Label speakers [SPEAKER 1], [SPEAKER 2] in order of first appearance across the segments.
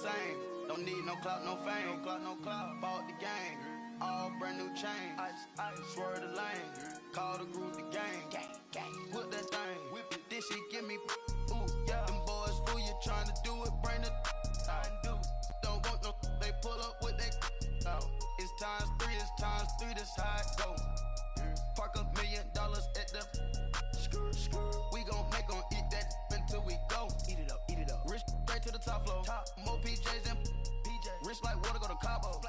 [SPEAKER 1] same. Don't need no clout, no fame. No clout, no clout. Bought the game. All brand new chain. Ice, swerve the lane. Call the group the gang. Whip that thing. Whip it. This shit give me. Ooh, yeah. Them boys fool you trying to do it. Bring the. I do. Don't want no. They pull up with they. It's times 3. It's times 3. That's how it go. Park $1 million at the. We gon' make 'em eat that until we go. Eat it up, eat it up. Rich straight to the top floor. More PJs than PJ. Rich like water, go to Cabo.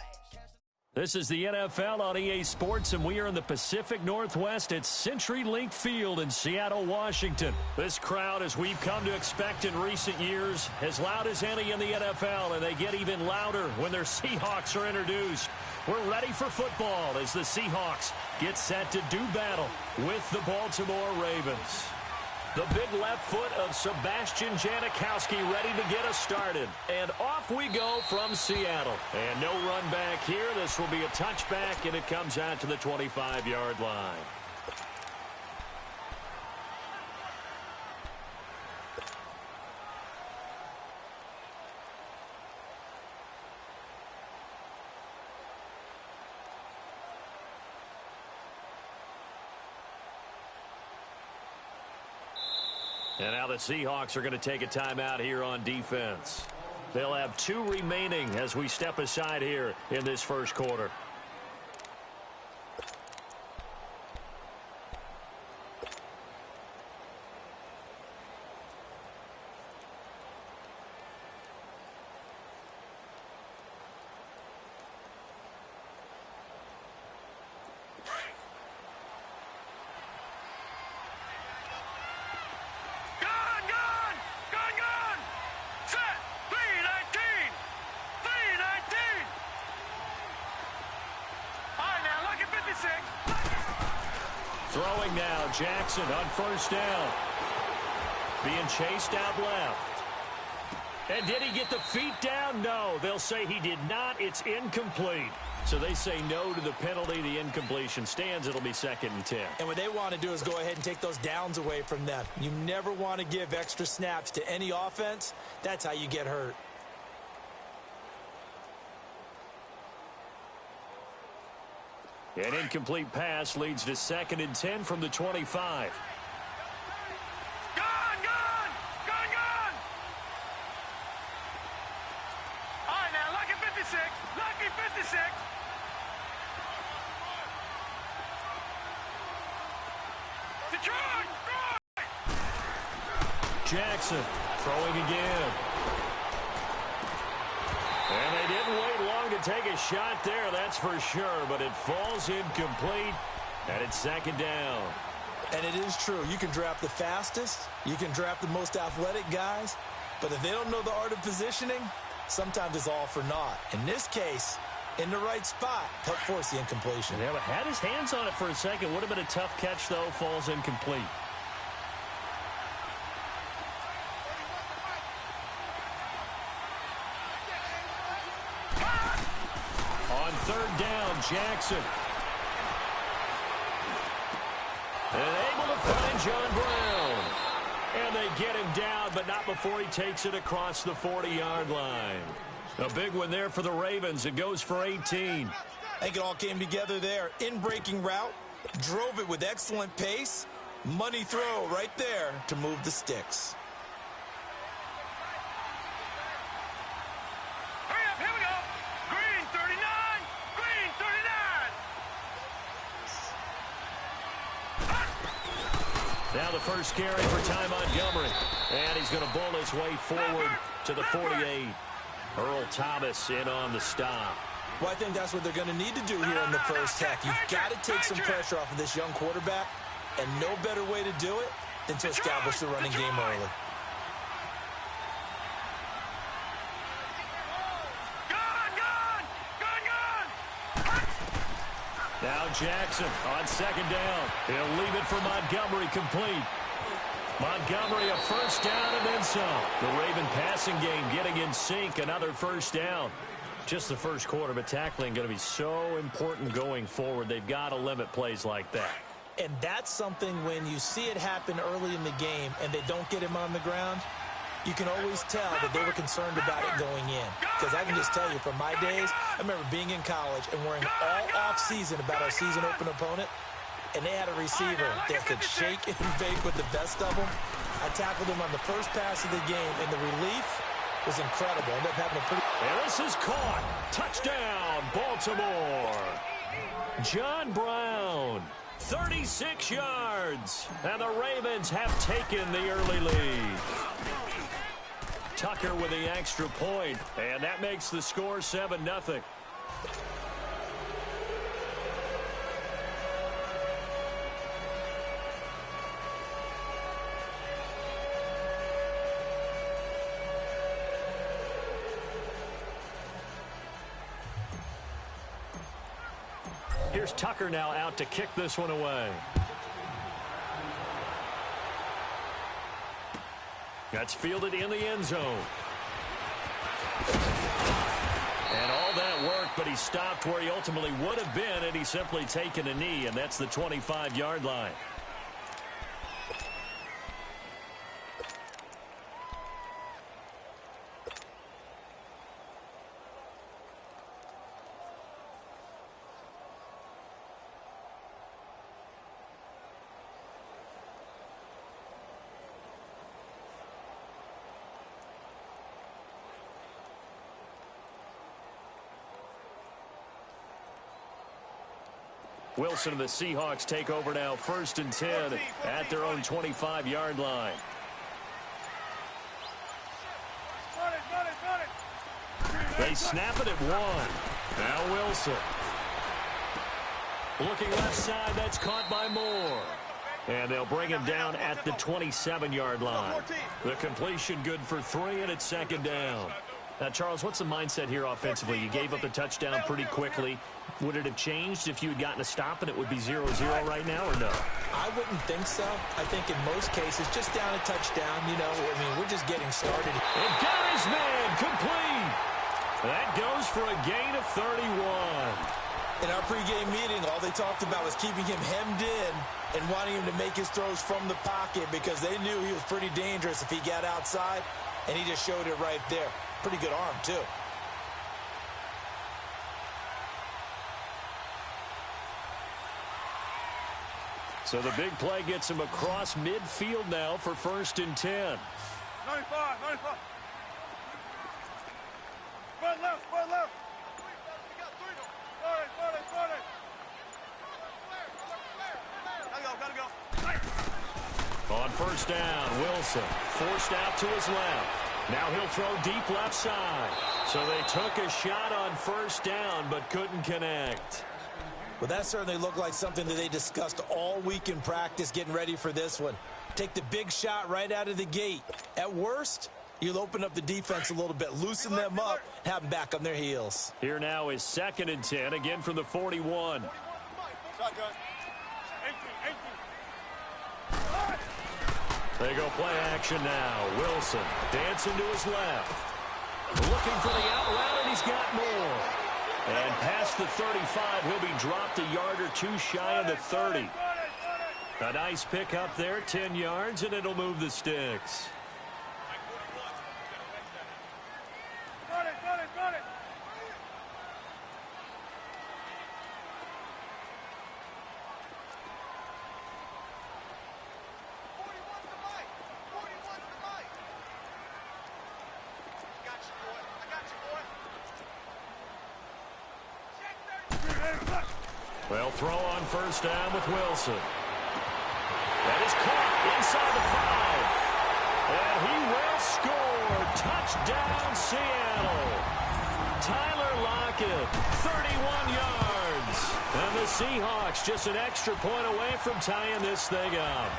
[SPEAKER 2] This is the NFL on EA Sports, and we are in the Pacific Northwest at CenturyLink Field in Seattle, Washington. This crowd, as we've come to expect in recent years, as loud as any in the NFL, and they get even louder when their Seahawks are introduced. We're ready for football as the Seahawks get set to do battle with the Baltimore Ravens. The big left foot of Sebastian Janikowski ready to get us started. And off we go from Seattle. And no run back here. This will be a touchback, and it comes out to the 25-yard line. And now the Seahawks are going to take a timeout here on defense. They'll have 2 remaining as we step aside here in this first quarter. Throwing now, Jackson on first down. Being chased out left. And did he get the feet down? No, they'll say he did not. It's incomplete. So they say no to the penalty. The incompletion stands. It'll be 2nd and 10.
[SPEAKER 3] And what they want to do is go ahead and take those downs away from them. You never want to give extra snaps to any offense. That's how you get hurt.
[SPEAKER 2] An incomplete pass leads to 2nd and 10 from the 25.
[SPEAKER 4] All right, now, lucky 56. Lucky 56. Detroit!
[SPEAKER 2] Jackson throwing again. And they didn't wait long to take a shot there, that's for sure, but it falls incomplete, and it's 2nd down.
[SPEAKER 3] And it is true. You can draft the fastest, you can draft the most athletic guys, but if they don't know the art of positioning, sometimes it's all for naught. In this case, in the right spot, help force the incompletion.
[SPEAKER 2] Yeah, but had his hands on it for a second. Would have been a tough catch, though. Falls incomplete. On 3rd down, Jackson. And able to find John Brown. And they get him down, but not before he takes it across the 40-yard line. A big one there for the Ravens. It goes for 18.
[SPEAKER 3] I think it all came together there. In-breaking route, drove it with excellent pace. Money throw right there to move the sticks.
[SPEAKER 4] Hurry up, here we go. Green 39. Green 39.
[SPEAKER 2] Now the first carry for Ty Montgomery. And he's going to bull his way forward to the 48. Earl Thomas in on the stop.
[SPEAKER 3] Well, I think that's what they're going to need to do here in the first half. You've got to take some pressure off of this young quarterback, and no better way to do it than to establish the running game early.
[SPEAKER 2] Now Jackson on 2nd down. He'll leave it for Montgomery complete. Montgomery a first down and then some. The Raven passing game getting in sync. Another first down. Just the first quarter, but tackling going to be so important going forward. They've got to limit plays like that.
[SPEAKER 3] And that's something when you see it happen early in the game and they don't get him on the ground, you can always tell that they were concerned about it going in. Because I can just tell you, from my days, I remember being in college and worrying all off-season about our season open opponent, and they had a receiver that could shake and bake with the best of them. I tackled him on the first pass of the game, and the relief was incredible. Ended up having a pretty...
[SPEAKER 2] And this is caught. Touchdown, Baltimore. John Brown, 36 yards. And the Ravens have taken the early lead. Tucker with the extra point, and that makes the score 7-0. Here's Tucker now out to kick this one away. That's fielded in the end zone. And all that worked, but he stopped where he ultimately would have been had he simply taken a knee, and that's the 25-yard line. Wilson and the Seahawks take over now, 1st and 10 at their own 25-yard line. They snap it at 1. Now Wilson. Looking left side, that's caught by Moore. And they'll bring him down at the 27-yard line. The completion good for 3, and it's 2nd down. Now, Charles, what's the mindset here offensively? You gave up the touchdown pretty quickly. Would it have changed if you had gotten a stop and it would be 0-0 right now, or no?
[SPEAKER 3] I wouldn't think so. I think in most cases, just down a touchdown, you know, I mean, we're just getting started.
[SPEAKER 2] And got his man complete. That goes for a gain of 31.
[SPEAKER 3] In our pregame meeting, all they talked about was keeping him hemmed in and wanting him to make his throws from the pocket because they knew he was pretty dangerous if he got outside, and he just showed it right there. Pretty good arm, too.
[SPEAKER 2] So the big play gets him across midfield now for 1st and 10.
[SPEAKER 4] 95, 95. Spread left, spread left. Gotta go.
[SPEAKER 2] On 1st down, Wilson forced out to his left. Now he'll throw deep left side. So they took a shot on 1st down but couldn't connect.
[SPEAKER 3] Well, that certainly looked like something that they discussed all week in practice getting ready for this one. Take the big shot right out of the gate. At worst, you'll open up the defense a little bit, loosen them up, have them back on their heels.
[SPEAKER 2] Here now is 2nd and 10, again from the 41.
[SPEAKER 4] Shotgun. 18.
[SPEAKER 2] They go play action now. Wilson dancing to his left. Looking for the out route, and he's got more. And past the 35, he'll be dropped a yard or 2 shy of the 30. A nice pick up there, 10 yards, and it'll move the sticks.
[SPEAKER 4] Got it.
[SPEAKER 2] Well, throw on 1st down with Wilson. That is caught inside the 5. And he will score. Touchdown, Seattle. Tyler Lockett, 31 yards. And the Seahawks just an extra point away from tying this thing up.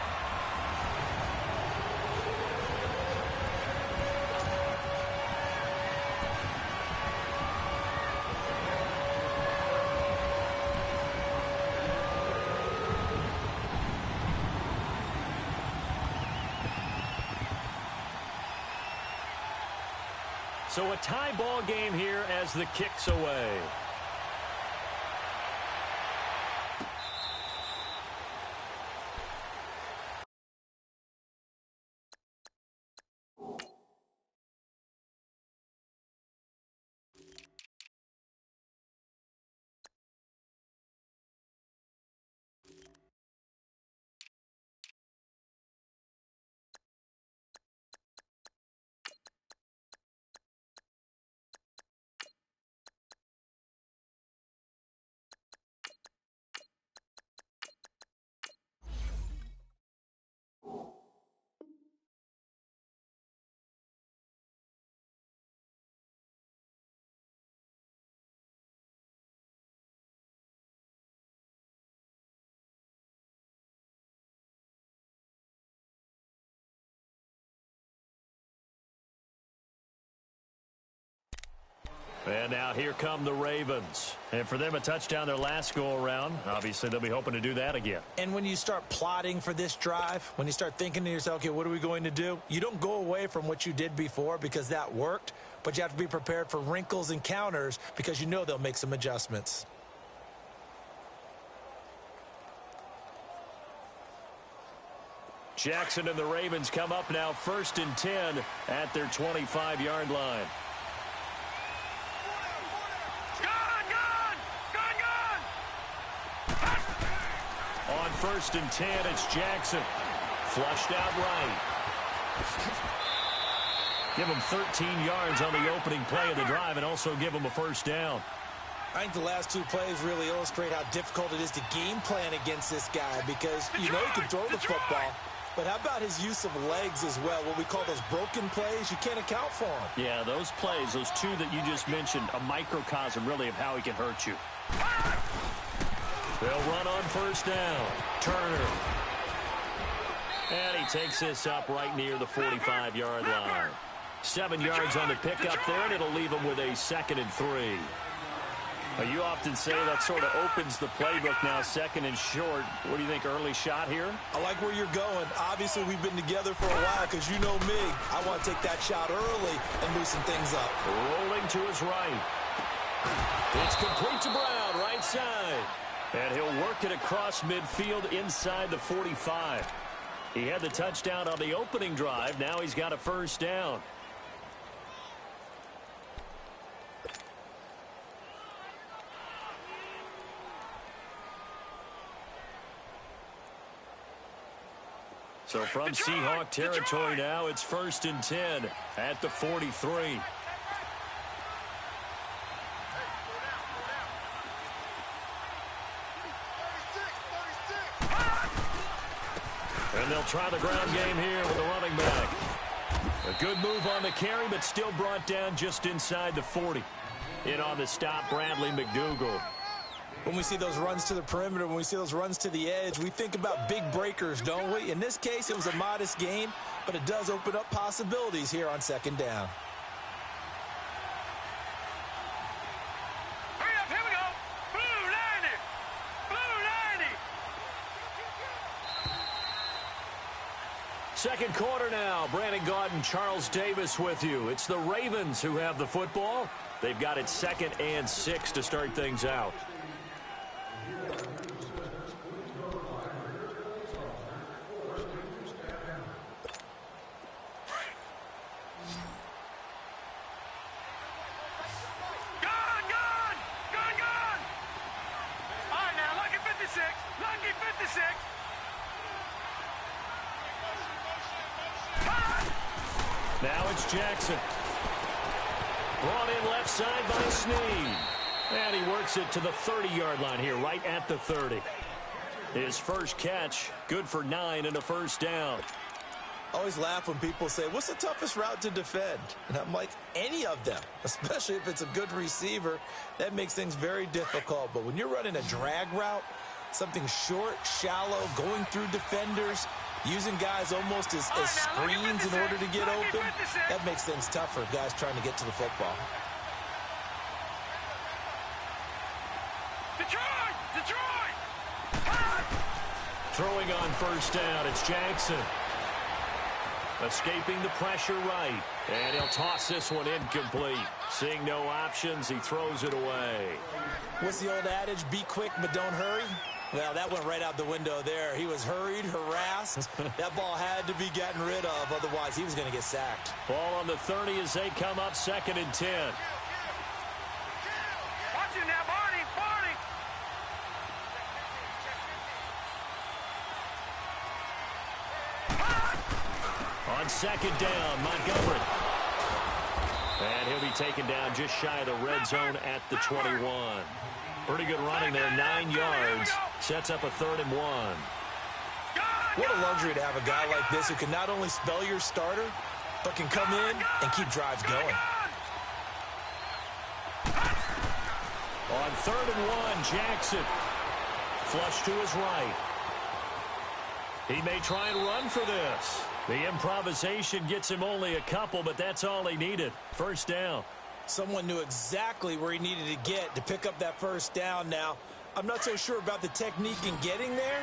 [SPEAKER 2] So a tie ball game here as the kick's away. And now here come the Ravens. And for them, a touchdown their last go-around. Obviously, they'll be hoping to do that again.
[SPEAKER 3] And when you start plotting for this drive, when you start thinking to yourself, okay, what are we going to do? You don't go away from what you did before because that worked, but you have to be prepared for wrinkles and counters because you know they'll make some adjustments.
[SPEAKER 2] Jackson and the Ravens come up now 1st and 10 at their 25-yard line. On 1st and 10, it's Jackson. Flushed out right. Give him 13 yards on the opening play of the drive and also give him a first down.
[SPEAKER 3] I think the last two plays really illustrate how difficult it is to game plan against this guy because you know he can throw the football. But how about his use of legs as well? What we call those broken plays, you can't account for them.
[SPEAKER 2] Yeah, those plays, those two that you just mentioned, a microcosm really of how he can hurt you. They'll run on first down. Turner. And he takes this up right near the 45-yard line. 7 yards on the pickup there, and it'll leave him with a 2nd and 3. You often say that sort of opens the playbook now, 2nd and short. What do you think, early shot here?
[SPEAKER 3] I like where you're going. Obviously, we've been together for a while because you know me. I want to take that shot early and loosen things up.
[SPEAKER 2] Rolling to his right. It's complete to Brown, right side. And he'll work it across midfield inside the 45. He had the touchdown on the opening drive. Now he's got a first down. So from Seahawk territory now, it's 1st and 10 at the 43. And they'll try the ground game here with the running back. A good move on the carry, but still brought down just inside the 40. In on the stop, Bradley McDougald.
[SPEAKER 3] When we see those runs to the perimeter, when we see those runs to the edge, we think about big breakers, don't we? In this case, it was a modest gain, but it does open up possibilities here on 2nd down.
[SPEAKER 4] Hurry up, here we go. Blue 90. Blue 90.
[SPEAKER 2] Second quarter now. Brandon Gaudin, Charles Davis with you. It's the Ravens who have the football. They've got it 2nd and 6 to start things out. Now it's Jackson. Brought in left side by Snead. And he works it to the 30-yard line here, right at the 30. His first catch, good for 9 and a first down.
[SPEAKER 3] I always laugh when people say, what's the toughest route to defend? And I'm like, any of them, especially if it's a good receiver. That makes things very difficult. But when you're running a drag route, something short, shallow, going through defenders, using guys almost as screens in order to get open, that makes things tough for guys trying to get to the football.
[SPEAKER 4] Detroit!
[SPEAKER 2] Throwing on first down, it's Jackson. Escaping the pressure right. And he'll toss this one incomplete. Seeing no options, he throws it away.
[SPEAKER 3] What's the old adage? Be quick, but don't hurry? Well, that went right out the window there. He was hurried, harassed. That ball had to be gotten rid of, otherwise he was going to get sacked.
[SPEAKER 2] Ball on the 30 as they come up 2nd and 10.
[SPEAKER 4] Watch it now, Barney! Barney!
[SPEAKER 2] On 2nd down, Montgomery. And he'll be taken down just shy of the red zone at the 21. Pretty good running there, 9 yards. Sets up a 3rd and 1.
[SPEAKER 3] What a luxury to have a guy like this who can not only spell your starter, but can come in and keep drives going.
[SPEAKER 2] On 3rd and 1, Jackson. Flush to his right. He may try and run for this. The improvisation gets him only a couple, but that's all he needed. First down.
[SPEAKER 3] Someone knew exactly where he needed to get to pick up that first down. Now, I'm not so sure about the technique in getting there,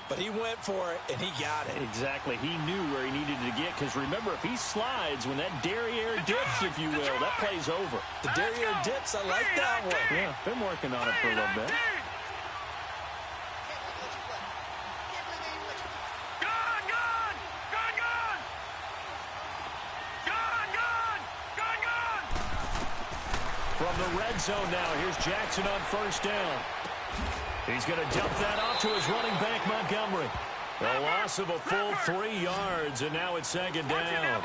[SPEAKER 3] but he went for it, and he got it.
[SPEAKER 2] Exactly. He knew where he needed to get, because remember, if he slides when that derriere dips, if you will, that play's over.
[SPEAKER 3] The derriere dips, I like that one.
[SPEAKER 2] Yeah, been working on it for a little bit. From the red zone now, here's Jackson on first down. He's going to dump that off to his running back, Montgomery. A loss of a full 3 yards, and now it's second down.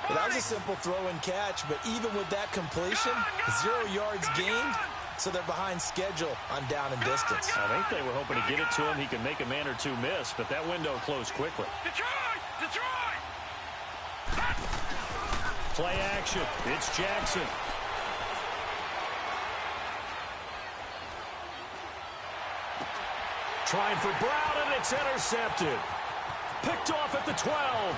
[SPEAKER 3] Well, that was a simple throw and catch, but even with that completion, 0 yards gained, so they're behind schedule on down and distance.
[SPEAKER 2] I think they were hoping to get it to him. He could make a man or two miss, but that window closed quickly.
[SPEAKER 4] Detroit!
[SPEAKER 2] Play action. It's Jackson. Trying for Brown, and it's intercepted. Picked off at the 12.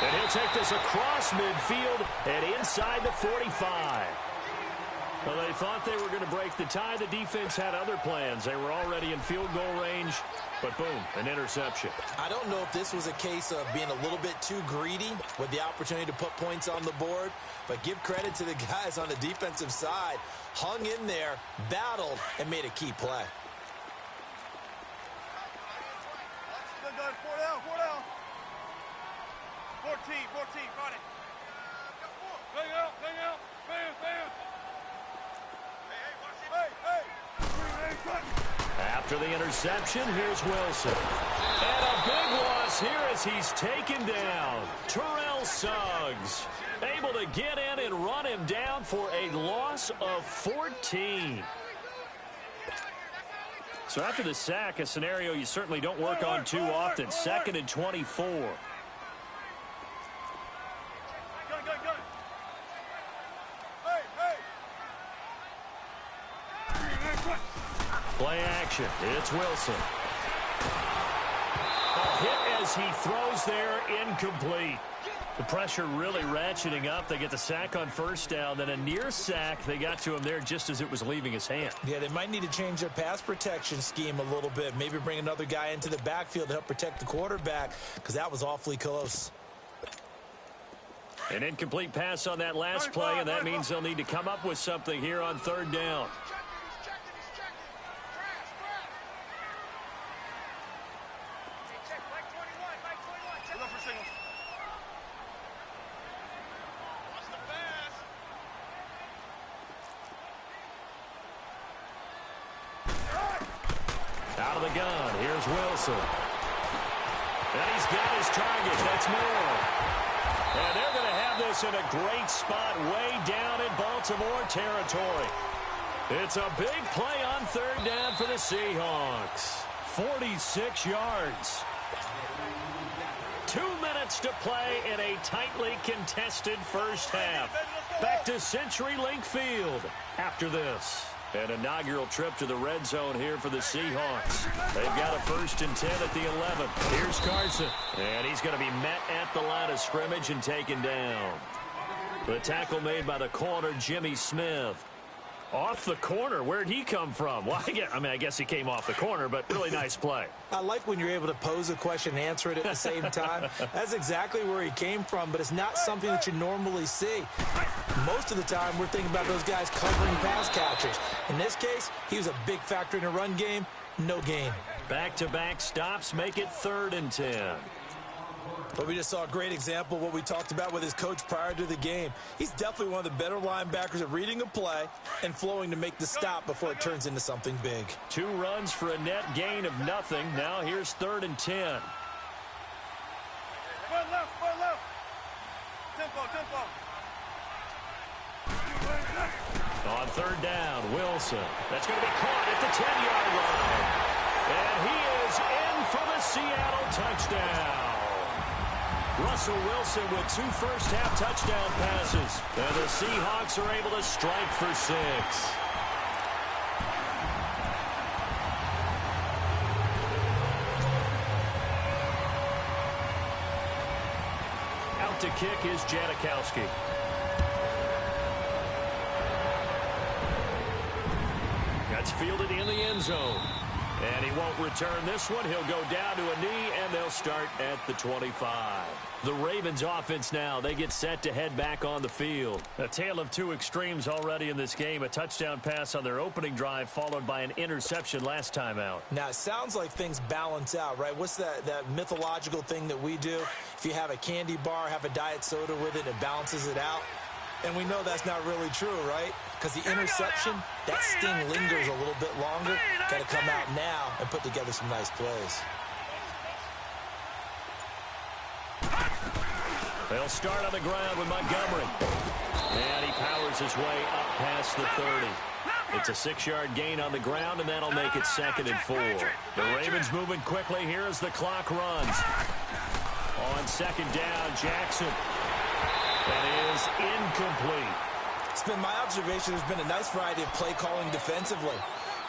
[SPEAKER 2] And he'll take this across midfield and inside the 45. Well, they thought they were going to break the tie. The defense had other plans. They were already in field goal range, but boom, an interception.
[SPEAKER 3] I don't know if this was a case of being a little bit too greedy with the opportunity to put points on the board, but give credit to the guys on the defensive side. Hung in there, battled, and made a key play.
[SPEAKER 4] Good, 4 down. 14, got it. Bang out. Bam.
[SPEAKER 2] After the interception, here's Wilson. And a big loss here as he's taken down. Terrell Suggs able to get in and run him down for a loss of 14. So after the sack, a scenario you certainly don't work on too often. 2nd and 24. Play action. It's Wilson. A hit as he throws there, incomplete. The pressure really ratcheting up. They get the sack on first down, then a near sack. They got to him there just as it was leaving his hand.
[SPEAKER 3] Yeah, they might need to change their pass protection scheme a little bit. Maybe bring another guy into the backfield to help protect the quarterback, because that was awfully close.
[SPEAKER 2] An incomplete pass on that last play, and that means they'll need to come up with something here on third down. Out of the gun, here's Wilson. And he's got his target. That's Moore. And they're going to have this in a great spot way down in Baltimore territory. It's a big play on third down for the Seahawks. 46 yards. 2 minutes to play in a tightly contested first half. Back to CenturyLink Field after this. An inaugural trip to the red zone here for the Seahawks. They've got a 1st and 10 at the 11. Here's Carson. And he's going to be met at the line of scrimmage and taken down. The tackle made by the corner, Jimmy Smith. Off the corner. Where'd he come from? Well, I guess he came off the corner, but really nice play.
[SPEAKER 3] I like when you're able to pose a question and answer it at the same time. That's exactly where he came from, but it's not something that you normally see. Most of the time, we're thinking about those guys covering pass catchers. In this case, he was a big factor in the run game. No gain.
[SPEAKER 2] Back-to-back stops make it 3rd and 10.
[SPEAKER 3] But we just saw a great example of what we talked about with his coach prior to the game. He's definitely one of the better linebackers at reading a play and flowing to make the stop before it turns into something big. 2
[SPEAKER 2] runs for a net gain of nothing. Now here's 3rd and 10.
[SPEAKER 4] Run left. Tempo.
[SPEAKER 2] On 3rd down, Wilson. That's going to be caught at the 10-yard line. And he is in for the Seattle touchdown. Russell Wilson with 2 first-half touchdown passes. And the Seahawks are able to strike for 6. Back to kick is Janikowski. That's fielded in the end zone. And he won't return this one. He'll go down to a knee, and they'll start at the 25. The Ravens offense now, they get set to head back on the field. A tale of two extremes already in this game. A touchdown pass on their opening drive, followed by an interception last time out.
[SPEAKER 3] Now, it sounds like things balance out, right? What's that mythological thing that we do? If you have a candy bar, have a diet soda with it, it balances it out. And we know that's not really true, right? Because the interception, that sting lingers a little bit longer. Got to come out now and put together some nice plays.
[SPEAKER 2] They'll start on the ground with Montgomery. And he powers his way up past the 30. It's a 6-yard gain on the ground, and that'll make it 2nd and 4. The Ravens moving quickly here as the clock runs. On 2nd down, Jackson. That is incomplete.
[SPEAKER 3] It's been my observation there's been a nice variety of play calling defensively.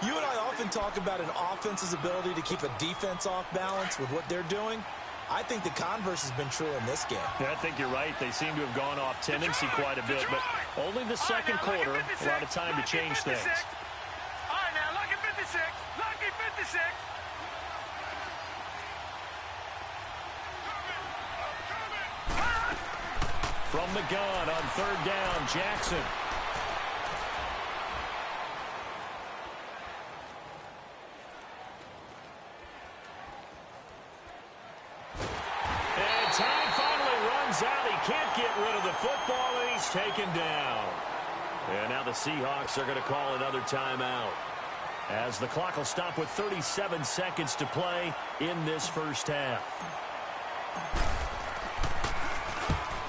[SPEAKER 3] You and I often talk about an offense's ability to keep a defense off balance with what they're doing. I think the converse has been true in this game.
[SPEAKER 2] Yeah, I think you're right. They seem to have gone off tendency quite a bit, but only the second quarter, a lot of time to change things.
[SPEAKER 4] All right, now, lucky 56. Lucky 56.
[SPEAKER 2] From the gun on 3rd down, Jackson. And time finally runs out. He can't get rid of the football, and he's taken down. And now the Seahawks are going to call another timeout, as the clock will stop with 37 seconds to play in this first half.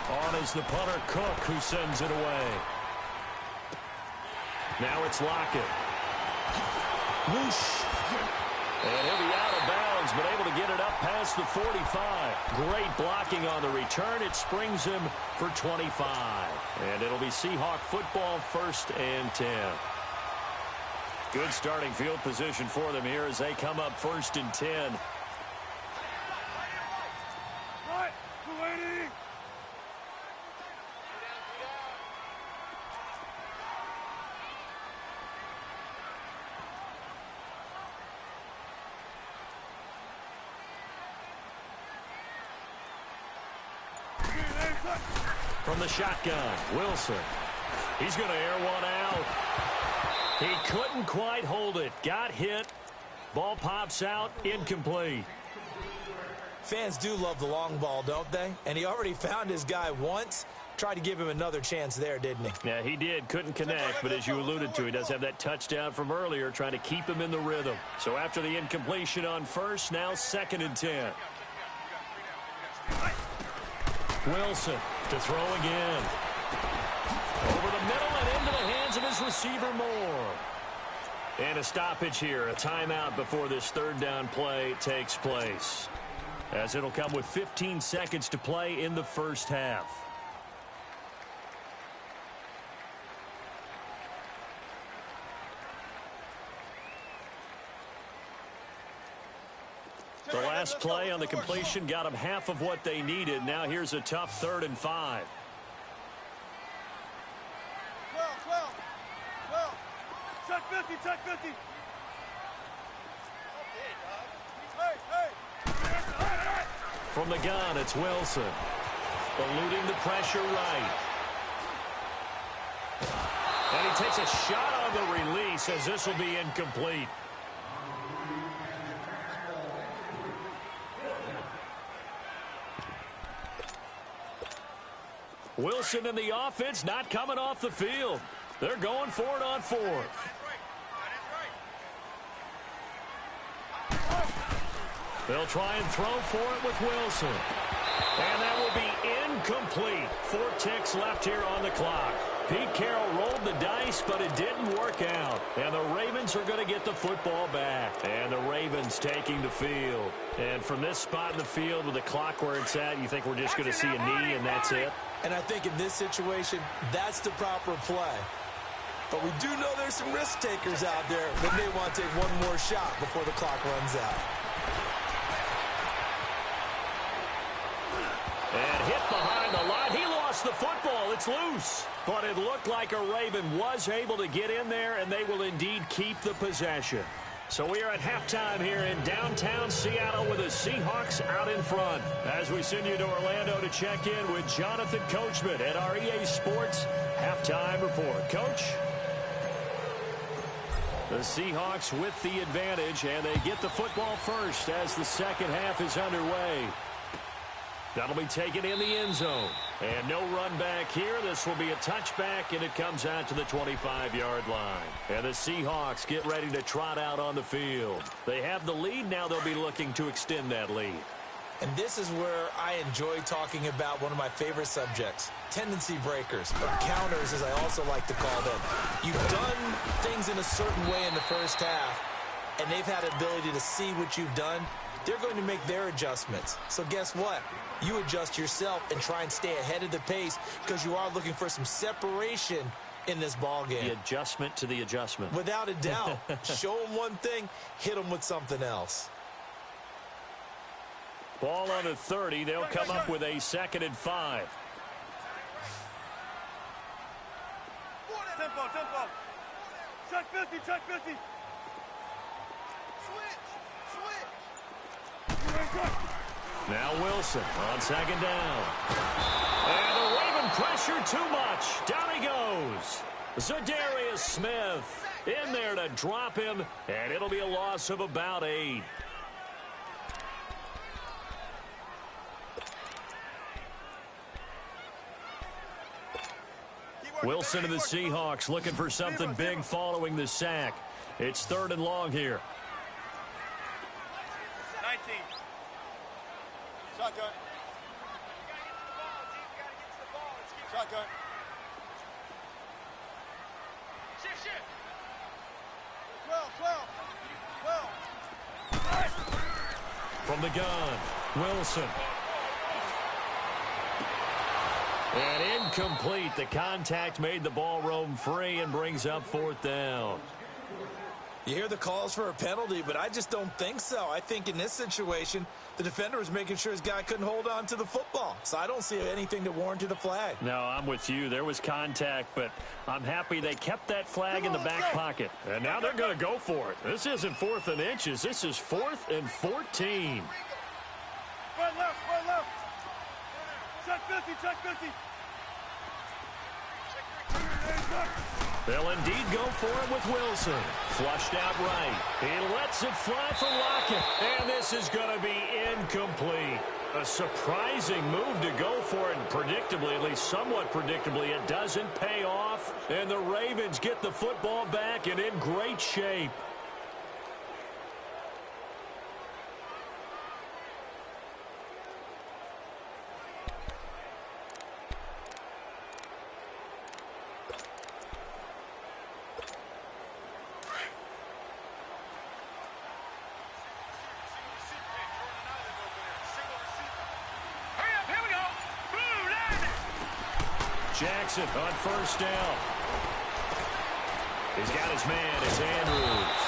[SPEAKER 2] On is the punter, Cook, who sends it away. Now it's Lockett. Whoosh. And he'll be out of bounds, but able to get it up past the 45. Great blocking on the return. It springs him for 25. And it'll be Seahawk football, 1st and 10. Good starting field position for them here as they come up 1st and 10. From the shotgun, Wilson. He's going to air one out. He couldn't quite hold it. Got hit. Ball pops out. Incomplete.
[SPEAKER 3] Fans do love the long ball, don't they? And he already found his guy once. Tried to give him another chance there, didn't he?
[SPEAKER 2] Yeah, he did. Couldn't connect, but as you alluded to, he does have that touchdown from earlier, trying to keep him in the rhythm. So after the incompletion on 1st, now 2nd and 10. Wilson to throw again. Over the middle and into the hands of his receiver Moore. And a stoppage here, a timeout before this 3rd down play takes place, as it'll come with 15 seconds to play in the first half. The last play on the completion got them half of what they needed. Now here's a tough 3rd and 5.
[SPEAKER 4] Check 50, check 50.
[SPEAKER 2] From the gun, it's Wilson. Eluding the pressure right. And he takes a shot on the release, as this will be incomplete. Wilson and the offense not coming off the field. They're going for it on 4th. They'll try and throw for it with Wilson. And that will be incomplete. 4 ticks left here on the clock. Pete Carroll rolled the dice, but it didn't work out. And the Ravens are going to get the football back. And the Ravens taking the field. And from this spot in the field with the clock where it's at, you think we're just going to see a knee and that's it?
[SPEAKER 3] And I think in this situation, that's the proper play. But we do know there's some risk takers out there that may want to take one more shot before the clock runs out.
[SPEAKER 2] And hit behind the line. lost the football. It's loose. But it looked like a Raven was able to get in there, and they will indeed keep the possession. So we are at halftime here in downtown Seattle with the Seahawks out in front. As we send you to Orlando to check in with Jonathan Coachman at our EA Sports Halftime Report. Coach? The Seahawks with the advantage, and they get the football first as the second half is underway. That'll be taken in the end zone. And no run back here. This will be a touchback, and it comes out to the 25-yard line. And the Seahawks get ready to trot out on the field. They have the lead. Now they'll be looking to extend that lead.
[SPEAKER 3] And this is where I enjoy talking about one of my favorite subjects, tendency breakers, or counters as I also like to call them. You've done things in a certain way in the first half, and they've had the ability to see what you've done. They're going to make their adjustments. So guess what? You adjust yourself and try and stay ahead of the pace because you are looking for some separation in this ball game.
[SPEAKER 2] The adjustment to the adjustment.
[SPEAKER 3] Without a doubt. Show them one thing, hit them with something else.
[SPEAKER 2] Ball on the 30. They'll come up with a 2nd and 5.
[SPEAKER 4] Tempo, tempo. Check 50, check 50.
[SPEAKER 2] Now Wilson on 2nd down. And the Raven pressure too much. Down he goes. Zadarius Smith in there to drop him, and it'll be a loss of about 8. Wilson and the Seahawks looking for something big following the sack. It's 3rd and long here.
[SPEAKER 4] 19. Shotgun. Shotgun. Shift. 12.
[SPEAKER 2] From the gun, Wilson. And incomplete. The contact made the ball roam free and brings up 4th down.
[SPEAKER 3] You hear the calls for a penalty, but I just don't think so. I think in this situation, the defender was making sure his guy couldn't hold on to the football. So I don't see anything to warrant a flag.
[SPEAKER 2] No, I'm with you. There was contact, but I'm happy they kept that flag in the back pocket. And now they're going to go for it. This isn't 4th and inches. This is 4th and 14.
[SPEAKER 4] Front left. Check 50, check 50.
[SPEAKER 2] They'll indeed go for it with Wilson. Flushed out right. He lets it fly from Lockett. And this is going to be incomplete. A surprising move to go for it. And predictably, at least somewhat predictably, it doesn't pay off. And the Ravens get the football back and in great shape. Jackson on 1st down. He's got his man. It's Andrews.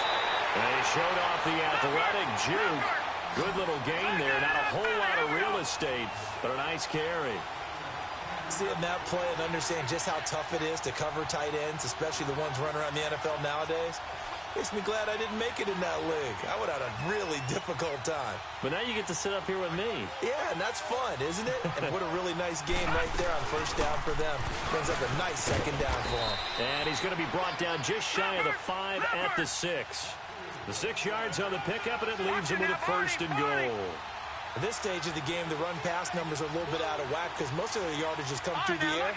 [SPEAKER 2] And he showed off the athletic juke. Good little gain there. Not a whole lot of real estate, but a nice carry.
[SPEAKER 3] Seeing that play and understand just how tough it is to cover tight ends, especially the ones running around the NFL nowadays, makes me glad I didn't make it in that league. I would have had a really difficult time.
[SPEAKER 2] But now you get to sit up here with me.
[SPEAKER 3] Yeah, and that's fun, isn't it? And what a really nice game right there on 1st down for them. Brings up a nice 2nd down for him. And
[SPEAKER 2] he's going to be brought down just shy of the 5 at the 6. The 6 yards on the pickup, and it leaves him with a 1st and goal.
[SPEAKER 3] At this stage of the game, the run-pass numbers are a little bit out of whack because most of the yardage has come through the air.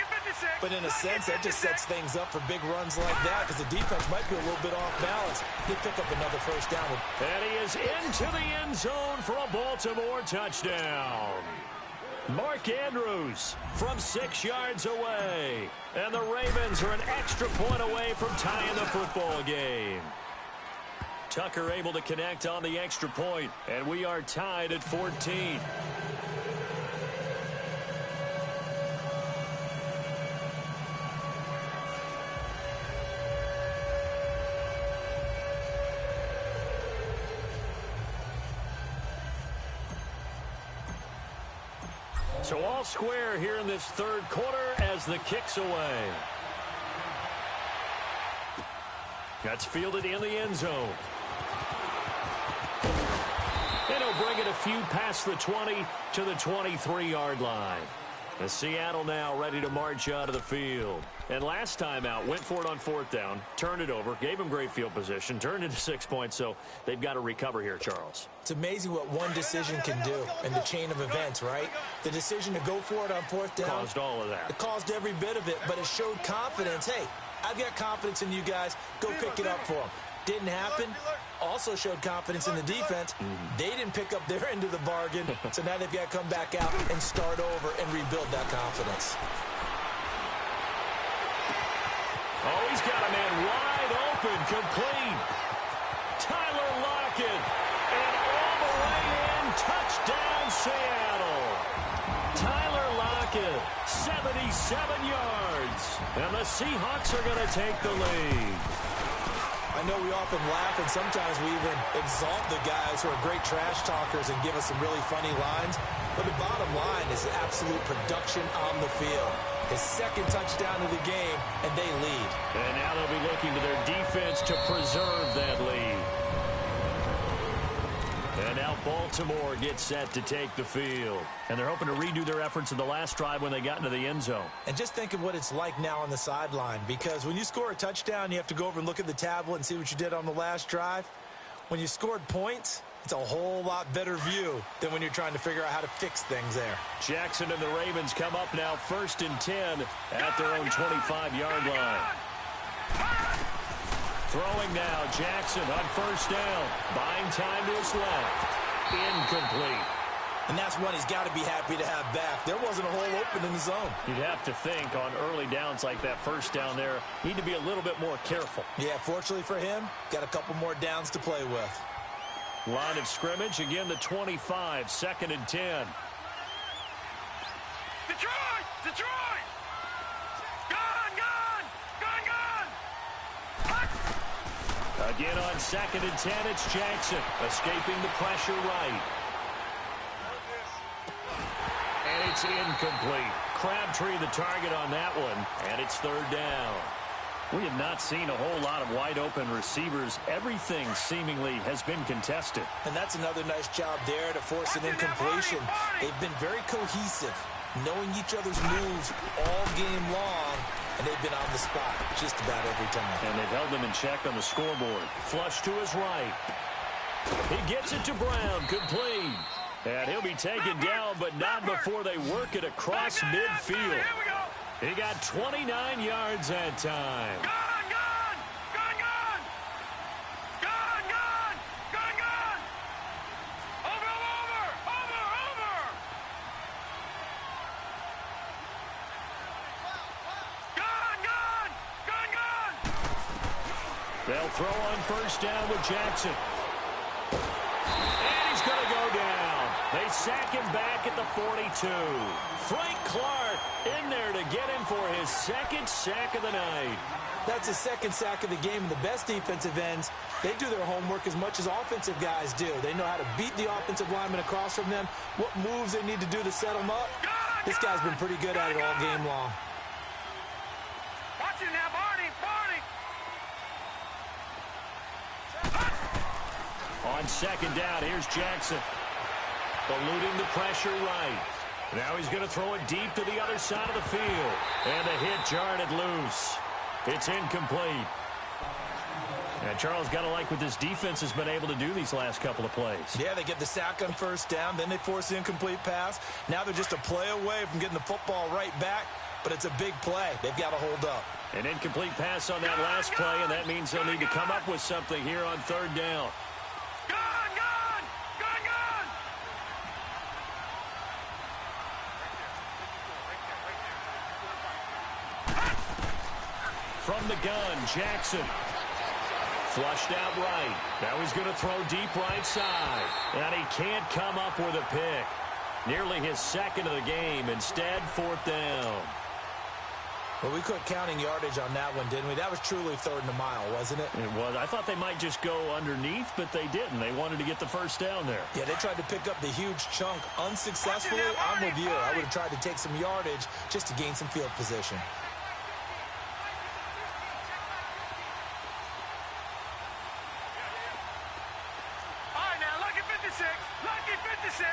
[SPEAKER 3] But in a sense, that just sets things up for big runs like that because the defense might be a little bit off balance. He'll pick up another 1st down.
[SPEAKER 2] And he is into the end zone for a Baltimore touchdown. Mark Andrews from 6 yards away. And the Ravens are an extra point away from tying the football game. Tucker able to connect on the extra point, and we are tied at 14. So all square here in this third quarter as the kick's away. That's fielded in the end zone. And he'll bring it a few past the 20 to the 23-yard line. The Seattle now ready to march out of the field. And last time out, went for it on fourth down, turned it over, gave him great field position, turned into 6 points, so they've got to recover here, Charles.
[SPEAKER 3] It's amazing what one decision can do in the chain of events, right? The decision to go for it on fourth down.
[SPEAKER 2] Caused all of that.
[SPEAKER 3] It caused every bit of it, but it showed confidence. Hey, I've got confidence in you guys. Go pick it up for them. Didn't happen. Also showed confidence in the defense. They didn't pick up their end of the bargain, so now they've got to come back out and start over and rebuild that confidence.
[SPEAKER 2] Oh, he's got a man wide open, complete. Tyler Lockett, and all the way in, touchdown Seattle. Tyler Lockett, 77 yards, and the Seahawks are going to take the lead.
[SPEAKER 3] I know we often laugh, and sometimes we even exalt the guys who are great trash talkers and give us some really funny lines. But the bottom line is absolute production on the field. His second touchdown of the game, and they lead.
[SPEAKER 2] And now they'll be looking to their defense to preserve that lead. And now Baltimore gets set to take the field. And they're hoping to redo their efforts in the last drive when they got into the end zone.
[SPEAKER 3] And just think of what it's like now on the sideline, because when you score a touchdown, you have to go over and look at the tablet and see what you did on the last drive. When you scored points, it's a whole lot better view than when you're trying to figure out how to fix things there.
[SPEAKER 2] Jackson and the Ravens come up now 1st and 10 at their own 25-yard line. Throwing now, Jackson on 1st down. Buying time to his left. Incomplete.
[SPEAKER 3] And that's one he's got to be happy to have back. There wasn't a hole open in the zone.
[SPEAKER 2] You'd have to think on early downs like that 1st down there, need to be a little bit more careful.
[SPEAKER 3] Yeah, fortunately for him, got a couple more downs to play with.
[SPEAKER 2] Line of scrimmage, again the 25, 2nd and 10.
[SPEAKER 4] Detroit! Detroit! Gone! Gone! Gone! Gone!
[SPEAKER 2] Again on 2nd and 10, it's Jackson escaping the pressure right. And it's incomplete. Crabtree the target on that one, and it's 3rd down. We have not seen a whole lot of wide-open receivers. Everything seemingly has been contested.
[SPEAKER 3] And that's another nice job there to force an incompletion. They've been very cohesive, knowing each other's moves all game long, and they've been on the spot just about every time.
[SPEAKER 2] And they've held them in check on the scoreboard. Flush to his right. He gets it to Brown, complete. And he'll be taken down, but not before they work it across midfield. He got 29 yards that time.
[SPEAKER 4] Gone! Gone! Gone! Gone! Gone! Gone! Gone! Gone! Over! Over! Over! Over! Gone! Gone! Gone! Gone!
[SPEAKER 2] They'll throw on 1st down with Jackson. And he's going to go down. They sack him back at the 42. Frank Clark in there to get him for his 2nd sack of the night.
[SPEAKER 3] That's his 2nd sack of the game, and the best defensive ends, they do their homework as much as offensive guys do. They know how to beat the offensive lineman across from them, what moves they need to do to set them up. This guy's been pretty good at it all game long.
[SPEAKER 4] Watch it now, Barney! Barney!
[SPEAKER 2] On 2nd down, here's Jackson. Eluding the pressure right. Now he's going to throw it deep to the other side of the field. And the hit jarred it loose. It's incomplete. And Charles, got to like what this defense has been able to do these last couple of plays.
[SPEAKER 3] Yeah, they get the sack on 1st down, then they force the incomplete pass. Now they're just a play away from getting the football right back, but it's a big play. They've got to hold up.
[SPEAKER 2] An incomplete pass on that last play, and that means they'll need to come up with something here on 3rd down.
[SPEAKER 4] Gone! Gone! Gone! Gone!
[SPEAKER 2] From the gun, Jackson. Flushed out right. Now he's going to throw deep right side. And he can't come up with a pick. Nearly his 2nd of the game. Instead, 4th down.
[SPEAKER 3] Well, we quit counting yardage on that one, didn't we? That was truly 3rd and a mile, wasn't it?
[SPEAKER 2] It was. I thought they might just go underneath, but they didn't. They wanted to get the first down there.
[SPEAKER 3] Yeah, they tried to pick up the huge chunk unsuccessfully. I'm with you. I would have tried to take some yardage just to gain some field position.
[SPEAKER 4] All right, now, lucky 56. Lucky 56.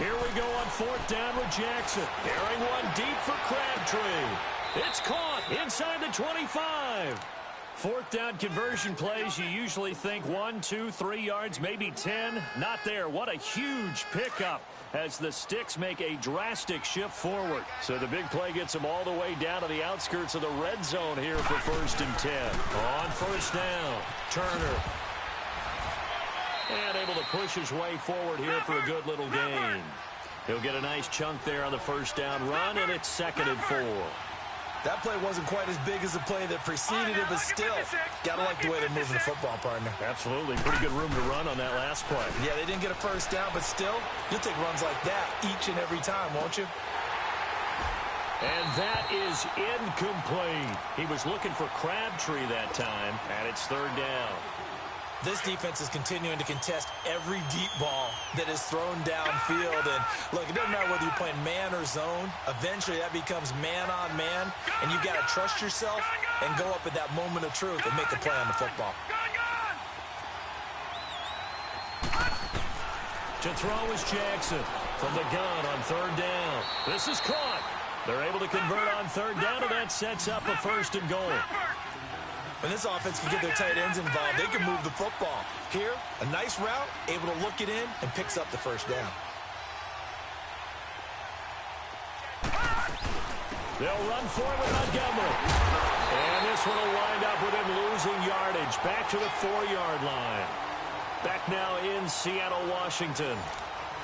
[SPEAKER 2] Here we go on 4th down with Jackson. Carrying one deep for Crabtree. It's caught inside the 25. 4th down conversion plays, you usually think 1, 2, 3 yards, maybe 10. Not there. What a huge pickup as the Sticks make a drastic shift forward. So the big play gets them all the way down to the outskirts of the red zone here for 1st and 10. On 1st down, Turner. And able to push his way forward here for a good little gain. He'll get a nice chunk there on the 1st down run, and it's 2nd and 4.
[SPEAKER 3] That play wasn't quite as big as the play that preceded it, but still, gotta like the way they're moving the football, partner.
[SPEAKER 2] Absolutely. Pretty good room to run on that last play.
[SPEAKER 3] Yeah, they didn't get a 1st down, but still, you'll take runs like that each and every time, won't you?
[SPEAKER 2] And that is incomplete. He was looking for Crabtree that time, and it's 3rd down.
[SPEAKER 3] This defense is continuing to contest every deep ball that is thrown downfield. And, look, it doesn't matter whether you're playing man or zone. Eventually, that becomes man-on-man, and you've got to trust yourself and go up at that moment of truth and make a play on the football.
[SPEAKER 2] To throw is Jackson from the gun on 3rd down. This is caught. They're able to convert on 3rd down, and that sets up a 1st and goal.
[SPEAKER 3] When this offense can get their tight ends involved, they can move the football. Here, a nice route, able to look it in, and picks up the 1st down.
[SPEAKER 2] They'll run forward with Montgomery. And this one will wind up with him losing yardage back to the 4-yard line. Back now in Seattle, Washington.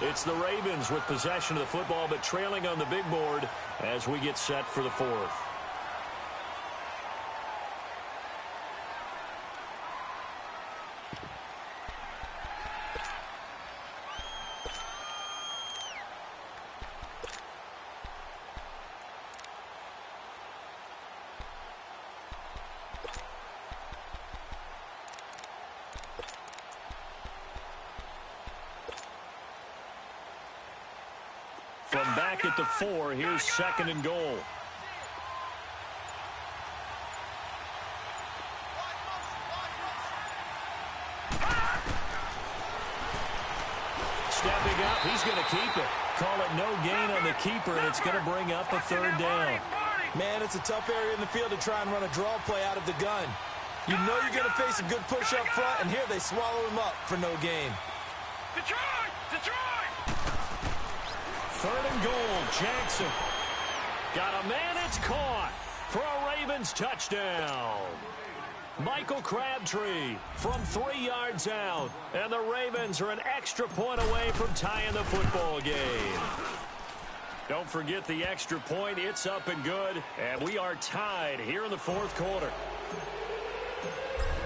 [SPEAKER 2] It's the Ravens with possession of the football, but trailing on the big board as we get set for the 4th. From back at the 4, here's 2nd and goal. Stepping up, he's going to keep it. Call it no gain on the keeper, and it's going to bring up a 3rd down.
[SPEAKER 3] Man, it's a tough area in the field to try and run a draw play out of the gun. You know you're going to face a good push up front, and here they swallow him up for no gain.
[SPEAKER 4] Detroit! Detroit!
[SPEAKER 2] 3rd and goal, Jackson. Got a man, it's caught for a Ravens touchdown. Michael Crabtree from 3 yards out. And the Ravens are an extra point away from tying the football game. Don't forget the extra point. It's up and good. And we are tied here in the 4th quarter.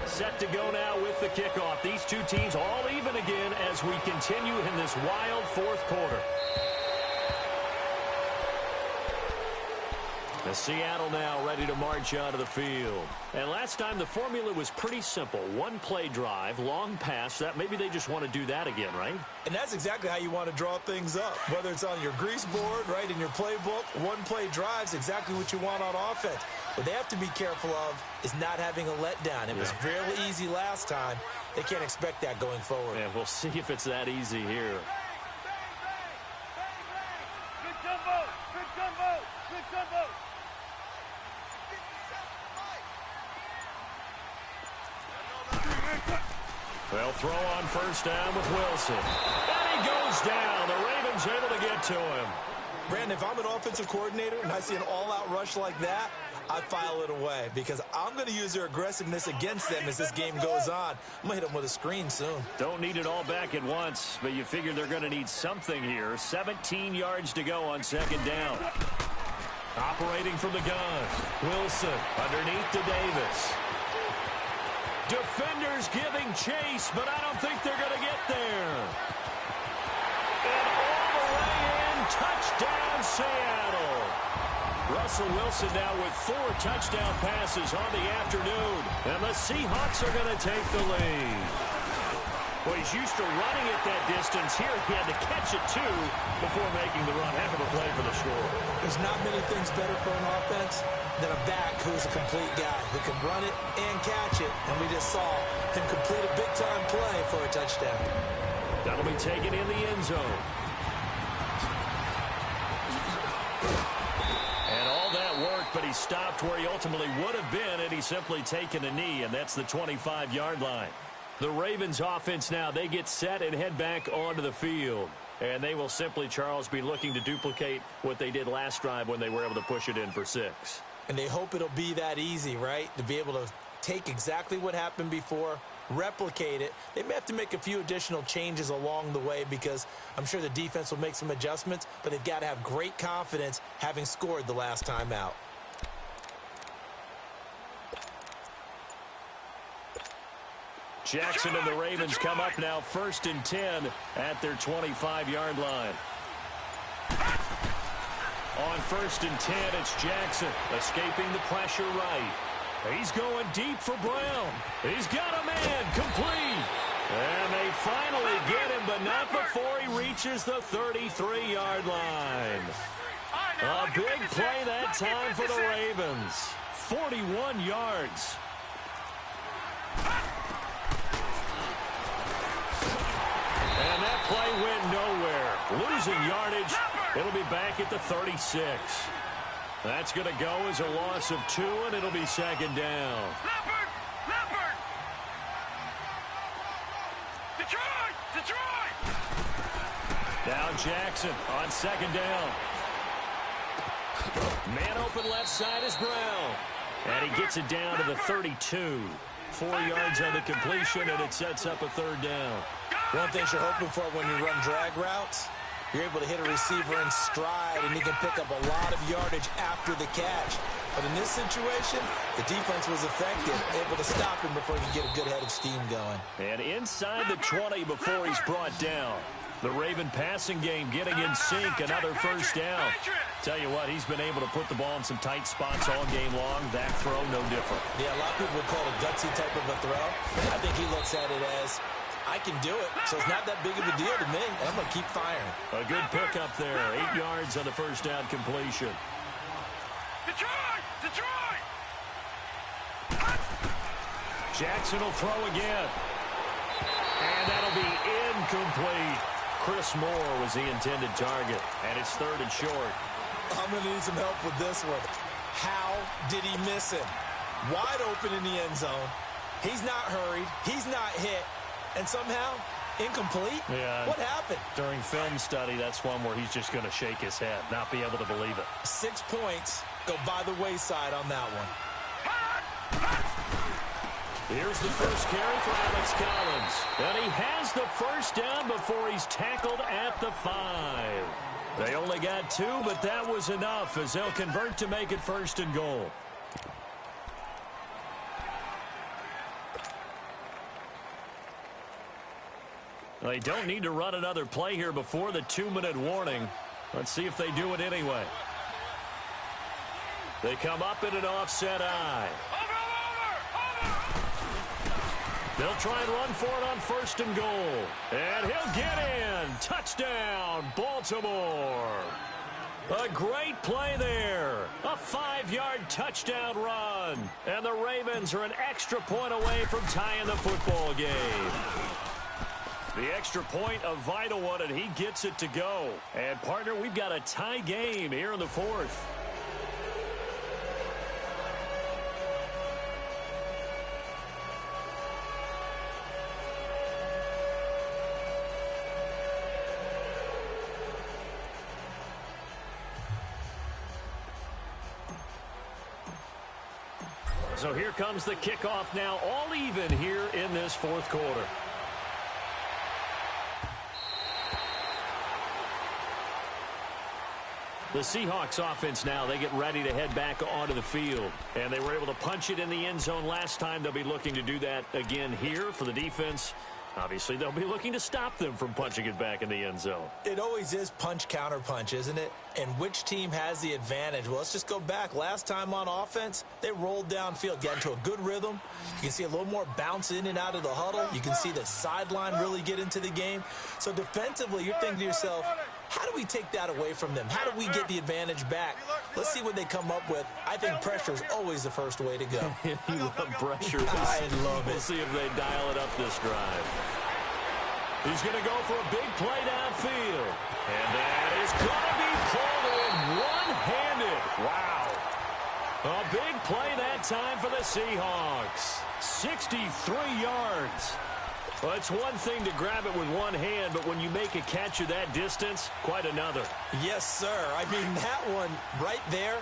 [SPEAKER 2] Set to go now with the kickoff. These two teams all even again as we continue in this wild 4th quarter. The Seattle now ready to march onto the field. And last time the formula was pretty simple. 1 play drive, long pass. That maybe they just want to do that again, right?
[SPEAKER 3] And that's exactly how you want to draw things up. Whether it's on your grease board, right, in your playbook, 1 play drive's exactly what you want on offense. What they have to be careful of is not having a letdown. It was fairly easy last time. They can't expect that going forward.
[SPEAKER 2] Yeah, we'll see if it's that easy here.
[SPEAKER 4] Good gumbo! Good gumbo! Good gumbo!
[SPEAKER 2] They'll throw on 1st down with Wilson. And he goes down. The Ravens able to get to him.
[SPEAKER 3] Brandon, if I'm an offensive coordinator and I see an all-out rush like that, I file it away because I'm going to use their aggressiveness against them as this game goes on. I'm going to hit them with a screen soon.
[SPEAKER 2] Don't need it all back at once, but you figure they're going to need something here. 17 yards to go on 2nd down. Operating from the gun. Wilson underneath to Davis. Defenders giving chase, but I don't think they're going to get there. And all the way in Seattle. Russell Wilson now with 4 touchdown passes on the afternoon. And the Seahawks are going to take the lead. Well, he's used to running at that distance. Here he had to catch it, too, before making the run. Heck of a play for the score.
[SPEAKER 3] There's not many things better for an offense than a back who's a complete guy who can run it and catch it. And we just saw him complete a big-time play for a touchdown.
[SPEAKER 2] That'll be taken in the end zone. And all that worked, but he stopped where he ultimately would have been, and he's simply taken a knee, and that's the 25-yard line. The Ravens offense now, they get set and head back onto the field. And they will simply, Charles, be looking to duplicate what they did last drive when they were able to push it in for 6.
[SPEAKER 3] And they hope it'll be that easy, right? To be able to take exactly what happened before, replicate it. They may have to make a few additional changes along the way because I'm sure the defense will make some adjustments, but they've got to have great confidence having scored the last time out.
[SPEAKER 2] Jackson and the Ravens come up now 1st and 10 at their 25-yard line. On 1st and 10, it's Jackson escaping the pressure right. He's going deep for Brown. He's got a man complete. And they finally get him, but not before he reaches the 33-yard line. A big play that time for the Ravens. 41 yards. And that play went nowhere. Losing yardage. It'll be back at the 36. That's going to go as a loss of 2, and it'll be 2nd down.
[SPEAKER 4] Leopard! Detroit!
[SPEAKER 2] Now Jackson on 2nd down. Man open left side is Brown. And he gets it down to the 32. 4 yards on the completion, and it sets up a 3rd down.
[SPEAKER 3] One thing you're hoping for when you run drag routes, you're able to hit a receiver in stride, and he can pick up a lot of yardage after the catch. But in this situation, the defense was effective, able to stop him before he could get a good head of steam going.
[SPEAKER 2] And inside the 20 before he's brought down. The Raven passing game getting in sync, another 1st down. Tell you what, he's been able to put the ball in some tight spots all game long. That throw, no different.
[SPEAKER 3] Yeah, a lot of people would call it a gutsy type of a throw. I think he looks at it as, I can do it, so it's not that big of a deal to me, and I'm going to keep firing.
[SPEAKER 2] A good pickup there. 8 yards on the 1st down completion.
[SPEAKER 4] Detroit!
[SPEAKER 2] Jackson will throw again. And that'll be incomplete. Chris Moore was the intended target, and it's 3rd and short.
[SPEAKER 3] I'm going to need some help with this one. How did he miss him? Wide open in the end zone. He's not hurried. He's not hit. And somehow, incomplete?
[SPEAKER 2] Yeah.
[SPEAKER 3] What happened?
[SPEAKER 2] During film study, that's one where he's just going to shake his head, not be able to believe it.
[SPEAKER 3] 6 points go by the wayside on that one.
[SPEAKER 2] Here's the first carry for Alex Collins. And he has the 1st down before he's tackled at the 5. They only got 2, but that was enough as they'll convert to make it 1st and goal. They don't need to run another play here before the 2-minute warning. Let's see if they do it anyway. They come up in an offset eye. They'll try and run for it on 1st and goal. And he'll get in. Touchdown, Baltimore. A great play there. A 5-yard touchdown run. And the Ravens are an extra point away from tying the football game. The extra point, a vital one, and he gets it to go. And, partner, we've got a tie game here in the 4th. So here comes the kickoff now, all even here in this 4th quarter. The Seahawks offense now, they get ready to head back onto the field. And they were able to punch it in the end zone last time. They'll be looking to do that again here for the defense. Obviously, they'll be looking to stop them from punching it back in the end zone.
[SPEAKER 3] It always is punch, counter punch, isn't it? And which team has the advantage? Well, let's just go back. Last time on offense, they rolled downfield, got into a good rhythm. You can see a little more bounce in and out of the huddle. You can see the sideline really get into the game. So defensively, you're thinking to yourself, how do we take that away from them? How do we get the advantage back? Let's see what they come up with. I think pressure is always the first way to go.
[SPEAKER 2] You love pressure.
[SPEAKER 3] I love it.
[SPEAKER 2] We'll see if they dial it up this drive. He's going to go for a big play downfield. And that is going to be pulled in one-handed. Wow. A big play that time for the Seahawks. 63 yards. Well, it's one thing to grab it with one hand, but when you make a catch of that distance, quite another.
[SPEAKER 3] Yes, sir. I mean, that one right there,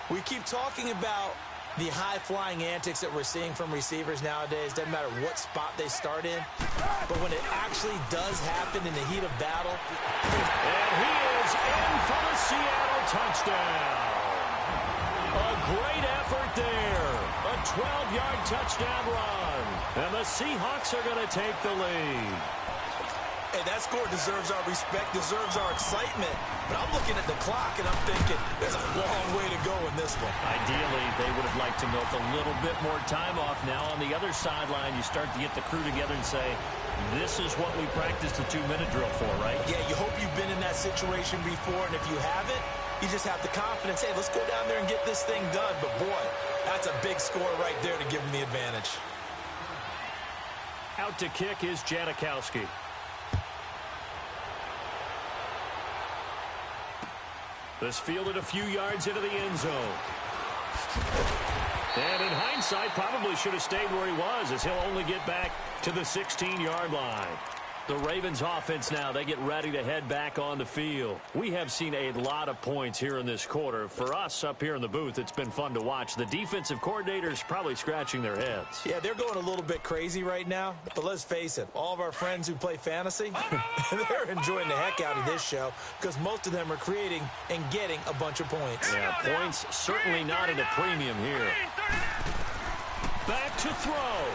[SPEAKER 3] we keep talking about the high-flying antics that we're seeing from receivers nowadays. Doesn't matter what spot they start in. But when it actually does happen in the heat of battle.
[SPEAKER 2] And he is in for the Seattle touchdown. A great effort there. A 12-yard touchdown run. And the Seahawks are going to take the lead.
[SPEAKER 3] Hey, that score deserves our respect, deserves our excitement. But I'm looking at the clock, and I'm thinking there's a long way to go in this one.
[SPEAKER 2] Ideally, they would have liked to milk a little bit more time off. Now on the other sideline, you start to get the crew together and say, this is what we practiced the 2-minute drill for, right?
[SPEAKER 3] Yeah, you hope you've been in that situation before, and if you haven't, you just have the confidence, hey, let's go down there and get this thing done. But, boy, that's a big score right there to give them the advantage.
[SPEAKER 2] Out to kick is Janikowski. This fielded a few yards into the end zone. And in hindsight, probably should have stayed where he was, as he'll only get back to the 16-yard line. The Ravens offense now, they get ready to head back on the field. We have seen a lot of points here in this quarter. For us up here in the booth, it's been fun to watch. The defensive coordinators probably scratching their heads.
[SPEAKER 3] Yeah, they're going a little bit crazy right now. But let's face it, all of our friends who play fantasy, they're enjoying the heck out of this show because most of them are creating and getting a bunch of points.
[SPEAKER 2] Yeah, points certainly not at a premium here. Back to throw.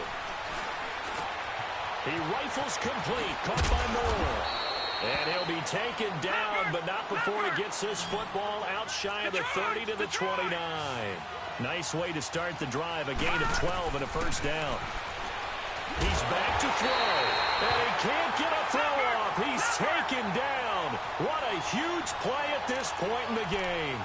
[SPEAKER 2] He rifles complete, caught by Moore. And he'll be taken down, but not before he gets this football out shy of the 30 to the 29. Nice way to start the drive, a gain of 12 and a first down. He's back to throw, and he can't get a throw off. He's taken down. What a huge play at this point in the game.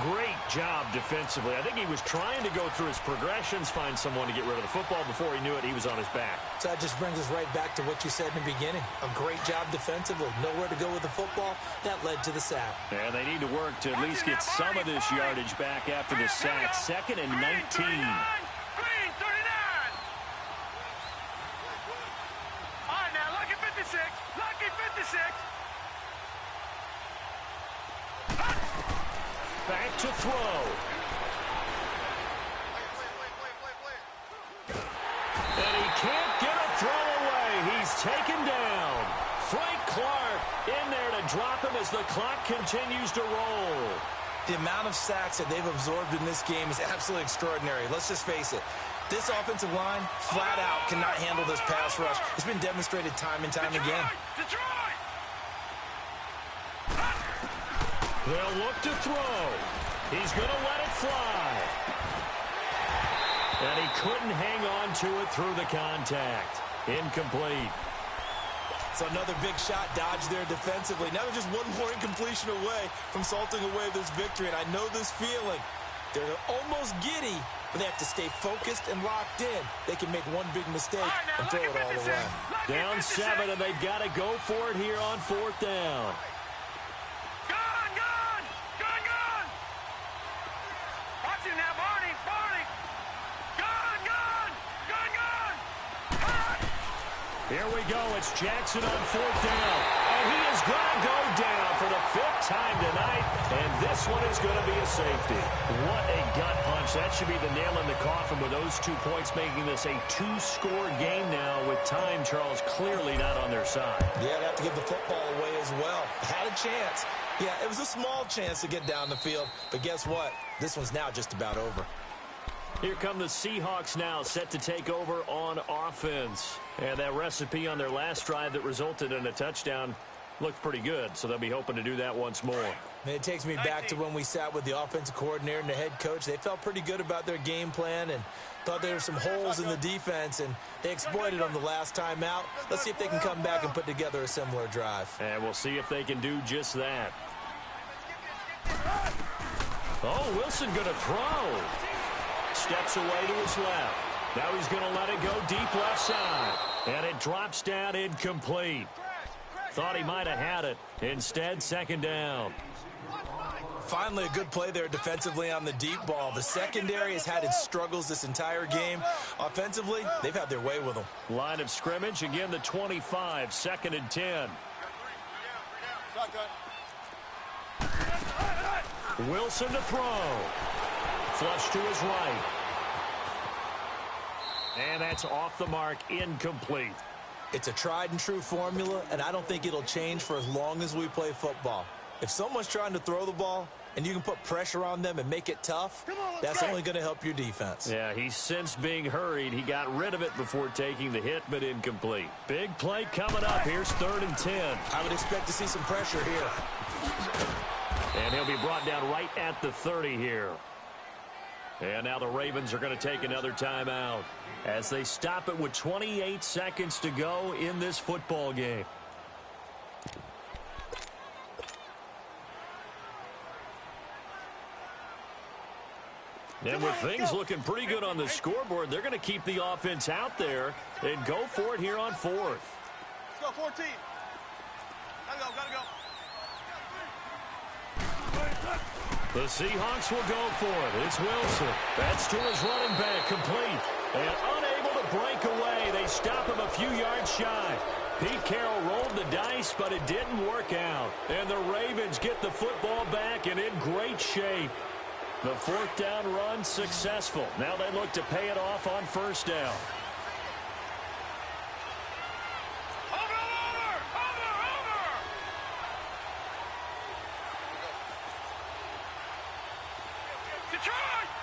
[SPEAKER 2] Great job defensively. I think he was trying to go through his progressions, find someone to get rid of the football. Before he knew it, he was on his back.
[SPEAKER 3] So that just brings us right back to what you said in the beginning. A great job defensively. Nowhere to go with the football. That led to the sack.
[SPEAKER 2] And they need to work to at least get some of this yardage back after the sack. 2nd and 19.
[SPEAKER 4] Green 39. All right, now, lucky 56. Lucky 56.
[SPEAKER 2] Back to throw. And he can't get a throw away. He's taken down. Frank Clark in there to drop him as the clock continues to roll.
[SPEAKER 3] The amount of sacks that they've absorbed in this game is absolutely extraordinary. Let's just face it. This offensive line, flat out, cannot handle this pass rush. It's been demonstrated time and time again.
[SPEAKER 4] Detroit!
[SPEAKER 2] They'll look to throw. He's going to let it fly. And he couldn't hang on to it through the contact. Incomplete.
[SPEAKER 3] So another big shot dodge there defensively. Now they're just one more incompletion away from salting away this victory. And I know this feeling. They're almost giddy, but they have to stay focused and locked in. They can make one big mistake and throw it all away.
[SPEAKER 2] Down 7, and they've got to go for it here on 4th down. Here we go. It's Jackson on 4th down. And he is going to go down for the 5th time tonight. And this one is going to be a safety. What a gut punch. That should be the nail in the coffin with those 2 points, making this a 2-score game now with time, Charles, clearly not on their side.
[SPEAKER 3] Yeah, they have to give the football away as well. Had a chance. Yeah, it was a small chance to get down the field. But guess what? This one's now just about over.
[SPEAKER 2] Here come the Seahawks now, set to take over on offense. And that recipe on their last drive that resulted in a touchdown looked pretty good, so they'll be hoping to do that once more.
[SPEAKER 3] It takes me back to when we sat with the offensive coordinator and the head coach. They felt pretty good about their game plan and thought there were some holes in the defense, and they exploited them the last time out. Let's see if they can come back and put together a similar drive.
[SPEAKER 2] And we'll see if they can do just that. Oh, Wilson going to throw. Steps away to his left. Now he's going to let it go deep left side. And it drops down incomplete. Thought he might have had it. Instead, second down.
[SPEAKER 3] Finally, a good play there defensively on the deep ball. The secondary has had its struggles this entire game. Offensively, they've had their way with them.
[SPEAKER 2] Line of scrimmage, again the 25, 2nd and 10. Wilson to throw. Flush to his right. And that's off the mark, incomplete.
[SPEAKER 3] It's a tried-and-true formula, and I don't think it'll change for as long as we play football. If someone's trying to throw the ball and you can put pressure on them and make it tough, that's only going to help your defense.
[SPEAKER 2] Yeah, he's since being hurried. He got rid of it before taking the hit, but incomplete. Big play coming up. Here's 3rd and 10.
[SPEAKER 3] I would expect to see some pressure here.
[SPEAKER 2] And he'll be brought down right at the 30 here. And now the Ravens are going to take another timeout as they stop it with 28 seconds to go in this football game. And with things looking pretty good on the scoreboard, they're going to keep the offense out there and go for it here on 4th.
[SPEAKER 4] Let's go, 14. Gotta go.
[SPEAKER 2] The Seahawks will go for it. It's Wilson. That's to his running back, complete. And unable to break away. They stop him a few yards shy. Pete Carroll rolled the dice, but it didn't work out. And the Ravens get the football back and in great shape. The 4th down run successful. Now they look to pay it off on 1st down.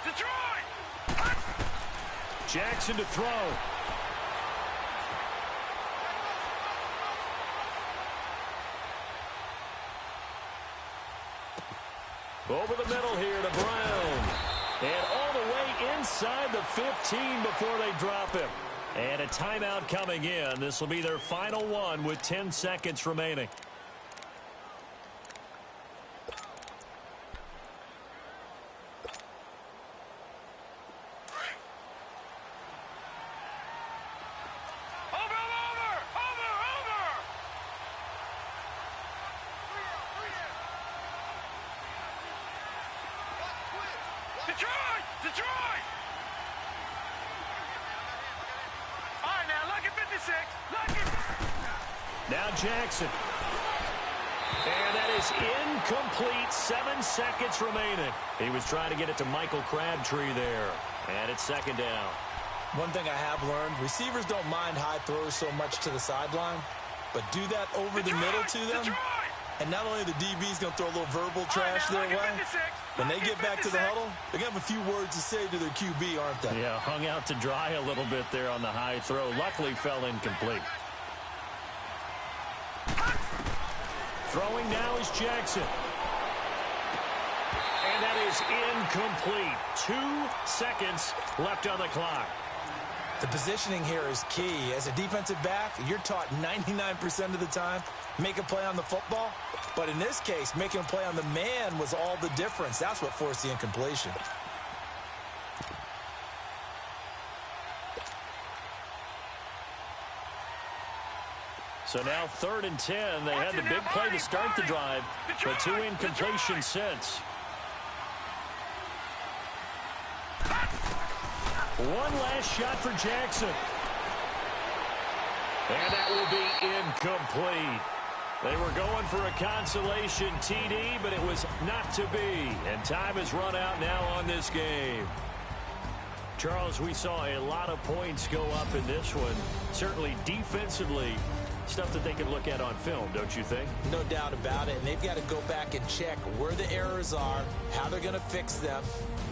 [SPEAKER 4] Detroit!
[SPEAKER 2] Jackson to throw. Over the middle here to Brown. And all the way inside the 15 before they drop him. And a timeout coming in. This will be their final one with 10 seconds remaining.
[SPEAKER 4] Detroit! All right, now, look at 56. Look at...
[SPEAKER 2] Now Jackson. And that is incomplete. 7 seconds remaining. He was trying to get it to Michael Crabtree there. And it's 2nd down.
[SPEAKER 3] One thing I have learned, receivers don't mind high throws so much to the sideline, but do that over the middle to them. And not only the DB's going to throw a little verbal trash their way, when they get back to the huddle, they're going to have a few words to say to their QB, aren't they?
[SPEAKER 2] Yeah, hung out to dry a little bit there on the high throw. Luckily fell incomplete. Throwing now is Jackson. And that is incomplete. 2 seconds left on the clock.
[SPEAKER 3] The positioning here is key. As a defensive back, you're taught 99% of the time, make a play on the football. But in this case, making a play on the man was all the difference. That's what forced the incompletion.
[SPEAKER 2] So now 3rd and 10. They had the big play to start the drive, but 2 incompletions since. One last shot for Jackson. And that will be incomplete. They were going for a consolation TD, but it was not to be. And time has run out now on this game. Charles, we saw a lot of points go up in this one. Certainly defensively, Stuff that they can look at on film, don't you think?
[SPEAKER 3] No doubt about it. And they've got to go back and check where the errors are, how they're going to fix them,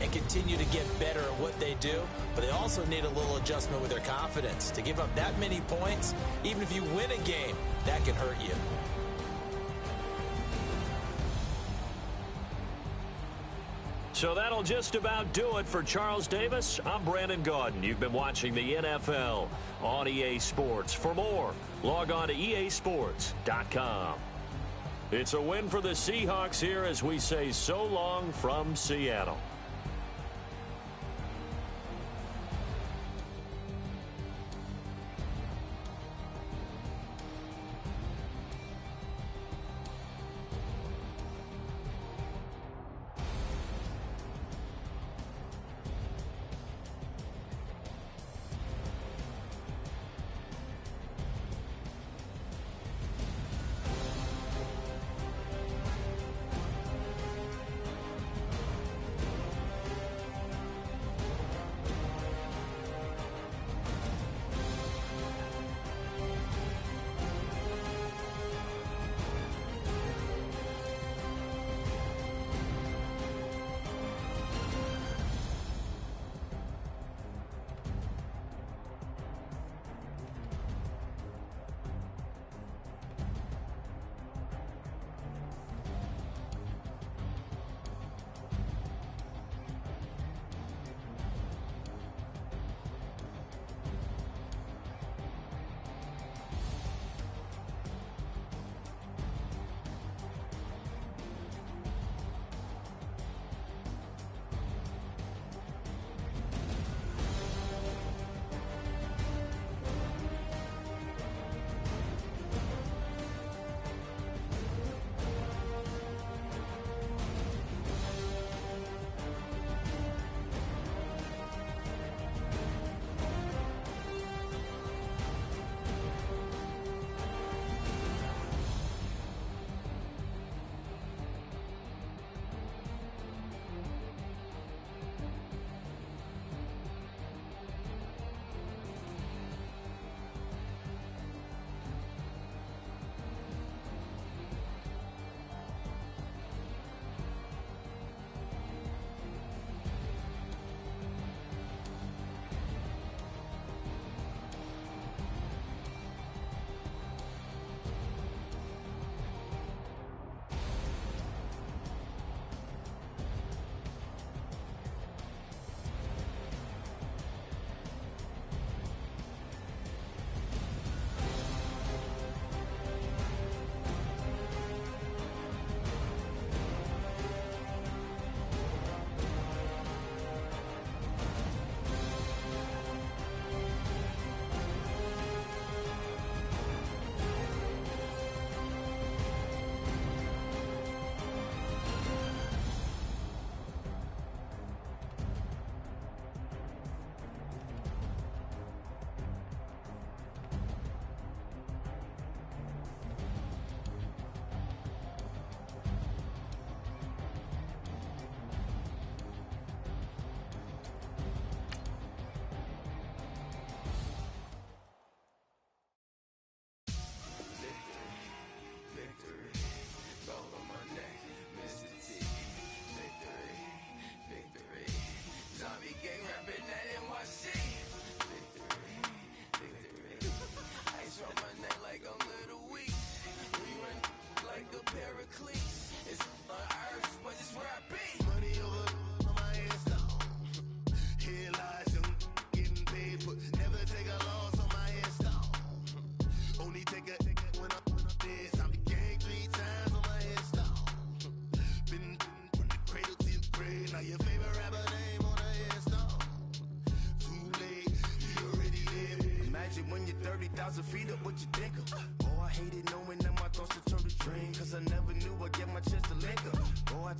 [SPEAKER 3] and continue to get better at what they do. But they also need a little adjustment with their confidence. To give up that many points, even if you win a game, that can hurt you.
[SPEAKER 2] So that'll just about do it for Charles Davis. I'm Brandon Gaudin. You've been watching the NFL on EA Sports. For more, log on to easports.com. It's a win for the Seahawks here as we say so long from Seattle.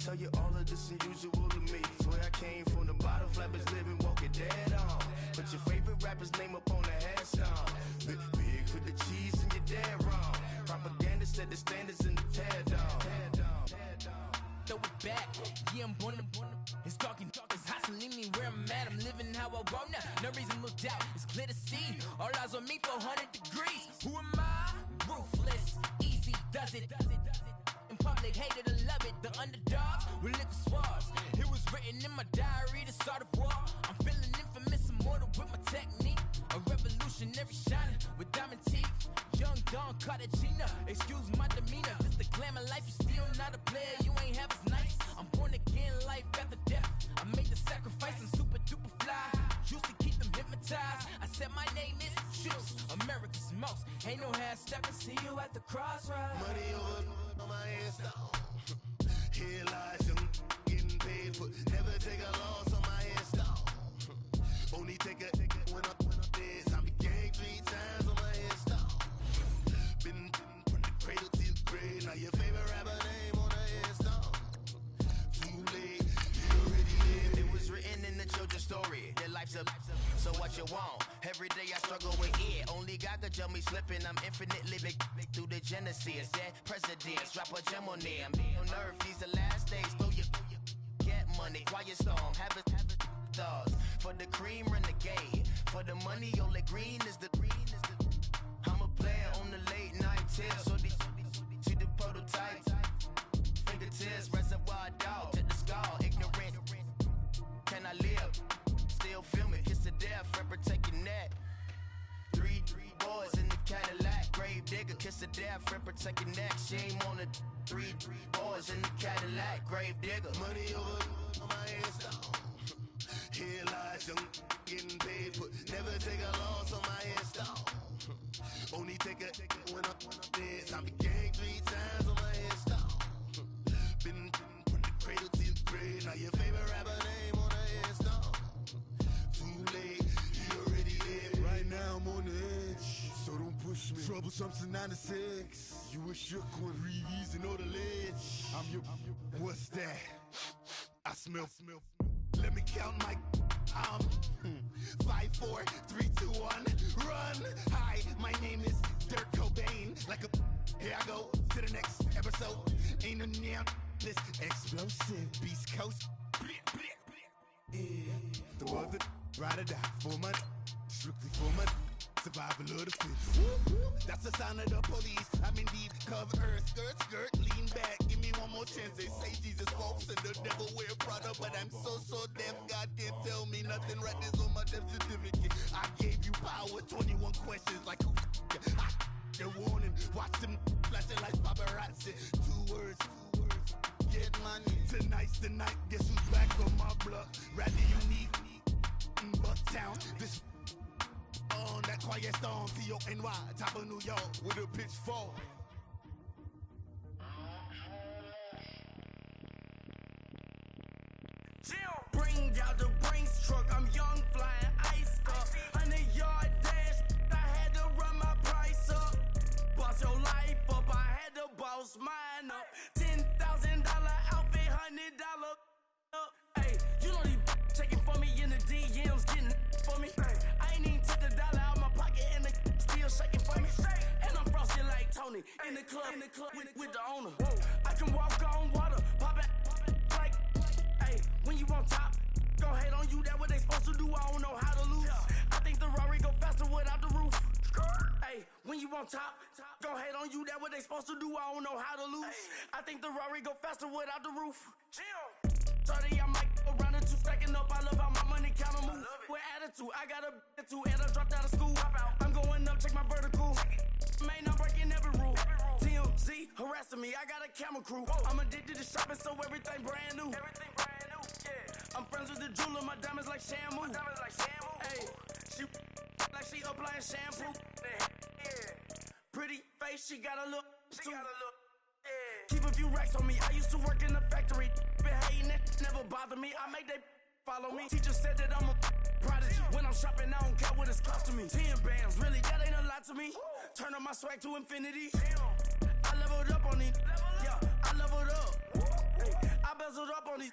[SPEAKER 1] tell you all of this unusual to me. Swear I came from the bottom, flappers living, walking dead on. Put your favorite rapper's name up on the headstone. Big for the cheese and you're dead wrong. Propaganda set the standards in the tear down.
[SPEAKER 5] Throw it back, yeah, I'm born it's talking, it's hustling me where I'm at. I'm living how I want now. No reason to look out, it's clear to see. All eyes on me, 400 degrees. Who am I? does it. In public, hated and love it. The underdogs with liquor swabs. It was written in my diary to start a war. I'm feeling infamous, immortal with my technique. A revolutionary shining with diamond teeth. Young Don Cartagena, excuse my demeanor. This the glamour life, you still not a player, you ain't half as nice. I'm born again, life after death. I made the sacrifice, I'm super duper fly. Used to keep them hypnotized. I said my name is Juice, America's most. Ain't no half stepping, see you at the crossroads.
[SPEAKER 1] Money over on my headstone. Here lies young, getting paid for. Never take a loss on my headstone. Only take a when I'm dead. I'm gang 3 times on my headstone. Been from the cradle to the grave. Now your favorite rapper name on the headstone. Too late, you already lived. It was written in the children's story. Their life's a so what you want? Every day I struggle with it. Only God could jump me slipping. I'm infinitely big through the genesis. Dead presidents, drop a gem on them. On earth, these the last days. Throw your get money, quiet storm. Have it stars. For the cream, renegade. For the money, only green is the. I'm a player on the late night tips. So these see the prototype. Fingertips, reservoir dog. To the skull, ignorant. Can I live? Still film it, kiss to death, forever taking that. Three boys in the Cadillac, grave digger, kiss to death, forever taking that. Shame on the three boys in the Cadillac, grave digger. Money over on my headstone. Here lies young, getting paid for. Never take a loss on my headstone. Only take a when I'm dead. I'm gang 3 times on my headstone. Been from the cradle to the grave. Now your favorite rapper name on the headstone. Too late, you already dead. Right now I'm on the edge, so don't push me. Troublesome to 9 to 6. You a shook one, Reeves and all the ledge. I'm your. What's that? I smell. Let me count my. 5, 4, 3, 2, 1, run. Hi, my name is Dirk Cobain. Like a. Here I go to the next episode. Ain't a damn this explosive Beast Coast. Yeah. The other ride or die for money, strictly for money. Survival of the fittest. That's the sound of the police. I'm indeed cover earth, skirt, lean back. Give me one more chance. They say Jesus walks and the devil wear Prada, but I'm so deaf. God can't tell me nothing. Right this on my death certificate. I gave you power. 21 questions like who? They're warning. Watch them flashing like paparazzi. 2 words. Get money. Tonight's the night. Guess who's back on my block? Rather unique. Bucktown. This on that quiet storm. T-O-N-Y. Top of New York with a pitchfork.
[SPEAKER 6] Bring out the Brinks truck. I'm young, flying ice up. 100-yard dash. I had to run my price up. Boss your life up. I had to boss mine up. $10,000 outfit, $100 up. Hey, you know these checking for me in the DMs, getting for me. I ain't even took the dollar out my pocket and the still shaking for me. And I'm frosty like Tony in the club with the owner. I can walk on water, pop it like. Hey, when you on top, gon' hate on you. That what they supposed to do. I don't know how to lose. I think the Rari go faster without the roof. Hey, when you on top, gon' hate on you. That what they supposed to do. I don't know how to lose. I think the Rari go faster without the roof. 30, I might go round and 2 stacking up. I love how my money counter move. With attitude, I got a attitude and I dropped out of school. I'm going up, check my vertical. Man, I'm breaking every rule. TMZ harassing me, I got a camera crew. I'm addicted to shopping, so everything brand new. I'm friends with the jeweler, my diamonds like shampoo. Hey, she like she applying shampoo. Pretty face, she got a look. Keep a few racks on me. I used to work in the factory. Been hating it, never bother me. I make they follow me. Teacher said that I'm a prodigy. When I'm shopping, I don't care what it's costing me. 10 bands, really, that ain't a lot to me. Turn up my swag to infinity. I leveled up on these. Yeah, I leveled up. Hey, I bezeled up on these.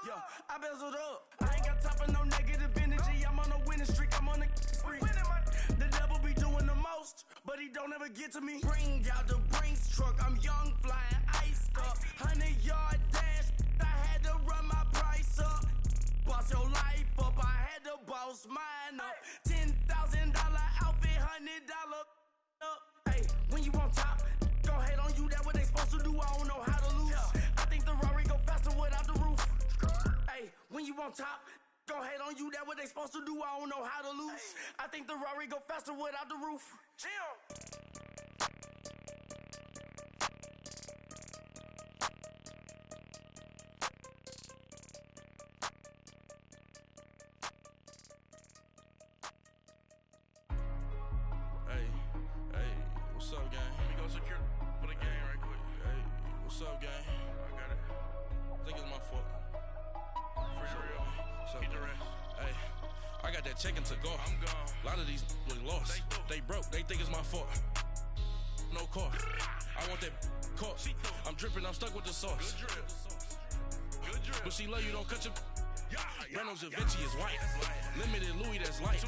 [SPEAKER 6] Yeah, I bezeled up. I ain't got time for no negative energy. I'm on a winning streak. I'm on a spree. The devil be doing the most, but he don't ever get to me. Bring out the Brinks truck. I'm young, flying ice up. 100-yard dash. I had to run my price up. Boss your life up. I had to boss mine up. $10,000 outfit, $100 up. Hey, when you on top, gon' hate on you. That what they you on top. Gon' hate on you, that what they supposed to do. I don't know how to lose. I think the Rari go faster without the roof.
[SPEAKER 7] Hey, what's up, gang?
[SPEAKER 4] Let me go secure for the game right quick.
[SPEAKER 7] Hey, what's up, gang?
[SPEAKER 4] I got it.
[SPEAKER 7] I think it's my fault.
[SPEAKER 4] For real.
[SPEAKER 7] What's up,
[SPEAKER 4] Keep the
[SPEAKER 7] gang?
[SPEAKER 4] rest.
[SPEAKER 7] Hey, I got that check-in to go.
[SPEAKER 4] I'm gone.
[SPEAKER 7] A lot of these look lost. They broke. They think it's my fault. No car. I want that caught. I'm dripping. I'm stuck with the sauce.
[SPEAKER 4] Good drip. Good drip.
[SPEAKER 7] But she love you. Don't cut your. Reynolds Da Vinci is white. Limited Louis, that's light.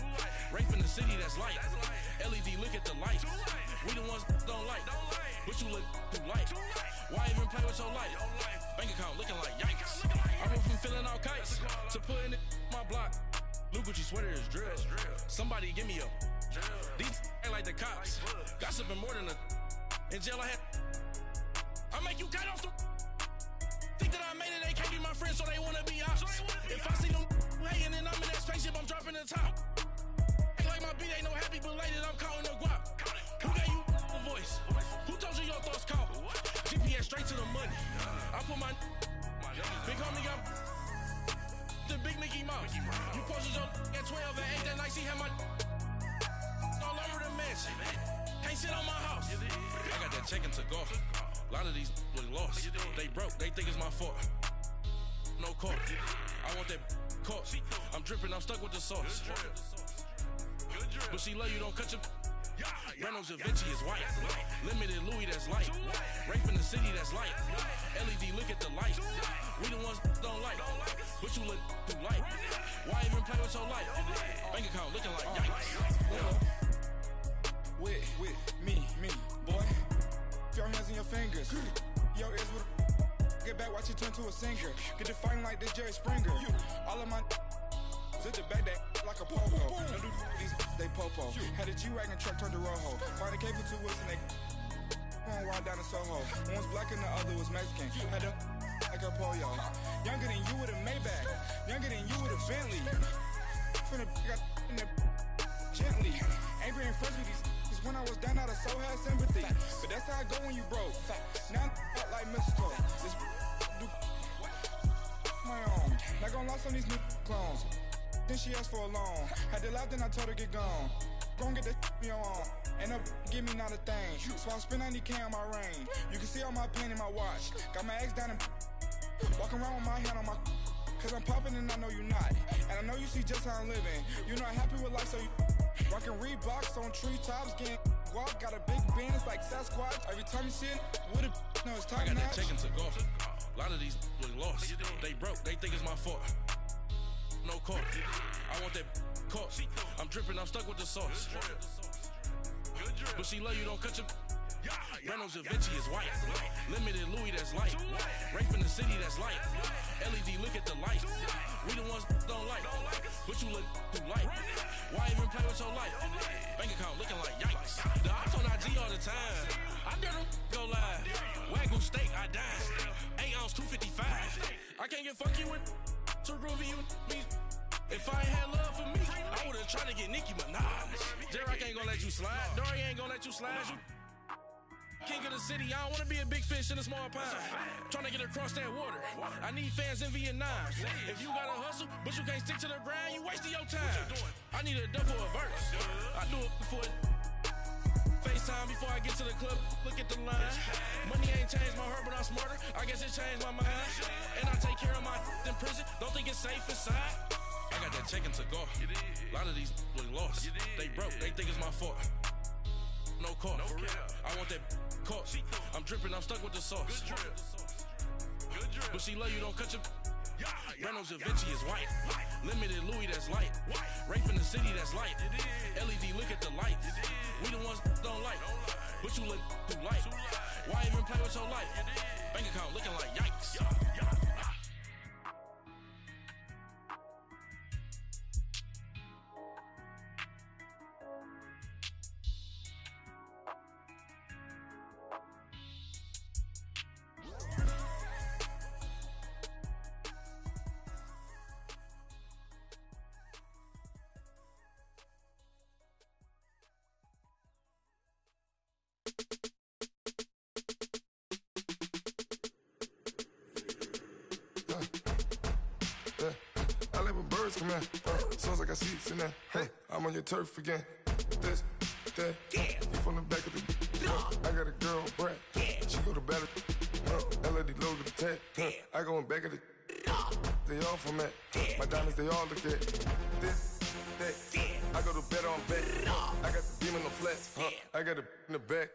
[SPEAKER 7] Rape in the city, that's light. LED, look at the lights. We the ones don't like. But you look too light. Why even play with your life? Bank account looking like yikes. I went from filling out kites to putting it in my block. Blue Gucci sweater is drill. Somebody give me a. These ain't like the cops. Gossiping more than a. In jail I had. I make you cut off the. Think that I made it, they can't be my friends, so they wanna be ops. If I see them hating and I'm in that spaceship, I'm dropping the top. Ain't like my beat ain't no happy belated, I'm counting the guap. Who gave you a voice? Who told you your thoughts count? GPS straight to the money. I put my big homie got the big Mickey Mouse. You posted your at 12 and 8 that night, she had my all over the mansion. Can't sit on my house. I got that check-in to go. A lot of these look lost. They broke. They think it's my fault. No car. I want that caught. I'm dripping. I'm stuck with the sauce. But she love you. Don't cut your. Reynolds Da Vinci is white. Limited Louis, that's light. Rape in the city, that's light. LED, look at the lights. We the ones don't like. But you look too light. Why even play with your life? Bank account looking like yikes.
[SPEAKER 8] With me, boy. Your hands and your fingers. Your ears with a get back, watch you turn to a singer. Get to fighting like this Jerry Springer. All of my zip the back that like a pogo. Don't do these they popo. Had a G-Wagon truck turned to Rojo. Find a cable to us and they going wild down in Soho. One was black and the other was Mexican. Had a like a pollo. Younger than you with a Maybach. Younger than you with a Bentley. From the got in the gently. Angry and friends with these. When I was down, I so had sympathy. But that's how I go when you broke. Now I'm out like mistletoe. This do my own. Not gonna lost on these new clones. Then she asked for a loan. Had to laugh, then I told her get gone. Gon' get that me on. And up, give me not a thing. So I spend 90K on my range. You can see all my pain in my watch. Got my ex down and walking around with my hand on my. Cause I'm popping and I know you not. And I know you see just how I'm living. You're not happy with life, so you. Rockin' Reeboks on treetops, getting guap, got a big band, it's like Sasquatch. Every time you see it, with it, no, it's top
[SPEAKER 7] I got
[SPEAKER 8] notch.
[SPEAKER 7] that check-in to go. A lot of these look lost. They broke, they think it's my fault. No car. I want that caught. I'm dripping, I'm stuck with the sauce. But she love you, don't cut your. Reynolds Da Vinci is white. Limited Louis, that's light. Rape in the city, that's light. LED, look at the lights. We the ones don't like. But you look too light. Why even play with your life? Bank account looking like yikes. The ops on IG all the time. I dare them go live. Wagyu steak, I dine. 8 ounce, 255. I can't get fuck you with too groovy you me. If I ain't had love for me, I would've tried to get Nicki Minaj. J-Rock ain't gonna let you slide. Dory ain't gonna let you slide. You king of the city, I don't wanna be a big fish in a small pond. Trying to get across that water. I need fans in Vietnam. If you gotta hustle, but you can't stick to the grind, you wasting your time. I need a dub for a verse. I do it for FaceTime before I get to the club. Look at the line. Money ain't changed my heart, but I'm smarter. I guess it changed my mind. And I take care of my in prison. Don't think it's safe inside. I got that check-in to go. A lot of these look lost. They broke. They think it's my fault. No car. I want that caught. I'm dripping, I'm stuck with the sauce. But she love you, don't cut your. Reynolds Da Vinci is white. Limited Louis, that's light. Rape in the city, that's light. LED, look at the lights. We the ones don't like. But you look too light. Why even play with your life? Bank account looking like yikes.
[SPEAKER 9] I like when birds come in. Sounds like I see seats in there. Hey, I'm on your turf again. This, that, you from the back of the. I got a girl, Brad. She go to battle. LED logo the tag. I go in back of the. They all from that. My diamonds, they all look at. This, that. I go to bed on bed. I got the beam on the flats. I got the in the back.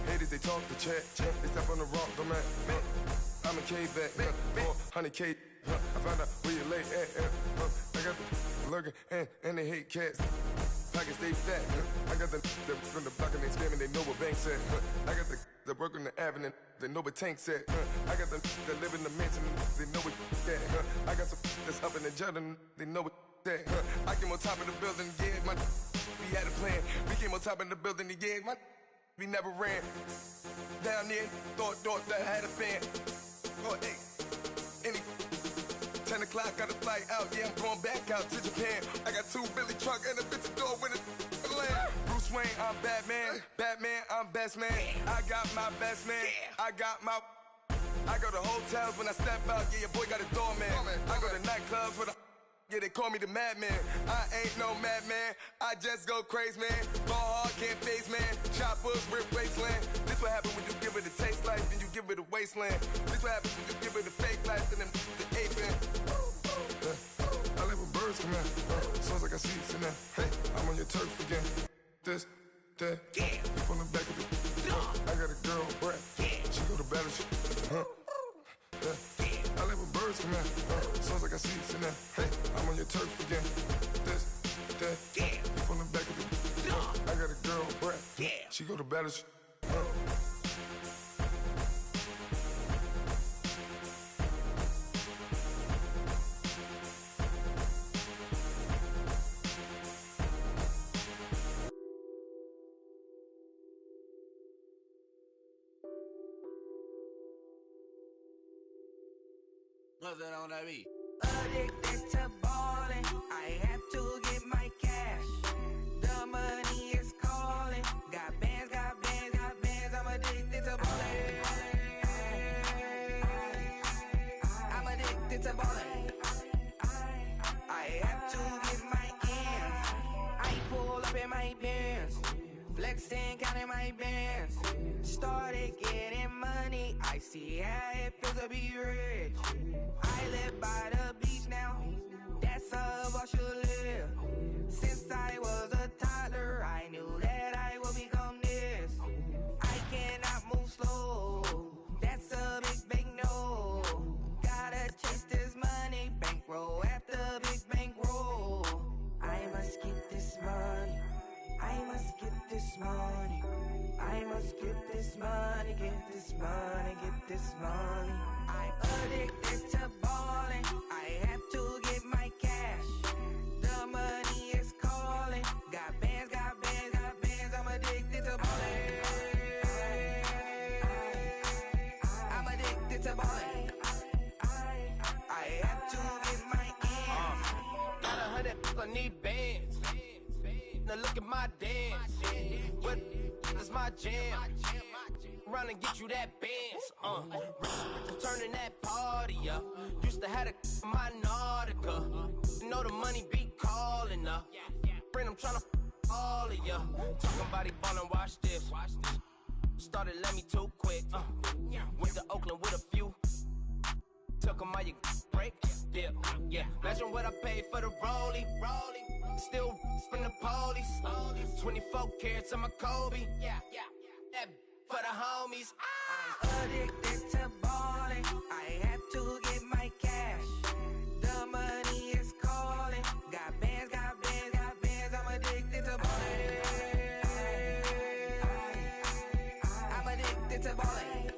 [SPEAKER 9] Haters, they talk the chat. They step on the rock, the man. I'm a K-back. 400K. I found out where you lay at. I got the lurking and they hate cats. Pockets stay fat. I got the from the block and they scamming, they know what banks at. I got the work on the avenue, they know what tanks at. I got the that live in the mansion, they know what that. I got some that's up in the jungle, they know what that. I came on top of the building, yeah, we had a plan. We came on top of the building, yeah, we never ran. Down there, thought that I had a fan. Oh, hey, any 10 o'clock, got a flight out, yeah, I'm going back out to Japan. I got 2 Billy truck and a bitch door with a land. Bruce Wayne, I'm Batman. Batman, I'm best man. I got my best man. I got my. I go to hotels when I step out, yeah, your boy got a doorman. I go to nightclubs with a. Yeah, they call me the madman. I ain't no madman. I just go crazy, man. Ball hard, can't face, man. Choppers, rip wasteland. This what happen when you give it a taste life and you give it a wasteland. This what happen when you give it a fake life and then the ape in. I like when birds come in. Sounds like I see seats in there. Hey, I'm on your turf again. This, that, you from the back of the. I got a girl, Brad. She go to battle. I like when birds come in. Sounds like I see seats in there. Hey, I'm on your turf again. This, that, you from the back of the. I got a girl, Brad. She go to battle.
[SPEAKER 5] What's that on that beat?
[SPEAKER 6] Addicted to ballin', I have to get my cash. The money is calling. Got bands, got bands, got bands. I'm addicted to ballin'. I'm addicted to ballin'. I have to get my ends. I pull up in my pants, flexing, counting my bands. Started getting money. I see how it feels to be rich. I live by the beach now. That's how I should live. Since I was a toddler, I knew that I would become this. I cannot move slow. That's a big no. Gotta chase this money, bankroll after big bankroll. I must get this money. I must get this money. I must get this money, get this money, get this money. I'm addicted to ballin'. I have to get my cash. The money is calling. Got bands, got bands, got bands. I'm addicted to ballin'. I'm addicted to ballin'. I have to get my ends.
[SPEAKER 5] Got 100, I need bands. Now look at my dance. What is my jam? Run and get you that bands. Turning that party up. Used to have a my Nautica. You know the money be calling up. Friend, I'm tryna all of ya. Talking about he ballin', watch this. Started let me too quick. Went to Oakland with a few. Took 'em all you break. Dip. Yeah. Imagine what I paid for the rollie. Still from the police. 24 carats on my Kobe. Yeah. That for the homies.
[SPEAKER 6] I'm addicted to ballin'. I have to get my cash. The money is calling. Got bands, got bands, got bands. I'm addicted to ballin'. I'm addicted to ballin'.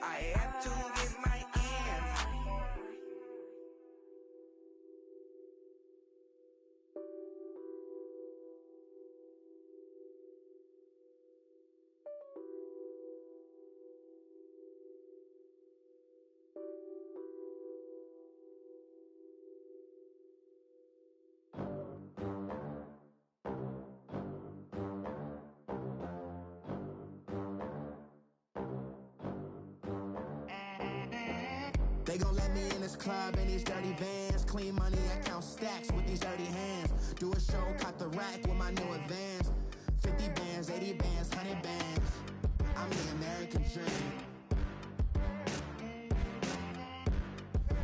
[SPEAKER 6] I have to get my ends. They gon' let me in this club in these dirty vans. Clean money, I count stacks with these dirty hands. Do a show, cut the rack with my new advance. 50 bands, 80 bands, 100 bands. I'm the American dream.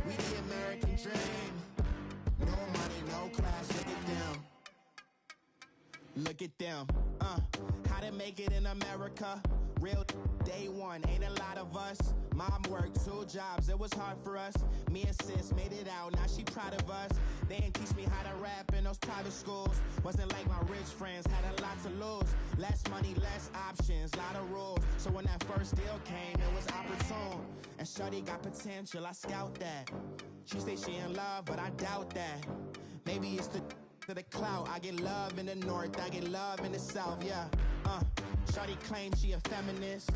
[SPEAKER 6] We the American dream. No money, no class, look at them. Look at them, how to make it in America. Real day one, ain't a lot of us. Mom worked 2 jobs, it was hard for us. Me and sis made it out, now she proud of us. They didn't teach me how to rap in those private schools. Wasn't like my rich friends, had a lot to lose. Less money, less options, lot of rules. So when that first deal came, it was opportune. And shorty got potential, I scout that. She say she in love, but I doubt that. Maybe it's to the clout. I get love in the north, I get love in the south, yeah. Shorty claims she a feminist,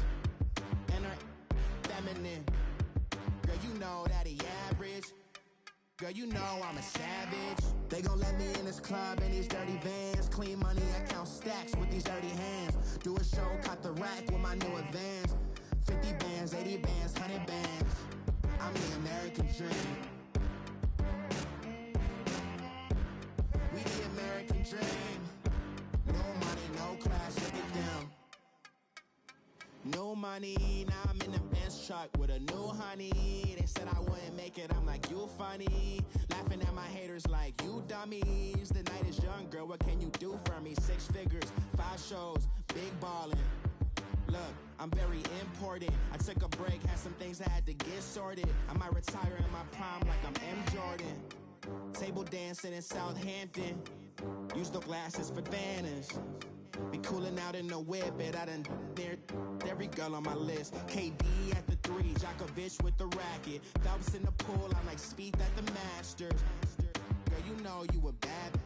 [SPEAKER 6] and her feminine. Girl, you know that he average. Girl, you know I'm a savage. They gon' let me in this club in these dirty vans. Clean money, I count stacks with these dirty hands. Do a show, cut the rack with my new advance. 50 bands, 80 bands, 100 bands. I'm the American dream. We the American dream. No money, no class, look at them. No money, now I'm in the Benz truck with a new honey. They said I wouldn't make it, I'm like, you funny. Laughing at my haters like, you dummies. The night is young, girl, what can you do for me? 6 figures, 5 shows, big ballin'. Look, I'm very important. I took a break, had some things I had to get sorted. I might retire in my prime like I'm M. Jordan. Table dancing in Southampton. Use the glasses for Vannas. Be coolin' out in the whip, and I done dared every girl on my list. KD at the 3, Djokovic with the racket. Phelps in the pool, I'm like Speed at the Masters. Girl, you know you a bad.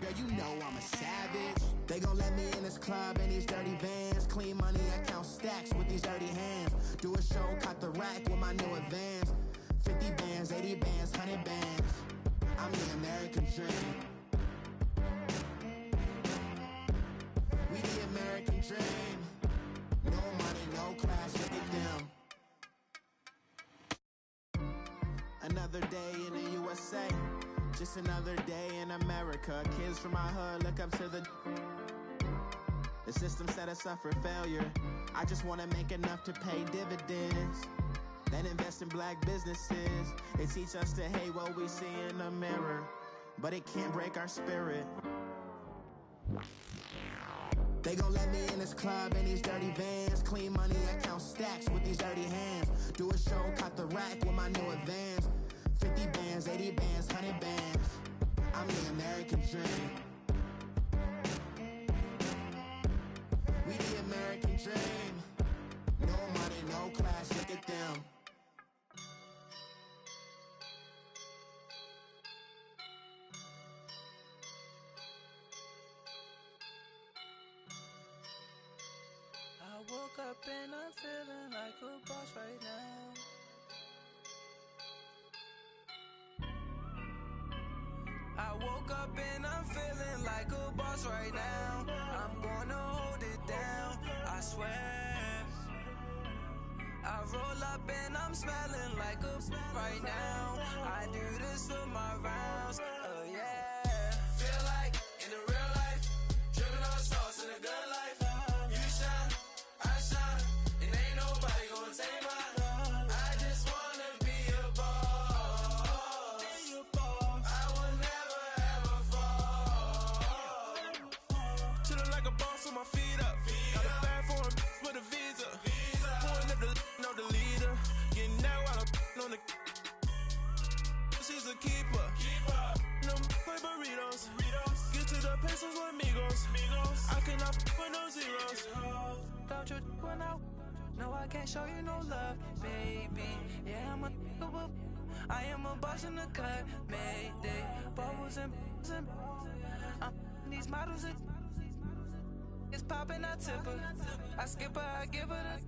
[SPEAKER 6] Girl, you know I'm a savage. They gon' let me in this club in these dirty vans. Clean money, I count stacks with these dirty hands. Do a show, cut the rack with my new advance. 50 bands, 80 bands, 100 bands. I'm the American dream. We the American dream. No money, no class, look at them. Another day in the USA. Just another day in America. Kids from my hood look up to the system set us up for failure. I just wanna make enough to pay dividends. Then invest in black businesses. They teach us to hate what we see in the mirror, but it can't break our spirit. They gon' let me in this club in these dirty vans. Clean money, I count stacks with these dirty hands. Do a show, cut the rack with my new advance. 50 bands, 80 bands, 100 bands. I'm the American dream. We the American dream. No money, no class, look at them.
[SPEAKER 10] I woke up and I'm feeling like a boss right now. I woke up and I'm feeling like a boss right now. I'm gonna hold it down, I swear. I roll up and I'm smelling like a right now. I do this for my rounds, oh yeah. Feel like in the real life, dripping on sauce in a good life. You shine, I shine, and ain't nobody gonna take mine. I just wanna be a boss. I will never ever fall.
[SPEAKER 7] Chillin' like a boss with my feet up. Got a bag for him with a visa. Pulling up the know the leader. Getting out while I'm on the. She's a keeper. No play burritos. Get to the pesos with amigos. I cannot with no zeros.
[SPEAKER 10] Don't you when no, I can't show you no love, baby. Yeah, I am a boss in the cut, Mayday. Bubbles and these models it's popping, I tip her. I skip her, I give her the.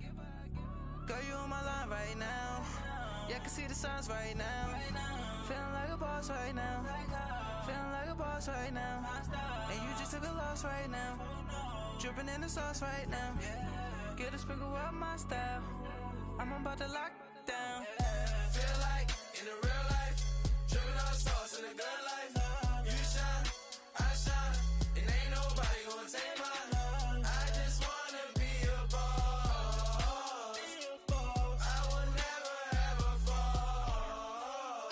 [SPEAKER 10] Girl, you on my line right now. Yeah, I can see the signs right now. Feeling like a boss right now. Feeling like a boss right now. And you just took a loss right now. Dripping in the sauce right now. Get a sprinkle up my style. I'm about to lock down. the good life. You shine, I shine, and ain't nobody gonna take my love. I just wanna be a boss. I will never ever fall.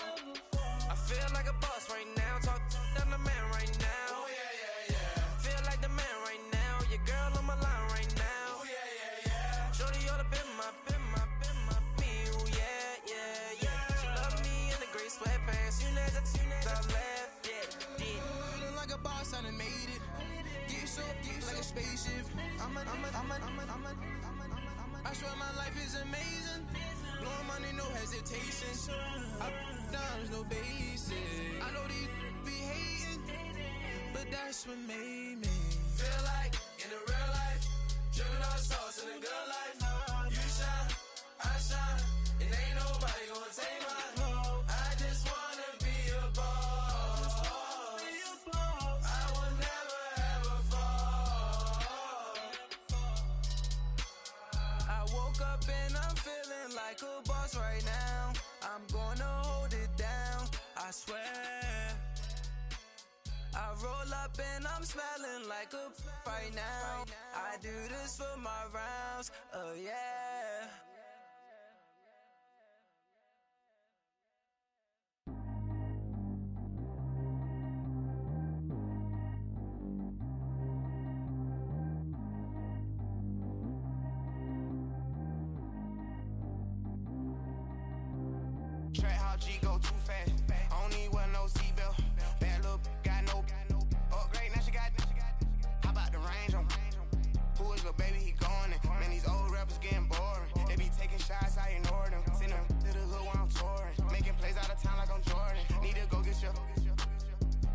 [SPEAKER 10] I feel like a boss right now. Talk to the man right now. Oh yeah, yeah, yeah. Feel like the man right now. Your girl on my line right now. Oh yeah, yeah, yeah. Shorty ought to been my me. Oh yeah, yeah, yeah. She love me in the gray sweatpants. You never left, yeah. Feeling like a boss, I done made it. Get so deep like a spaceship. I swear my life is amazing. Blowing money, no hesitation. Up, downs, no basic. I know these be hating, but that's what made me feel like in the real life. Dripping on sauce in the good life. You shine, I shine, and ain't nobody gonna take my love. I just wanna be a boss. I will never ever fall. I woke up and I'm feeling like a boss right now. I'm gonna hold it down, I swear. I roll up and I'm smelling like a right now. I do this for my rounds, oh yeah.
[SPEAKER 1] Track how G go too fast. I don't need wear no seatbelt. Bad little got no upgrade. Now she got. How about the range on? Who is the baby? He going in. Man, these old rappers getting boring. They be taking shots, I ignore them. Send them to the hood while I'm touring. Making plays out of town like I'm Jordan. Need to go get your.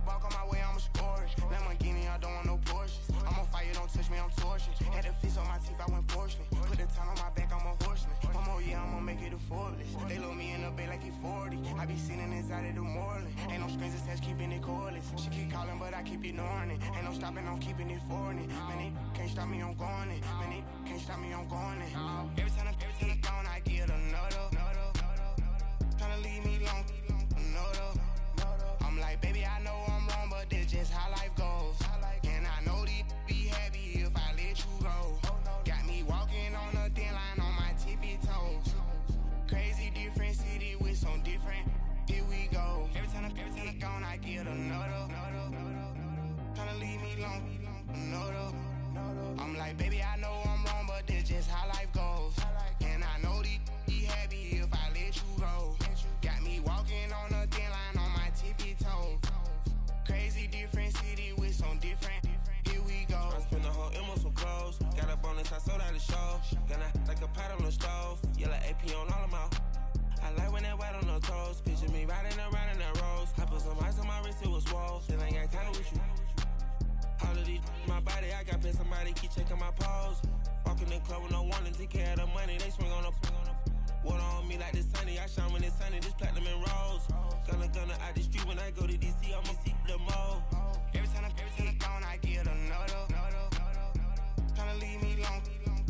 [SPEAKER 1] Walk on my way, I'ma score it. Lamborghini, I don't want no Porsches. I'm on fire, don't touch me, I'm torching. Had the fist on my teeth, I went porcelain. Put the time on my back, I'm a horseman. One more year, I'ma make it affordless. They load me in the bay like he 40. I be sitting inside of the Moreland. Ain't no screens attached, keeping it cordless. She keep calling, but I keep ignoring it. Ain't no stopping, I'm keeping it for it. Man, it can't stop me, I'm going it. Man, it can't stop me, I'm going it. Every time I gone, I get another. Tryna leave me long, another. I'm like, baby, I know I'm wrong, but this just how life goes. And I know these be happy if I let you go. Got me walking on a thin line on my tippy toes. Crazy different city with some different. Here we go. Every time I gone, I get another. Tryna leave me long, another. I'm like, baby, I know I'm wrong, but this just how life goes. And I know these be happy if I let you go. Got me walking on a thin line on my tippy toes. Crazy different city with some different. Here we go.
[SPEAKER 10] I spent the whole M on some clothes. Got a bonus, I sold out the show. Gonna like a pot on the stove. Yellow AP on all of my. I like when that white on the toes. Picture me riding around in that rose. I put some ice on my wrist, it was swole. Still ain't got time with you. All of these, my body, I got paid somebody keep checking my pose. Walking in the club with no warning, take care of the money. They swing on the. Water on me like the sunny. I shine when it's sunny. This platinum and rose. Gonna out the street when I go to DC. I'ma see the mall.
[SPEAKER 1] Every time I gone, I get another. Tryna leave me long,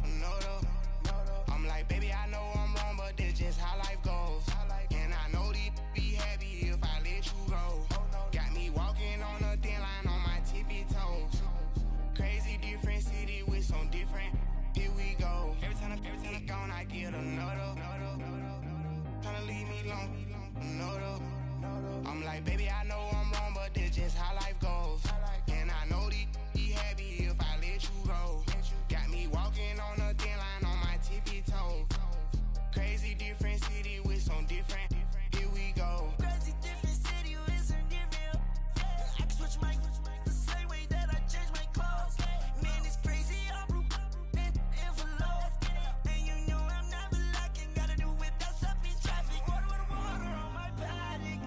[SPEAKER 1] another. I'm like, baby, I know I'm wrong, but this just how life goes. And I know these be happy if I let you go. Got me walking on a thin line on my tippy toes. Crazy different city with some different. Here we go. Every time I gone, I get another. Tryna leave me long, another. I'm like, baby, I know I'm wrong, but this just how life goes. And I know these be happy if I let you go. Got me walking on a thin line on my tippy toes. Crazy different city with some different. Here we go.
[SPEAKER 10] Crazy different city with some different. I can switch my the same way that I change my clothes. Man, it's crazy. I'm in envelope. And you know I'm never lacking. Gotta do it, that's up in traffic. Water on my paddock.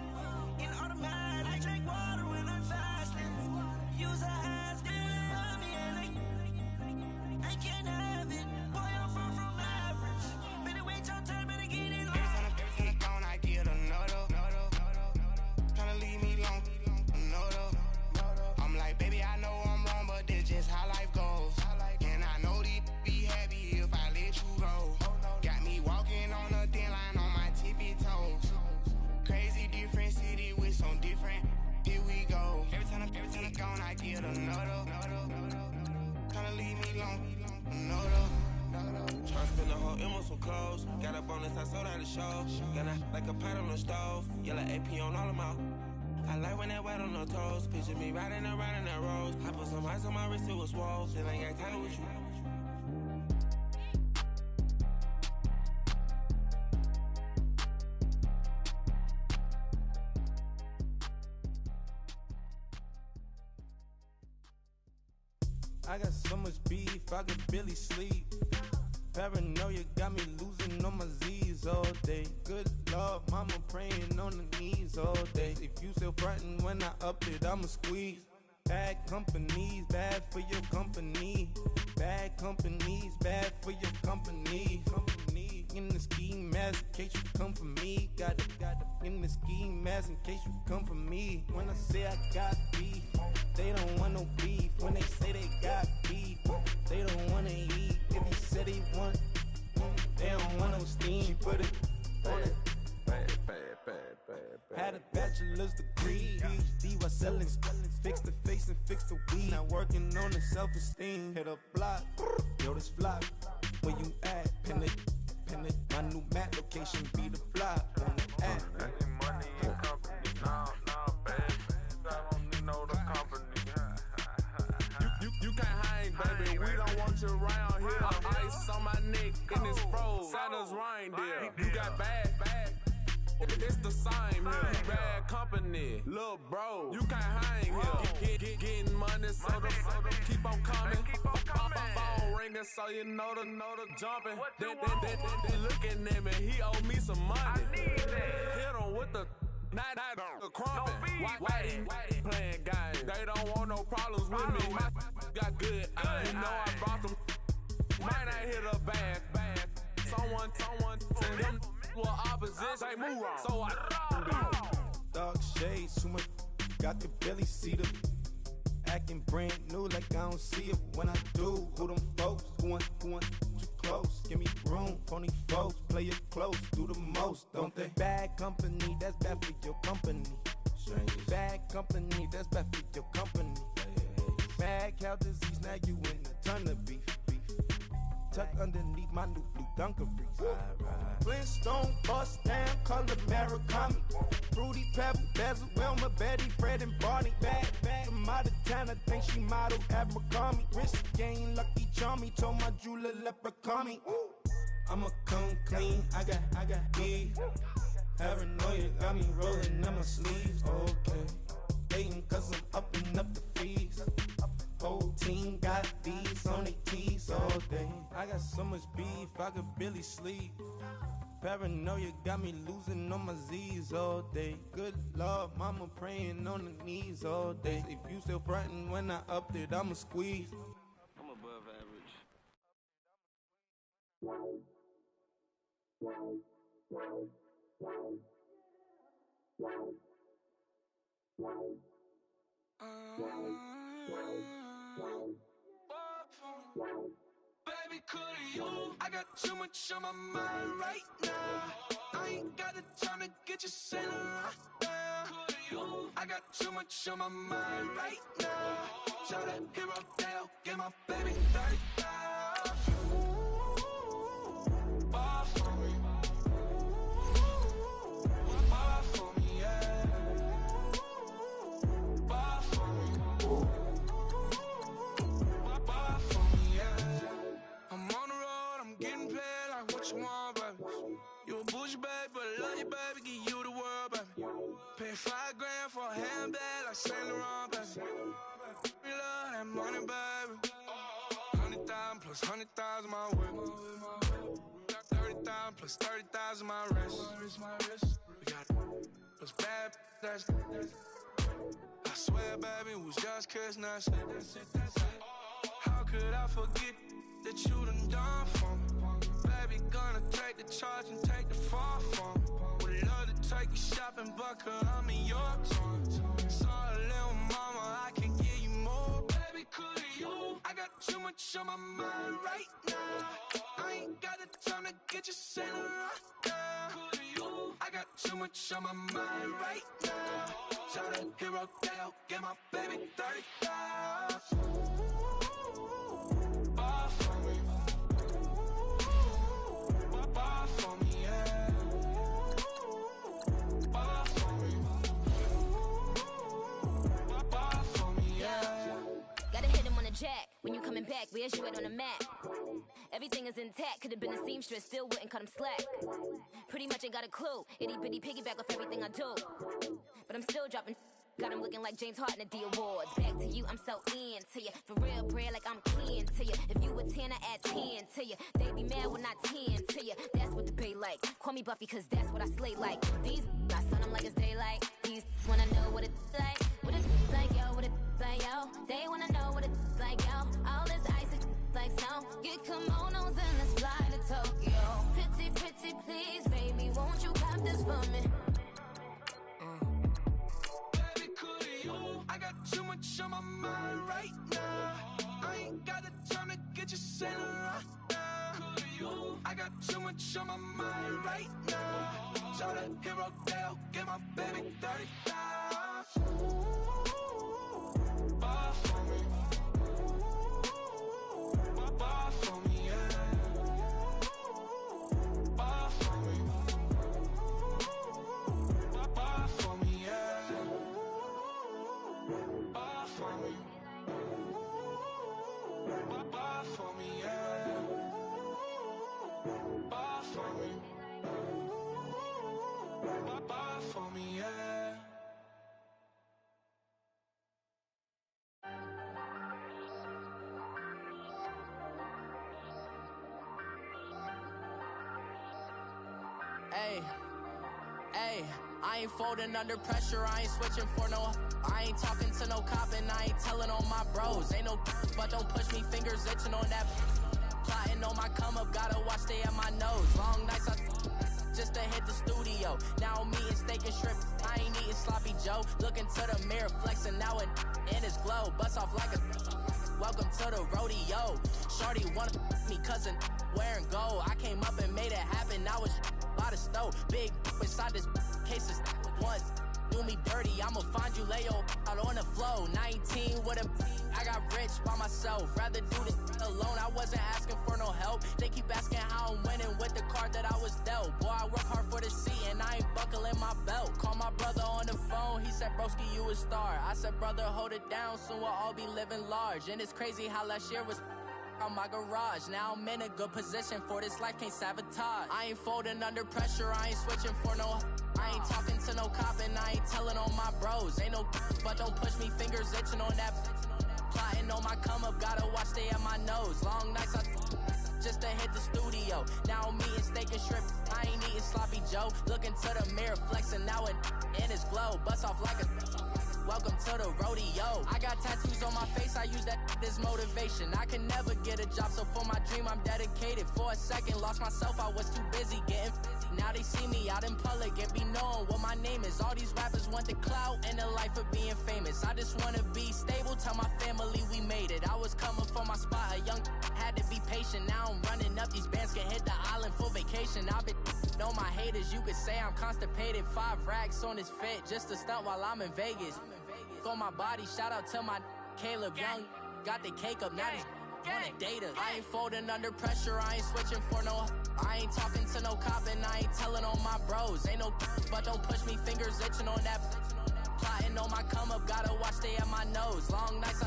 [SPEAKER 10] In automatic. I drink water when I'm fast.
[SPEAKER 11] some clothes. Got a bonus, I sold out the show. Got a, like a pot on the stove. Yellow AP on all of my. I like when that wet on the toes. Picture me riding around in that rose. I put some ice on my wrist, it was swole. Still ain't got time with you.
[SPEAKER 10] I got so much beef, I could barely sleep. Paranoia got me losing on my Z's all day. Good Lord, mama praying on the knees all day. If you still frontin' when I up it, I'ma squeeze. Bad companies, bad for your company. Bad companies, bad for your company. In the ski mask, in case you come for me. Got it in the ski mask, in case you come for me. When I say I got beef, they don't want no beef. When they say they got beef, they don't wanna eat. If you said they want, they don't want no steam. She put it on it. Had a bachelor's degree, PhD while selling. Fix the face and fix the weed. Now working on the self-esteem. Hit a block, yo this flop. Where you at? Pin it. My new map location be the flop on the app.
[SPEAKER 12] Money and company, no, baby. I don't need no the company.
[SPEAKER 13] You can't hang, baby. We don't want you around here. Ice on my neck and it's froze. Santa's reindeer. You got bad. It's the same here. You bad company, little bro. You can't hang here. Getting money, so the keep on coming. Phone ringing, so you know the jumping. They looking at me. He owe me some money. Hit him with the. Not the crumpin'. Whitey playing games. They don't want no problems with me. My got good. I know I brought them. Might not hit a bad. Someone send them for opposition. They move wrong. So I
[SPEAKER 10] Dark shades, too much. Got the belly see the acting brand new like I don't see it when I do. Who them folks? Who want too close? Give me room, phony folks. Play it close, do the most, don't they? Bad company, that's bad for your company. Bad company, that's bad for your company. Mad cow disease, now you in a ton of beef. Tuck underneath my new blue Dunkaroos. Flintstone bust down, color Murakami. Fruity Pebble, Basil, Wilma, Betty, Fred, and Barney. Bad from out of town, I think she model Abercrombie. Wrist game, Lucky Charmy, told my jeweler leprechaun me. I'ma come clean, I got beef. Paranoia got me rolling in my sleeves. Okay, dating cause I'm upping up the fees. Whole team got these on their tees all day. I got so much beef, I could barely sleep. Paranoia got me losing on my Z's all day. Good Lord, mama praying on the knees all day. If you still frontin' when I up it, I'ma squeeze.
[SPEAKER 11] I'm above average.
[SPEAKER 6] Baby, could you? I got too much on my mind right now. I ain't got the time to get you sailing right now. Could you? I got too much on my mind right now. Tell that hero Dale, get my baby 30,000. Bar for me. Bar for me, yeah. Bar for me. Bar for me, yeah. I'm on the road, I'm getting paid like what you want, baby. You a bougie, baby, but I love you, baby. Give you the world, baby. Pay $5 grand for a handbag like Saint Laurent, baby. We love that money, baby. 100,000 plus 100,000 my whip. 30,000 plus 30,000 my wrist. We got plus bad, that's I swear, baby, it was just kiss, that's it. How could I forget that you done for me? Baby, gonna take the charge and take the fall from me. Would love to take you shopping, but I'm in your time. Sorry, little mama, I can give you more. Baby, could you? I got too much on my mind right now. I ain't got the time to get you sailing right now. Could you? I got too much on my mind right now. Tell that hero Dale, get my baby 30,000. Bar for me.
[SPEAKER 14] Where's you at on the map? Everything is intact, could've been a seamstress, still wouldn't cut him slack. Pretty much ain't got a clue, itty bitty piggyback off everything I do. But I'm still dropping, got him looking like James Harden at the awards. Back to you, I'm so into you, for real, bread like I'm kin to you. If you a 10, I add 10 to you. They be mad when I 10 to you, that's what the bay like. Call me Buffy, cause that's what I slay like. These, I sun them like it's daylight. These wanna know what it's like, what it's like, yo, what it's like, yo. They wanna know what it's like, yo. All this ice is like snow. Get kimonos and let's fly to Tokyo. Pretty, pretty, please, baby, won't you cop this for me?
[SPEAKER 10] Baby, could you? I got too much on my mind right now. I ain't got the time to get you sailing right now. Could you? I got too much on my mind right now. Tell the hero Dale, get my baby 30,000. Buy for me. Buy for me, yeah. Buy for me. Buy for me, yeah. Buy for me. Buy for me, yeah. Buy for me. Buy for me, yeah.
[SPEAKER 5] Hey, I ain't folding under pressure, I ain't switching for no. I ain't talking to no cop and I ain't telling on my bros. Ain't no, but don't push me, fingers itching on that. Plotting on my come up, gotta watch stay at my nose. Long nights just to hit the studio. Now I'm eating steak and shrimp, I ain't eating sloppy Joe. Looking to the mirror, flexing now and in his glow. Bust off like a welcome to the rodeo. Shorty wanna me cousin wearing gold. I came up and made it happen, now it's by the stove. Big inside this cases once do me dirty, I'ma find you lay your out on the floor. 19 with a I got rich by myself, rather do this alone. I wasn't asking for no help, they keep asking how I'm winning with the card that I was dealt. Boy, I work hard for the seat and I ain't buckling my belt. Call my brother on the phone, he said broski you a star. I said brother hold it down, soon we'll all be living large. And it's crazy how last year was on my garage. Now I'm in a good position for this life, can't sabotage. I ain't folding under pressure, I ain't switching for no. I ain't talking to no cop and I ain't telling on my bros. Ain't no, but don't push me, fingers itching on that. Plotting on my come up, gotta watch stay at my nose. Long nights just to hit the studio. Now I'm eating steak and shrimp, I ain't eating sloppy Joe. Looking to the mirror, flexing now and in his glow. Bust off like a welcome to the rodeo. I got tattoos on my face, I use that as motivation. I can never get a job, so for my dream I'm dedicated. For a second, lost myself, I was too busy getting busy. Now they see me out in public and be knowing what my name is. All these rappers want the clout and the life of being famous. I just wanna be stable, tell my family we made it. I was coming for my spot, a young had to be patient. Now I'm running up, these bands can hit the island for vacation. I've been know my haters, you could say I'm constipated. 5 racks on his fit, just to stunt while I'm in Vegas. On my body, shout out to my Caleb Young. Got the cake up, now these wanna date us. I ain't folding under pressure, I ain't switching for no. I ain't talking to no cop and I ain't telling on my bros. Ain't no, but don't push me, fingers itching on that. Plotting on my come up, gotta watch stay at my nose. Long nights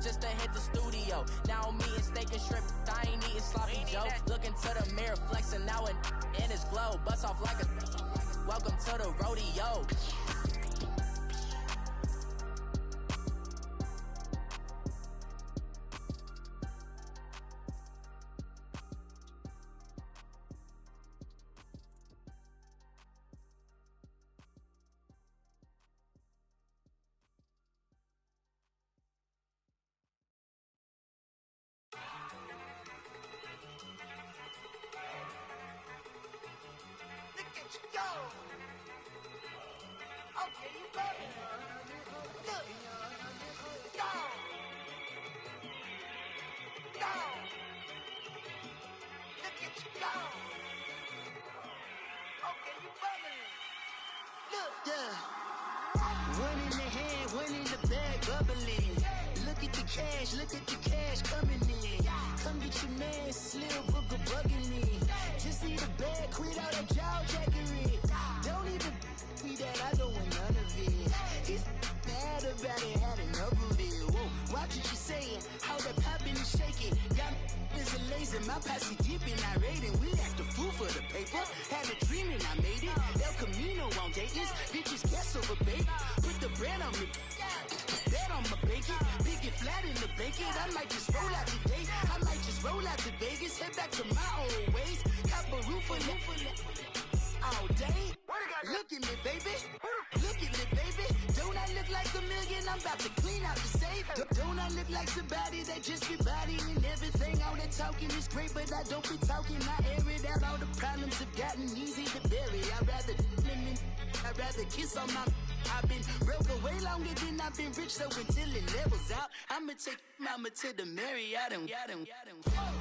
[SPEAKER 5] just to hit the studio. Now I'm eating steak and shrimp, I ain't eating sloppy Joe. Looking to the mirror, flexing now and in his glow. Bust off like a welcome to the rodeo.
[SPEAKER 6] One in the hand, one in the bag, bubbling. Look at the cash coming in. Come get your man, Slim Booker bugging me. Just need a bag, quit all that jaw jackery. Don't even me that I don't want none of it. He's mad about it, had enough of it. Whoa, watch what you saying, how that poppin' and shaking. in my posse deep and I raid and we act a fool for the paper. Had a dream and I made it. El Camino on Dayton's. Bitches guess over bait. Put the bread on me. Bet on my bacon. Big and flat in the bacon. I might just roll out today. I might just roll out to Vegas. Head back to my old ways. Cop a roof for all day. Look at me, baby. Look at me, baby. Don't I look like a million? I'm about to clean out the safe. Don't I look like somebody that just be bodying everything? All that talking is great, but I don't be talking. I air it out. All the problems have gotten easy to bury. I'd rather kiss on my... I've been broke away longer than I've been rich, so until it levels out, I'ma take mama to the Marriott and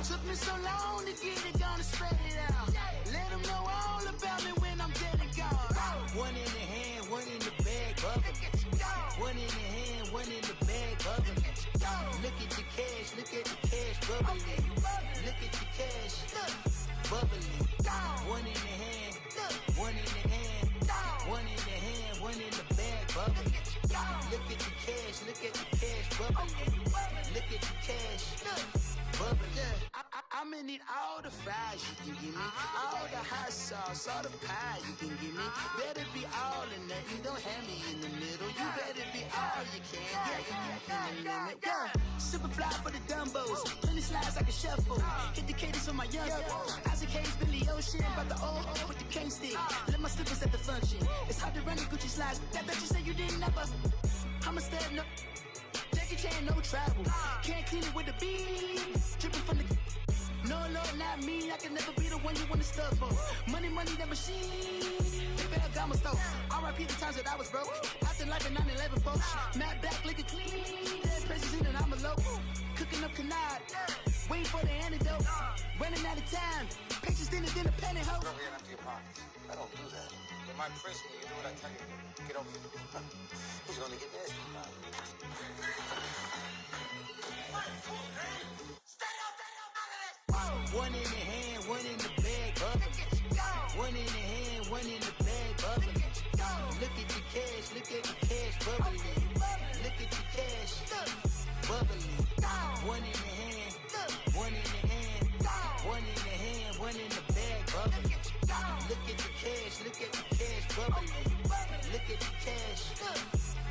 [SPEAKER 6] took me so long to get it, gonna spread it out. Let them know all about me when I'm dead and gone. One in the hand, one in the bag, bubble. One in the hand, one in the bag, bubble. Look at the cash, bubbling. Look at the cash, bubbling. One in the hand, one in the hand, one in the hand, one in the bag, bubbling. Look at the cash, bubbling. Look at the cash, bubbling. I'ma need all the fries you can give me, all the hot sauce, all the pie you can give me. Better be all or nothing, don't have me in the middle. You better be all you can, in the limit. Yeah, super fly for the dumbos, plenty slides like a shuffle. Hit the cadence for my young Isaac Hayes, Billy Ocean, about the old with the cane stick. Let my slippers at the function. It's hard to run the Gucci slides. That bet you say you didn't never. I'ma step no. Jackie Chan, no travel. Can't clean it with the beat. Dripping from the. No, Lord, not me. I can never be the one you want to stuff for. Money, that machine. Baby, I got my stove. R.I.P. the times that I was broke. After like a 9/11 folks. Matte back, liquor clean. Dead presses in and I'm a low. Cooking up canard. Waiting for the antidote. Running out of time. Pictures thinner than a pantyhose.
[SPEAKER 15] Over here and empty your pockets. I don't do that. In my prison, you do what I tell you. Get over here. Who's gonna get this?
[SPEAKER 6] One in the hand, one in the bag, bubbling. One in the hand, one in the bag, bubbling. Look at the cash, bubbling. Look at the cash, bubbling. One in the hand, one in the hand, one in the hand, one in the bag, bubbling. Look at the cash, bubbling. Look at the cash,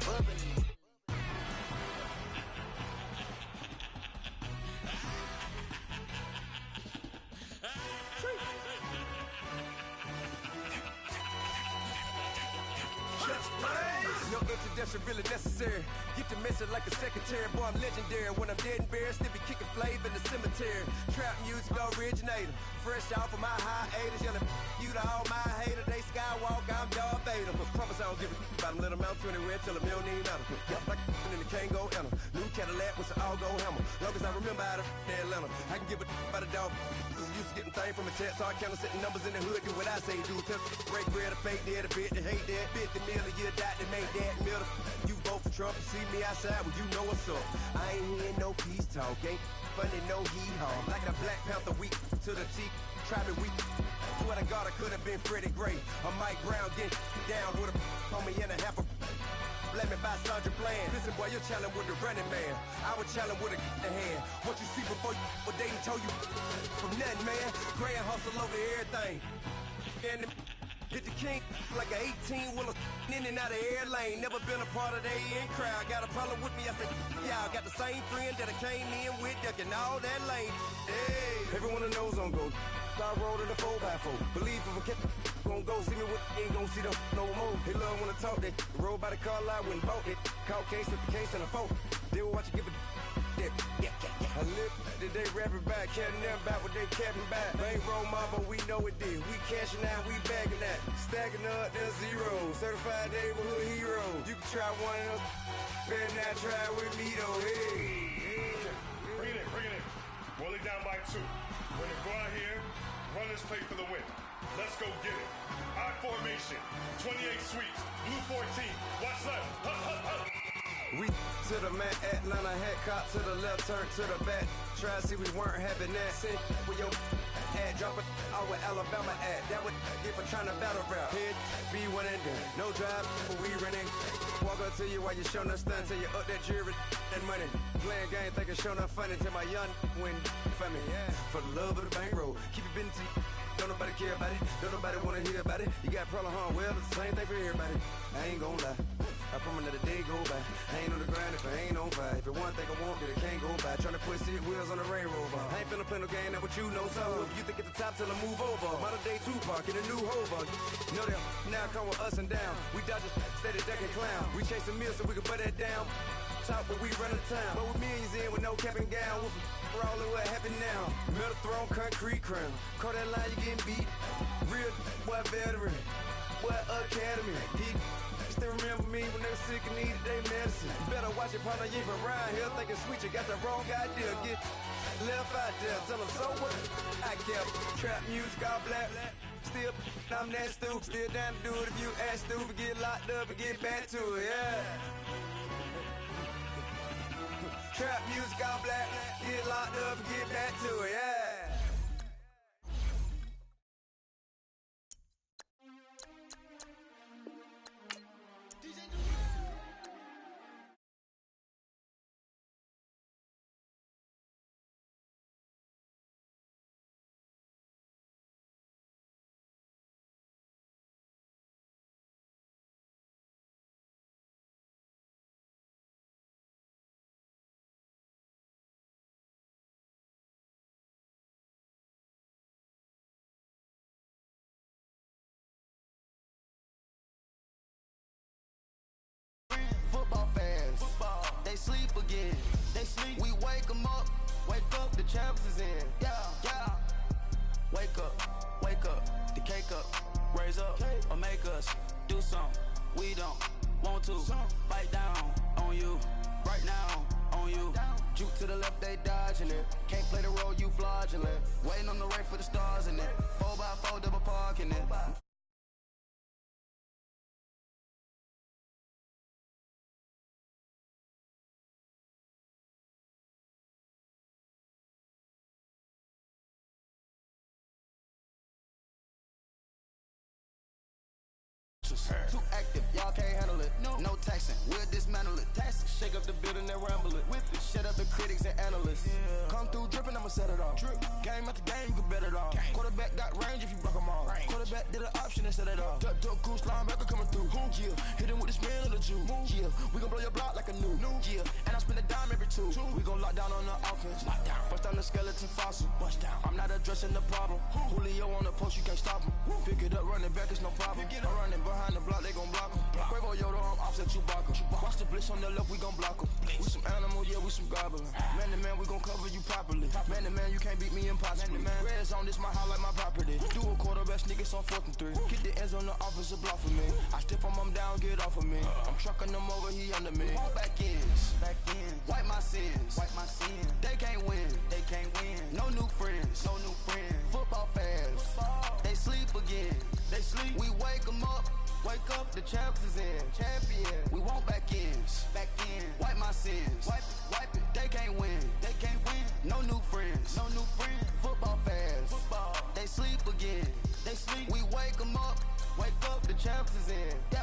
[SPEAKER 6] bubbling.
[SPEAKER 16] No introduction really necessary. Get the message like a secretary. Boy, I'm legendary. When I'm dead and buried, still be kicking flavor in the cemetery. Trap music originator. Fresh off of my hiatus. Yelling you to all my haters. They skywalk, I'm Darth Vader. Promise I don't give a about them. Let them out 20 red till a million matter. Yup, like in the Kango enter. New Cadillac with an all-gold hammer. Long as I remember out of Atlanta. I can give a about a dog. I'm used to getting things from a text. So I count setting numbers in the hood. Do what I say do. Tell break bread or fake dead. A bit to hate that. 50 million a year died to make that middle. You vote for Trump, you see me outside, well you know what's up. I ain't hearing no peace talk, ain't funny no hee-haw. Like a Black Panther weak to the teeth, try me weak. Swear to God I could have been Freddie Gray. Or Mike Brown getting down with a on me and a half a. Let me buy Sandra Bland. Listen boy, you're challenging with the running man. I was challenging with a in hand. What you see before you, what they told you from nothing, man. Grand hustle over everything. And hit the king like an 18-wheeler in and out of air lane. Never been a part of the in crowd. Got a problem with me, I said, y'all got the same friend that I came in with, ducking all that lane. Hey, everyone knows on go. I roll to the 4x4. Believe if a kid gon' go see me with ain't gon' see them no more. They love when I talk that. Roll by the car lot when bought it. Call case at the case and a phone. They will watch you give a that. I live today rapping back, caring them back what they capping back. Bankroll mama, we know it did. We cashing out, we bagging that. Stacking up, there's zero. Certified neighborhood hero. You can try one of those. Better not try with me though. Hey.
[SPEAKER 17] Bring it in. Roll it down by 2. We're gonna go out here, run this play for the win. Let's go get it. I formation, 28 sweeps, blue 14. Watch left. Hup.
[SPEAKER 16] We to the man, Atlanta head cop to the left, turn to the back. Try to see we weren't having that. Sent with your ad. Drop it out with Alabama at. That would get for trying to battle rap. Head, be one and done. No drive, but we running. Walk up to you while you showing us stun. Till you up that jury and money. Playing game, thinking showing up funny. Till my young win for me. Yeah. For the love of the bankroll. Keep it busy. Don't nobody care about it. Don't nobody wanna hear about it. You got problem, huh? Well, it's the same thing for everybody. I ain't gon' lie. I promise that a day go by. I ain't on the grind if I ain't on fire. If it one thing I want, then it can't go by. Tryna put 6 wheels on the Range Rover. I ain't finna play no game, that what you know. So if you think at the top, tell them move over. Modern day Tupac in a new hover. Know them now come with us and down. We dodge a steady duck and clown. We chase a meal so we can put that down. Top where we run the town. But with millions in with no cap and gown. We're all in what happened now. Metal throne, concrete crown. Call that line, you getting beat. Real boy veteran. Boy academy. He still remember me when they were sick and needed their medicine. You better watch it, partner, you ain't from around here thinking sweet, you got the wrong idea. Get left out there, tell them so what I kept. Trap music, all black. Still, I'm that stupid. Still down to do it if you ask stupid. Get locked up and get back to it, yeah. Trap music, all black. Get locked up and get back to it, yeah.
[SPEAKER 1] Football fans, they sleep again. They sleep. We wake them up. Wake up, the champs is in. Yeah, yeah. Wake up, the cake up. Raise up, or make us do something. We don't want to. Bite down on you, right now on you. Juke to the left, they dodging it. Can't play the role, you fraudulent. Waiting on the race for the stars in it. 4x4 double parking it. Too active, y'all can't handle it. No taxing, we'll dismantle it. Tax, shake up the building and ramble it. Whip it, shut up the critics and analysts. Come through dripping, I'ma set it off. Game after game, you can bet it off. Quarterback got range if you block them off. Quarterback did an option and set it off. Duck goose linebacker coming through. Yeah, hit him with the spin of the Jew. Yeah, we gon' blow your block like a new. Yeah, and I spend a dime every two. We gon' lock down on the offense. Bust down the skeleton fossil. Bust down. I'm not addressing the problem. Julio on the post, you can't stop him. Pick it up, running back, it's no problem. I'm running behind the block, they gon' block him. Quavo Yoda, I'm offset Chewbacca. Watch the blitz on the left, we gon' block him. We some animal, yeah, we some goblin. Man to man, we gon' cover you properly. Man to man, you can't beat me impossibly. Red zone, this my highlight, my property. Do a quarterback sneakers on 4th and 3. Get the ends on the offensive block for me. I stiff him, I'm down, get off of me. I'm trucking them over, he under me. Back ends, wipe my sins, They can't win, No new friends, Football fans, they sleep again. They sleep. We wake them up. Wake up, the champs is in. Champion. We want back ends. Wipe my sins. Wipe it. They can't win. No new friends. Football fans. They sleep again. They sleep. We wake them up. Wake up, the champs is in. Yeah.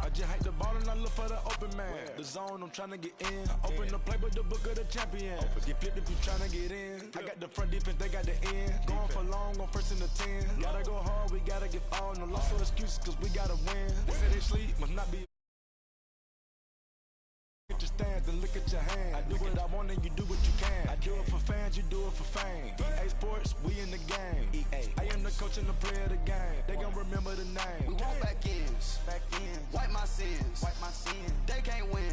[SPEAKER 3] I just hate the ball and I look for the open man. The zone, I'm trying to get in. Open the play with the book of the champion. Get flipped if you trying to get in. I got the front defense, they got the end. Going for long, on 1st and the 10. Gotta go hard, we gotta get all. No loss or excuses, cause we gotta win. They say they sleep, must not be. Look at your stands and look at your hands. I do what I want and you do what you can. I do it for fans, you do it for fame. EA Sports, we in the game. I am the coach and the player of the game. They gon' remember the name.
[SPEAKER 1] We want back ends. Wipe my sins. They can't win.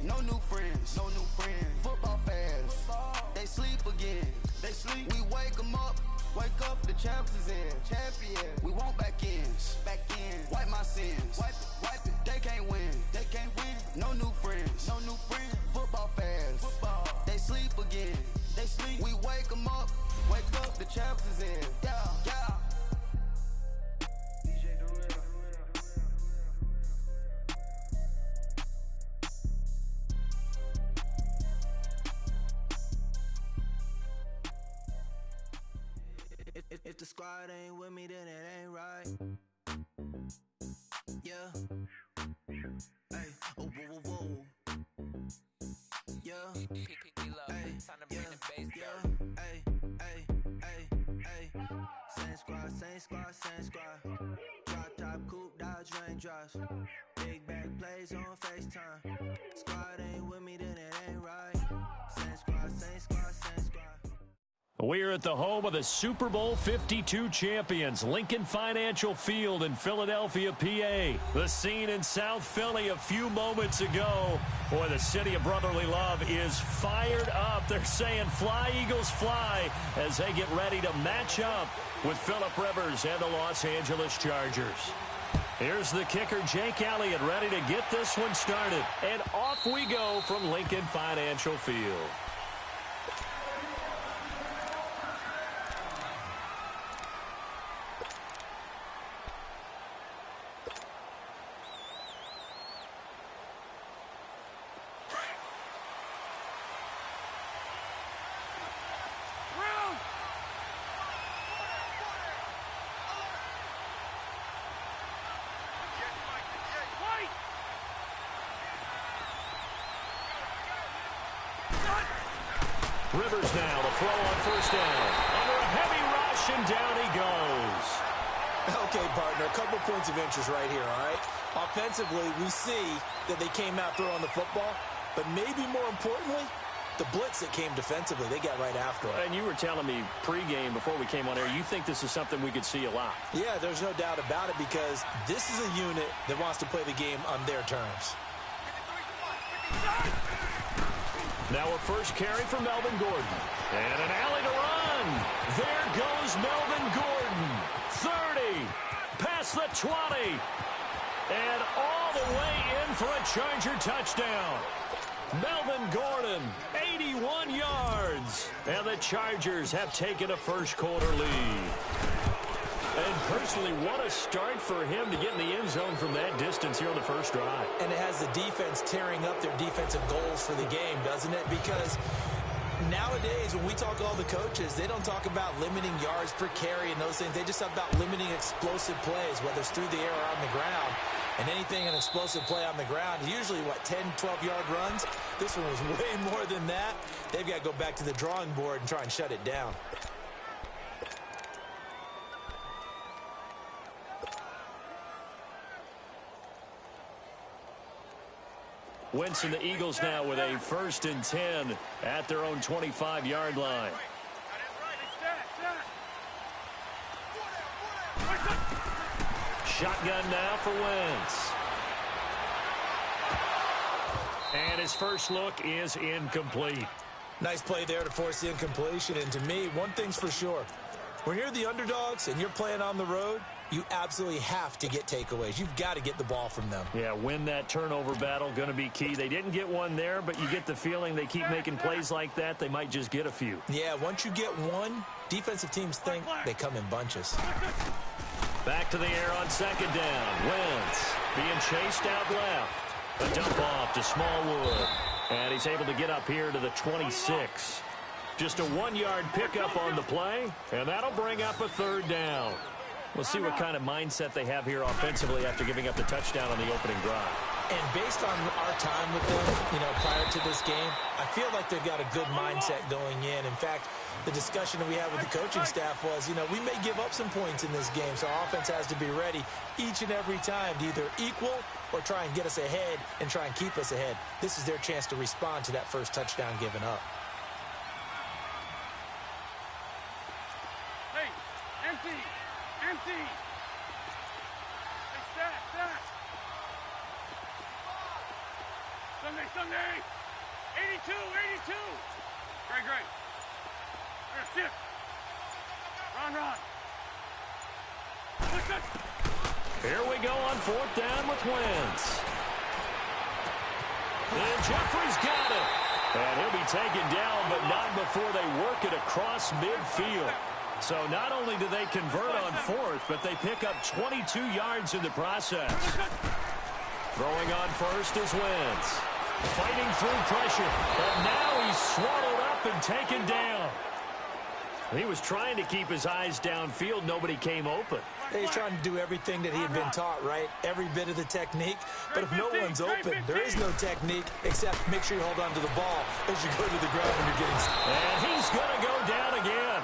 [SPEAKER 1] No new friends. Football fans. They sleep again. We wake them up. Wake up, the champs is in. Champion. We want back ends. Wipe my sins. Wipe it. They can't win. No new friends. Football fans. They sleep again. We wake them up. Wake up, the champs is in. Yeah.
[SPEAKER 10] If the squad ain't with me, then it ain't right. Yeah. Hey, oh, whoa, whoa, whoa. Yeah. Hey, yeah, yeah. Hey, hey, hey, hey. Same squad, same squad, same squad. Drop top, coupe, Dodge raindrops. Big back plays on FaceTime. Squad ain't with me, then it ain't right. Same squad, same squad, same squad.
[SPEAKER 2] We're at the home of the Super Bowl 52 champions, Lincoln Financial Field in Philadelphia, PA. The scene in South Philly a few moments ago. Boy, the city of brotherly love is fired up. They're saying, fly, Eagles, fly, as they get ready to match up with Phillip Rivers and the Los Angeles Chargers. Here's the kicker, Jake Elliott, ready to get this one started. And off we go from Lincoln Financial Field. Rivers now to throw on first down. Under a heavy rush, and down he goes.
[SPEAKER 3] Okay, partner, a couple points of interest right here, all right? Offensively, we see that they came out throwing the football, but maybe more importantly, the blitz that came defensively, they got right after it.
[SPEAKER 2] And you were telling me pregame before we came on air, you think this is something we could see a lot.
[SPEAKER 3] Yeah, there's no doubt about it because this is a unit that wants to play the game on their terms.
[SPEAKER 2] Now a first carry for Melvin Gordon. And an alley to run. There goes Melvin Gordon. 30. Past the 20. And all the way in for a Charger touchdown. Melvin Gordon, 81 yards. And the Chargers have taken a first-quarter lead. And personally, what a start for him to get in the end zone from that distance here on the first drive.
[SPEAKER 3] And it has the defense tearing up their defensive goals for the game, doesn't it? Because nowadays, when we talk to all the coaches, they don't talk about limiting yards per carry and those things. They just talk about limiting explosive plays, whether it's through the air or on the ground. And anything an explosive play on the ground, usually, 10, 12-yard runs? This one was way more than that. They've got to go back to the drawing board and try and shut it down.
[SPEAKER 2] Wentz and the Eagles now with a 1st and 10 at their own 25-yard line. Shotgun now for Wentz. And his first look is incomplete.
[SPEAKER 3] Nice play there to force the incompletion. And to me, one thing's for sure. When you're the underdogs and you're playing on the road, you absolutely have to get takeaways. You've got to get the ball from them.
[SPEAKER 2] Yeah, win that turnover battle, going to be key. They didn't get one there, but you get the feeling they keep making plays like that, they might just get a few.
[SPEAKER 3] Yeah, once you get one, defensive teams think they come in bunches.
[SPEAKER 2] Back to the air on second down. Wentz being chased out left. A dump off to Smallwood. And he's able to get up here to the 26. Just a 1-yard pickup on the play, and that'll bring up a 3rd down. We'll see what kind of mindset they have here offensively after giving up the touchdown on the opening drive.
[SPEAKER 3] And based on our time with them, prior to this game, I feel like they've got a good mindset going in. In fact, the discussion that we had with the coaching staff was, we may give up some points in this game, so our offense has to be ready each and every time to either equal or try and get us ahead and try and keep us ahead. This is their chance to respond to that first touchdown given up.
[SPEAKER 4] Empty. Hey, stat. Sunday. 82. Great. Here, shift. Run.
[SPEAKER 2] Here we go on 4th down with Wentz. And Jeffrey's got it. And he'll be taken down, but not before they work it across midfield. So not only do they convert on 4th, but they pick up 22 yards in the process. Throwing on first is Wentz. Fighting through pressure, but now he's swallowed up and taken down. He was trying to keep his eyes downfield. Nobody came open.
[SPEAKER 3] He's trying to do everything that he had been taught, right? Every bit of the technique. But if no one's open, there is no technique except make sure you hold on to the ball as you go to the ground when you're getting...
[SPEAKER 2] And he's going to go down again.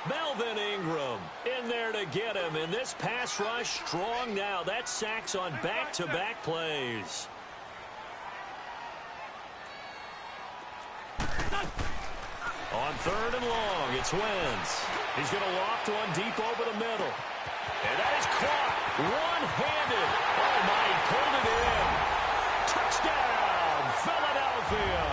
[SPEAKER 2] Melvin Ingram in there to get him. And this pass rush strong now. That's sacks on back-to-back plays. On 3rd and long, it's Wentz. He's going to loft one deep over the middle. And that is caught one-handed. Oh, my, he pulled it in. Touchdown, Philadelphia.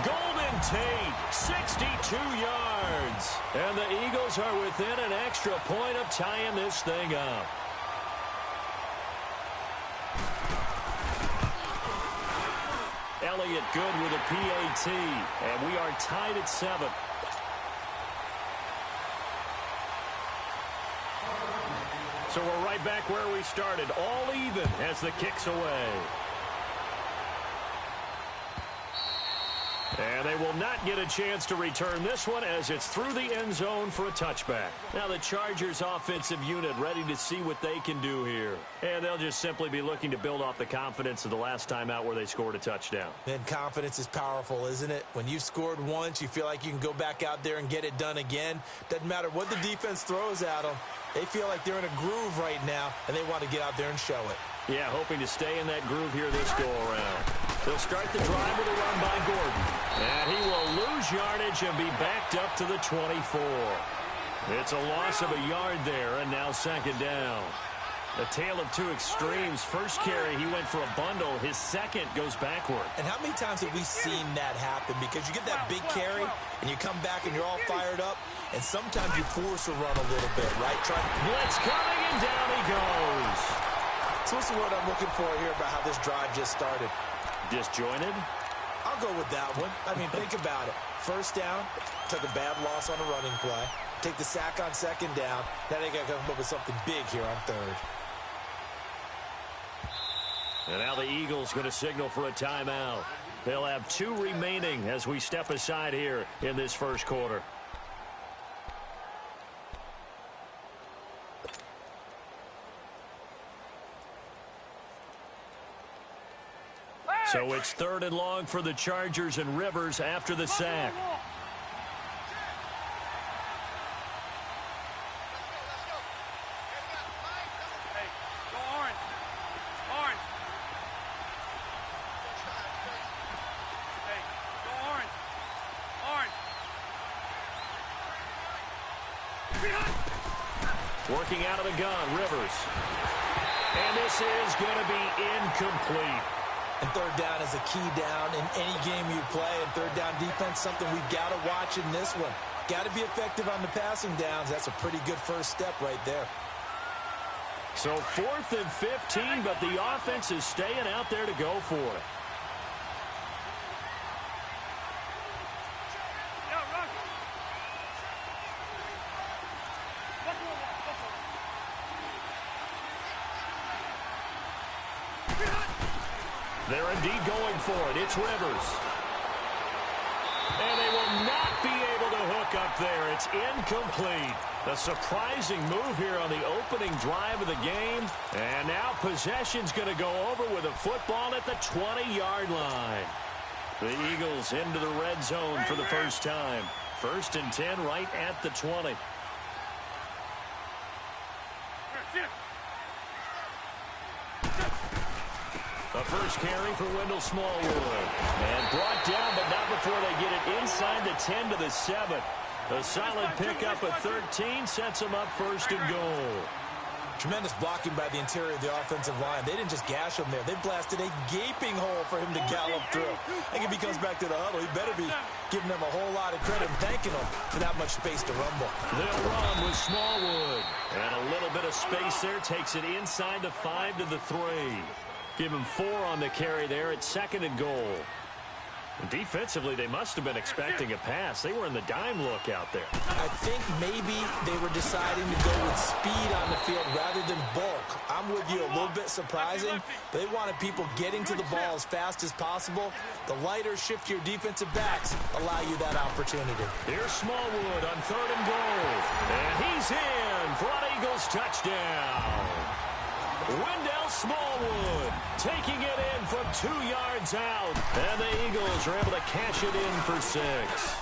[SPEAKER 2] Golden Tate, 62 yards. And the Eagles are within an extra point of tying this thing up. Elliott good with a PAT, and we are tied at 7. So we're right back where we started, all even as the kick's away. And they will not get a chance to return this one as it's through the end zone for a touchback. Now the Chargers offensive unit ready to see what they can do here. And they'll just simply be looking to build off the confidence of the last time out where they scored a touchdown.
[SPEAKER 3] And confidence is powerful, isn't it? When you've scored once, you feel like you can go back out there and get it done again. Doesn't matter what the defense throws at them. They feel like they're in a groove right now, and they want to get out there and show it.
[SPEAKER 2] Yeah, hoping to stay in that groove here this go-around. They'll start the drive with a run by Gordon. And he will lose yardage and be backed up to the 24. It's a loss of a yard there, and now 2nd down. A tale of two extremes. First carry, he went for a bundle. His second goes backward.
[SPEAKER 3] And how many times have we seen that happen? Because you get that big carry, and you come back and you're all fired up, and sometimes you force a run a little bit, right?
[SPEAKER 2] Blitz coming, and down he goes.
[SPEAKER 3] So what's the word I'm looking for here about how this drive just started?
[SPEAKER 2] Disjointed?
[SPEAKER 3] I'll go with that one. I mean, think about it. First down, took a bad loss on a running play. Take the sack on 2nd down. Now they got to come up with something big here on 3rd.
[SPEAKER 2] And now the Eagles going to signal for a timeout. They'll have 2 remaining as we step aside here in this first quarter. So it's 3rd and long for the Chargers, and Rivers after the sack. Working out of the gun, Rivers. And this is going to be incomplete.
[SPEAKER 3] And 3rd down is a key down in any game you play. And 3rd down defense, something we've got to watch in this one. Got to be effective on the passing downs. That's a pretty good first step right there.
[SPEAKER 2] So 4th and 15, but the offense is staying out there to go for it. They're indeed going for it. It's Rivers. And they will not be able to hook up there. It's incomplete. A surprising move here on the opening drive of the game. And now possession's going to go over with a football at the 20-yard line. The Eagles into the red zone for the first time. 1st and 10 right at the 20. The first carry for Wendell Smallwood. And brought down, but not before they get it inside the 10 to the 7. A solid pickup at 13 sets them up 1st and goal.
[SPEAKER 3] Tremendous blocking by the interior of the offensive line. They didn't just gash him there. They blasted a gaping hole for him to gallop through. I think if he comes back to the huddle, he better be giving them a whole lot of credit and thanking them for that much space to rumble.
[SPEAKER 2] They'll run with Smallwood. And a little bit of space there takes it inside the 5 to the 3. Give him 4 on the carry there at 2nd and goal. Defensively, they must have been expecting a pass. They were in the dime look out there.
[SPEAKER 3] I think maybe they were deciding to go with speed on the field rather than bulk. I'm with you, a little bit surprising. They wanted people getting to the ball as fast as possible. The lighter, shiftier defensive backs allow you that opportunity.
[SPEAKER 2] Here's Smallwood on 3rd and goal. And he's in for an Eagles touchdown. Wendell Smallwood taking it in from 2 yards out. And the Eagles are able to cash it in for 6.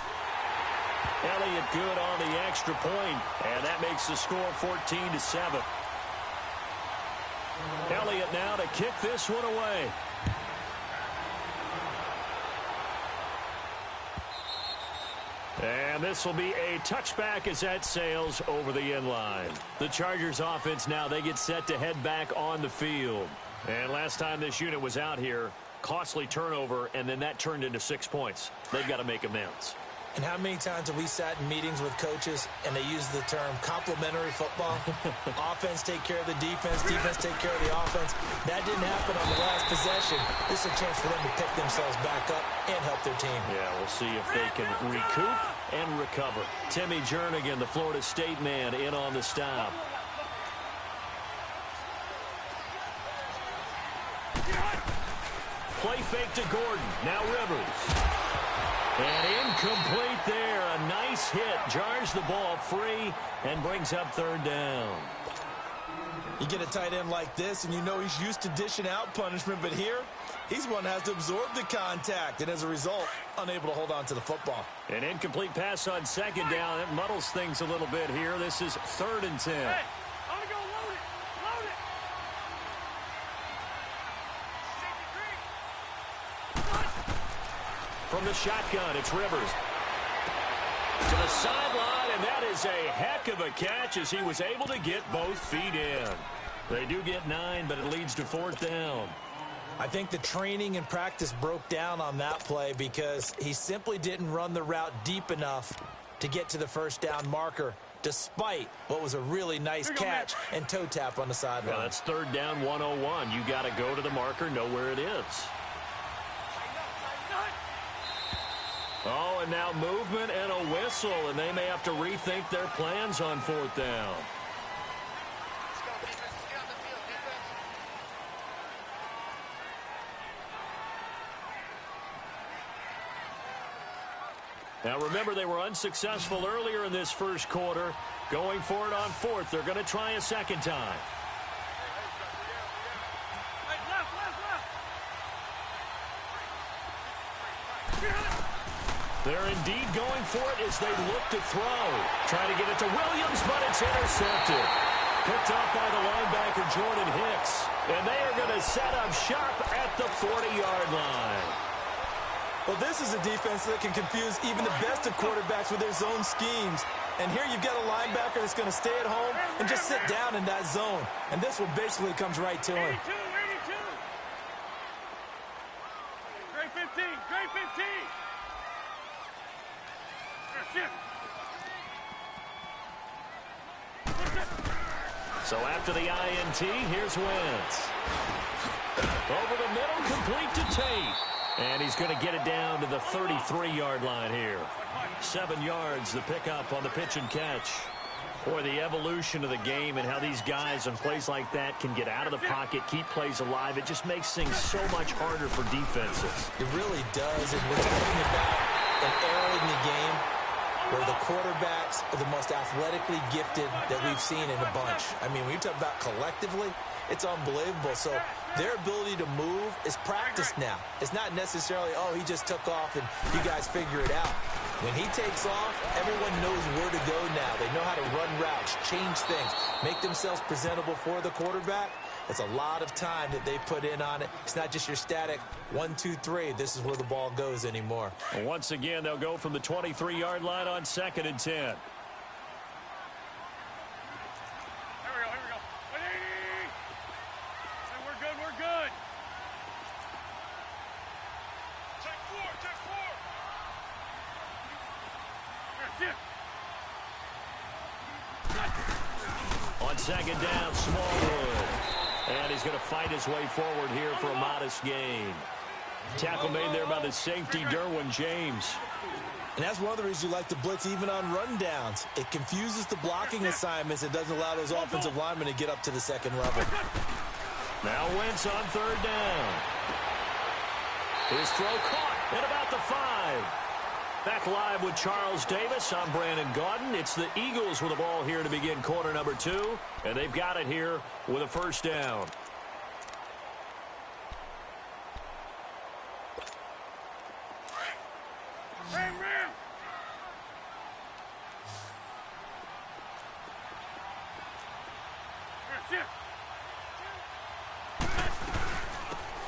[SPEAKER 2] Elliott good on the extra point, and that makes the score 14-7. Elliott now to kick this one away. And this will be a touchback as that sails over the end line. The Chargers offense now, they get set to head back on the field. And last time this unit was out here, costly turnover, and then that turned into 6 points. They've got to make amends.
[SPEAKER 3] And how many times have we sat in meetings with coaches and they use the term complementary football? Offense take care of the defense, defense take care of the offense. That didn't happen on the last possession. This is a chance for them to pick themselves back up and help their team.
[SPEAKER 2] Yeah, we'll see if they can recoup and recover. Timmy Jernigan, the Florida State man, in on the stop. Play fake to Gordon. Now Rivers. And incomplete there. A nice hit. Jars the ball free and brings up 3rd down.
[SPEAKER 3] You get a tight end like this, and you know he's used to dishing out punishment, but here, he's one that has to absorb the contact, and as a result, unable to hold on to the football.
[SPEAKER 2] An incomplete pass on 2nd down. It muddles things a little bit here. This is 3rd and 10.
[SPEAKER 4] Hey, I'm going to go load it. Load it.
[SPEAKER 2] From the shotgun, it's Rivers. To the sideline, and that is a heck of a catch as he was able to get both feet in. They do get 9, but it leads to 4th down.
[SPEAKER 3] I think the training and practice broke down on that play because he simply didn't run the route deep enough to get to the 1st down marker, despite what was a really nice catch and toe tap on the sideline.
[SPEAKER 2] Well, that's 3rd down 101. You got to go to the marker, know where it is. Oh, and now movement and a whistle, and they may have to rethink their plans on 4th down. Now, remember, they were unsuccessful earlier in this first quarter. Going for it on 4th. They're going to try a 2nd time. They're indeed going for it as they look to throw. Trying to get it to Williams, but it's intercepted. Picked up by the linebacker, Jordan Hicks. And they are going to set up shop at the 40-yard line.
[SPEAKER 3] Well, this is a defense that can confuse even the best of quarterbacks with their zone schemes. And here you've got a linebacker that's going to stay at home and just sit down in that zone. And this one basically comes right to him.
[SPEAKER 4] 82. Great 15. Great 15.
[SPEAKER 2] So after the INT, here's Wentz. Over the middle, complete to Tate. And he's going to get it down to the 33-yard line here. 7 yards, the pickup on the pitch and catch. Boy, the evolution of the game and how these guys on plays like that can get out of the pocket, keep plays alive, it just makes things so much harder for defenses.
[SPEAKER 3] It really does. And we're talking about an era in the game where the quarterbacks are the most athletically gifted that we've seen in a bunch. I mean, when you talk about collectively, it's unbelievable. So their ability to move is practiced now. It's not necessarily, oh, he just took off and you guys figure it out. When he takes off, everyone knows where to go now. They know how to run routes, change things, make themselves presentable for the quarterback. It's a lot of time that they put in on it. It's not just your static 1, 2, 3. This is where the ball goes anymore.
[SPEAKER 2] And once again, they'll go from the 23-yard line on 2nd and 10.
[SPEAKER 4] Here we go. 180. Hey, we're good. Take 4.
[SPEAKER 2] On 2nd down, Smallwood. And he's going to fight his way forward here for a modest gain. Tackle made there by the safety, Derwin James.
[SPEAKER 3] And that's one of the reasons you like to blitz even on rundowns. It confuses the blocking assignments and doesn't allow those offensive linemen to get up to the second level.
[SPEAKER 2] Now Wentz on third down. His throw caught at about the 5. Back live with Charles Davis. I'm Brandon Gaudin. It's the Eagles with the ball here to begin quarter number 2. And they've got it here with a first down.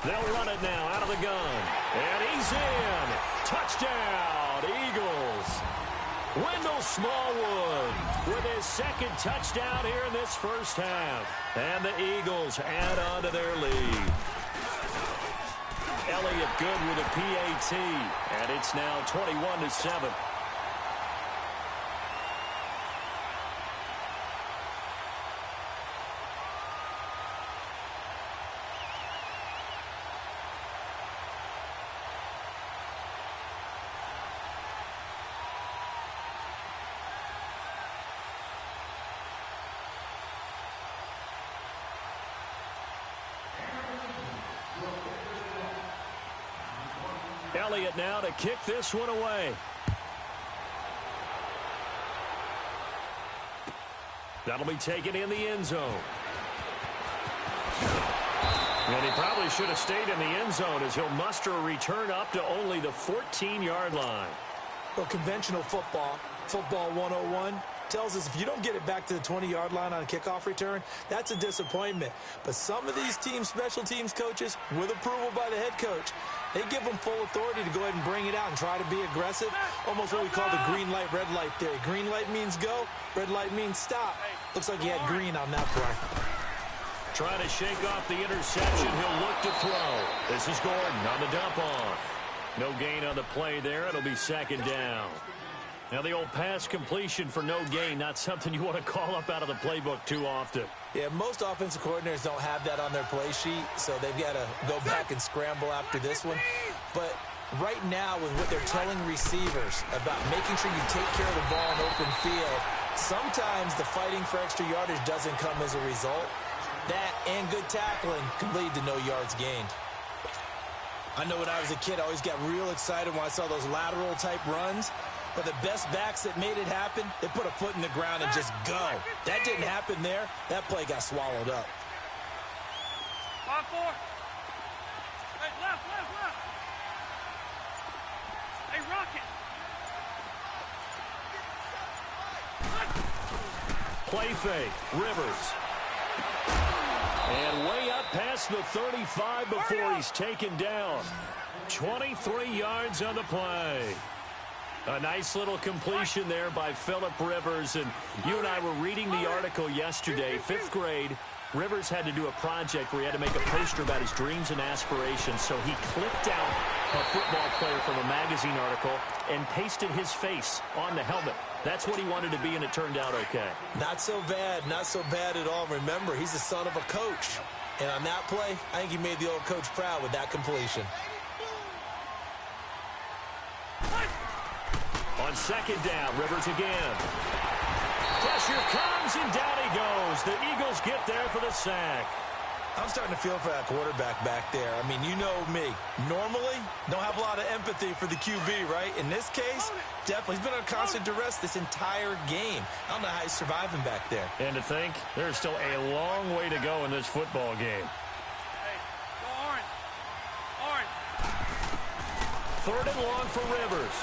[SPEAKER 2] They'll run it now out of the gun. And he's in. Touchdown, Eagles. Wendell Smallwood with his second touchdown here in this first half. And the Eagles add on to their lead. Elliott good with a PAT. And it's now 21-7. Elliott now to kick this one away. That'll be taken in the end zone. And he probably should have stayed in the end zone as he'll muster a return up to only the 14-yard line.
[SPEAKER 3] Well, conventional football 101, tells us if you don't get it back to the 20-yard line on a kickoff return, that's a disappointment. But some of these teams, special teams coaches, with approval by the head coach, they give them full authority to go ahead and bring it out and try to be aggressive. Almost what we call the green light, red light theory. Green light means go, red light means stop. Looks like he had green on that play.
[SPEAKER 2] Trying to shake off the interception. He'll look to throw. This is Gordon on the dump off. No gain on the play there. It'll be second down. Now the old pass completion for no gain, not something you want to call up out of the playbook too often.
[SPEAKER 3] Yeah, most offensive coordinators don't have that on their play sheet, so they've got to go back and scramble after this one. But right now, with what they're telling receivers about making sure you take care of the ball in open field, sometimes the fighting for extra yardage doesn't come as a result. That and good tackling can lead to no yards gained. I know when I was a kid, I always got real excited when I saw those lateral type runs. But the best backs that made it happen, they put a foot in the ground and just go. That didn't happen there. That play got swallowed up.
[SPEAKER 4] 5-4. Hey, left. Hey, Rocket.
[SPEAKER 2] Play fake. Rivers. And way up past the 35 before he's taken down. 23 yards on the play. A nice little completion there by Phillip Rivers. And you and I were reading the article yesterday, 5th grade. Rivers had to do a project where he had to make a poster about his dreams and aspirations. So he clipped out a football player from a magazine article and pasted his face on the helmet. That's what he wanted to be, and it turned out okay.
[SPEAKER 3] Not so bad at all. Remember, he's the son of a coach. And on that play, I think he made the old coach proud with that completion.
[SPEAKER 2] On second down, Rivers again. Pressure comes, and down he goes. The Eagles get there for the sack.
[SPEAKER 3] I'm starting to feel for that quarterback back there. I mean, you know me. Normally, don't have a lot of empathy for the QB, right? In this case, definitely. He's been on constant duress this entire game. I don't know how he's surviving back there.
[SPEAKER 2] And to think, there's still a long way to go in this football game.
[SPEAKER 4] Hey, go orange.
[SPEAKER 2] Third and long for Rivers.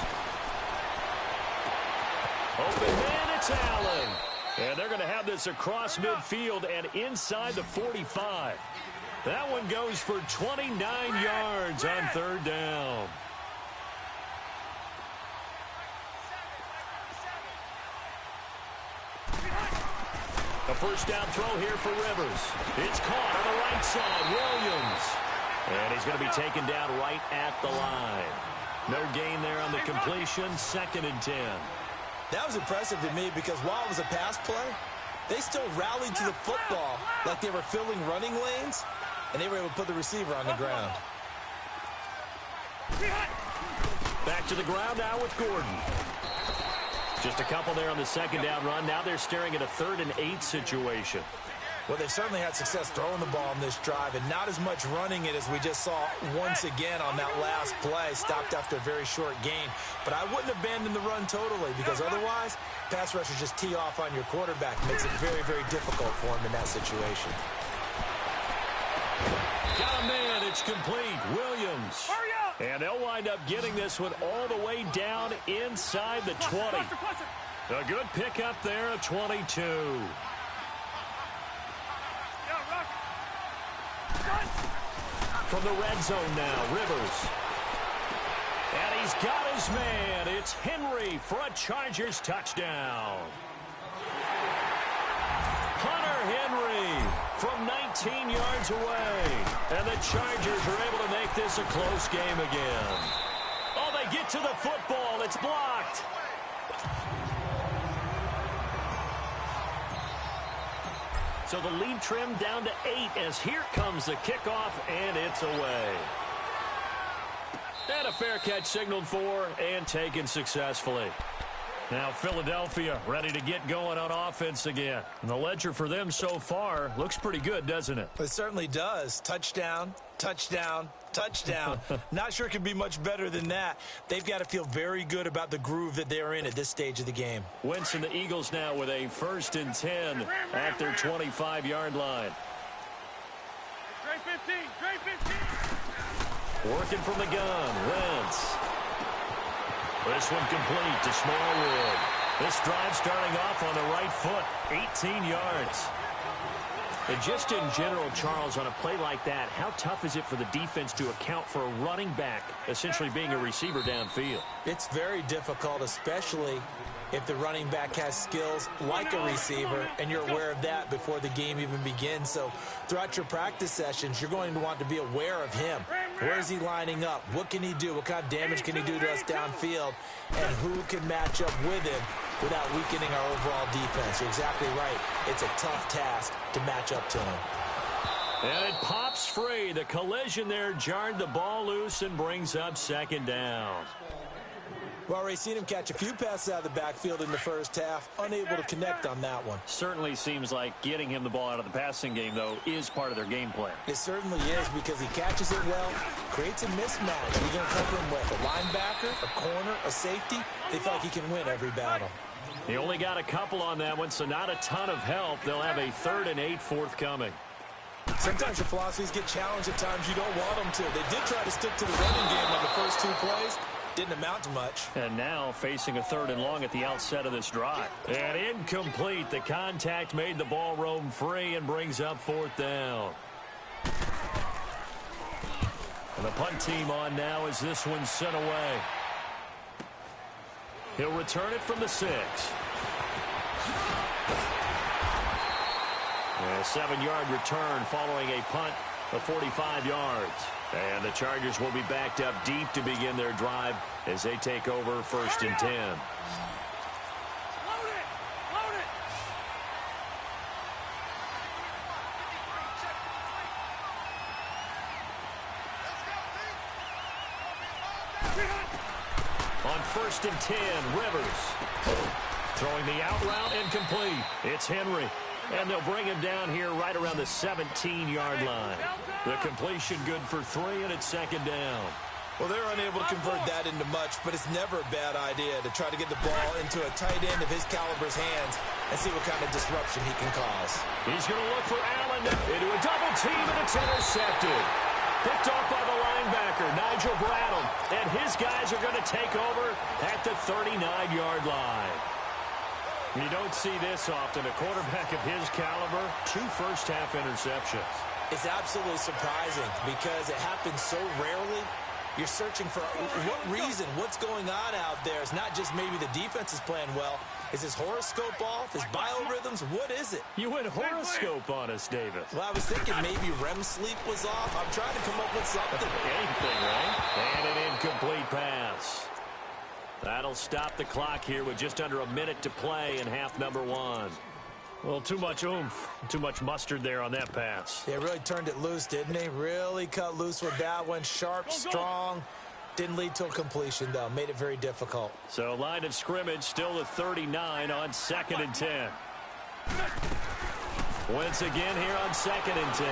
[SPEAKER 2] Open man, it's Allen. And they're going to have this across midfield and inside the 45. That one goes for 29 yards on third down. A first down throw here for Rivers. It's caught on the right side, Williams. And he's going to be taken down right at the line. No gain there on the completion, 2nd and 10.
[SPEAKER 3] That was impressive to me because while it was a pass play, they still rallied to the football like they were filling running lanes, and they were able to put the receiver on the ground.
[SPEAKER 2] Back to the ground now with Gordon. Just a couple there on the second down run. Now they're staring at a 3rd and 8 situation.
[SPEAKER 3] Well, they've certainly had success throwing the ball in this drive and not as much running it as we just saw once again on that last play. Stopped after a very short gain. But I wouldn't abandon the run totally because otherwise, pass rushers just tee off on your quarterback. Makes it very, very difficult for him in that situation.
[SPEAKER 2] Got a man. It's complete. Williams. And they'll wind up getting this one all the way down inside the 20. A good pickup there at 22. From the red zone now, Rivers. And he's got his man. It's Henry for a Chargers touchdown. Hunter Henry from 19 yards away. And the Chargers are able to make this a close game again. Oh, they get to the football. It's blocked. So the lead trimmed down to 8 as here comes the kickoff, and it's away. And a fair catch signaled for and taken successfully. Now Philadelphia ready to get going on offense again. And the ledger for them so far looks pretty good, doesn't it?
[SPEAKER 3] It certainly does. Touchdown, touchdown, touchdown. Not sure it could be much better than that. They've got to feel very good about the groove that they're in at this stage of the game.
[SPEAKER 2] Wentz and the Eagles now with a 1st and 10 at their 25-yard line.
[SPEAKER 4] Dre 15, Dre 15.
[SPEAKER 2] Working from the gun, Wentz. This one complete to Smallwood. This drive starting off on the right foot, 18 yards. And just in general, Charles, on a play like that, how tough is it for the defense to account for a running back essentially being a receiver downfield?
[SPEAKER 3] It's very difficult, especially if the running back has skills like a receiver, and you're aware of that before the game even begins. So throughout your practice sessions, you're going to want to be aware of him. Where is he lining up? What can he do? What kind of damage can he do to us downfield? And who can match up with him without weakening our overall defense? You're exactly right. It's a tough task to match up to him.
[SPEAKER 2] And it pops free. The collision there jarred the ball loose and brings up 2nd down.
[SPEAKER 3] Well, Ray, seen him catch a few passes out of the backfield in the first half, unable to connect on that one.
[SPEAKER 2] Certainly seems like getting him the ball out of the passing game, though, is part of their game plan.
[SPEAKER 3] It certainly is because he catches it well, creates a mismatch. You're going to cover him with a linebacker, a corner, a safety. They feel like he can win every battle.
[SPEAKER 2] He only got a couple on that one, so not a ton of help. They'll have a 3rd and 8 forthcoming.
[SPEAKER 3] Sometimes your philosophies get challenged at times you don't want them to. They did try to stick to the running game on the first 2 plays. Didn't amount to much.
[SPEAKER 2] And now facing a 3rd and long at the outset of this drive. And incomplete. The contact made the ball roam free and brings up 4th down. And the punt team on now as this one's sent away. He'll return it from the 6. A 7-yard return following a punt of 45 yards. And the Chargers will be backed up deep to begin their drive as they take over 1st and 10.
[SPEAKER 4] Load it! Load it!
[SPEAKER 2] On 1st and 10, Rivers. Throwing the out route incomplete. It's Henry. And they'll bring him down here right around the 17-yard line. The completion good for 3, and it's 2nd down.
[SPEAKER 3] Well, they're unable to convert that into much, but it's never a bad idea to try to get the ball into a tight end of his caliber's hands and see what kind of disruption he can cause.
[SPEAKER 2] He's going to look for Allen into a double team, and it's intercepted. Picked off by the linebacker, Nigel Bradham. And his guys are going to take over at the 39-yard line. You don't see this often. A quarterback of his caliber, 2 first-half interceptions.
[SPEAKER 3] It's absolutely surprising because it happens so rarely. You're searching for what reason, what's going on out there. It's not just maybe the defense is playing well. Is his horoscope off? His biorhythms? What is it?
[SPEAKER 2] You went horoscope on us, Davis.
[SPEAKER 3] Well, I was thinking maybe REM sleep was off. I'm trying to come up with something.
[SPEAKER 2] Anything, right? And an incomplete pass. That'll stop the clock here with just under a minute to play in half number 1. Well, too much oomph, too much mustard there on that pass.
[SPEAKER 3] They really turned it loose, didn't they? Really cut loose with that one. Sharp, strong. Didn't lead to a completion, though. Made it very difficult.
[SPEAKER 2] So line of scrimmage still at 39 on 2nd and 10. Wentz again here on 2nd and 10.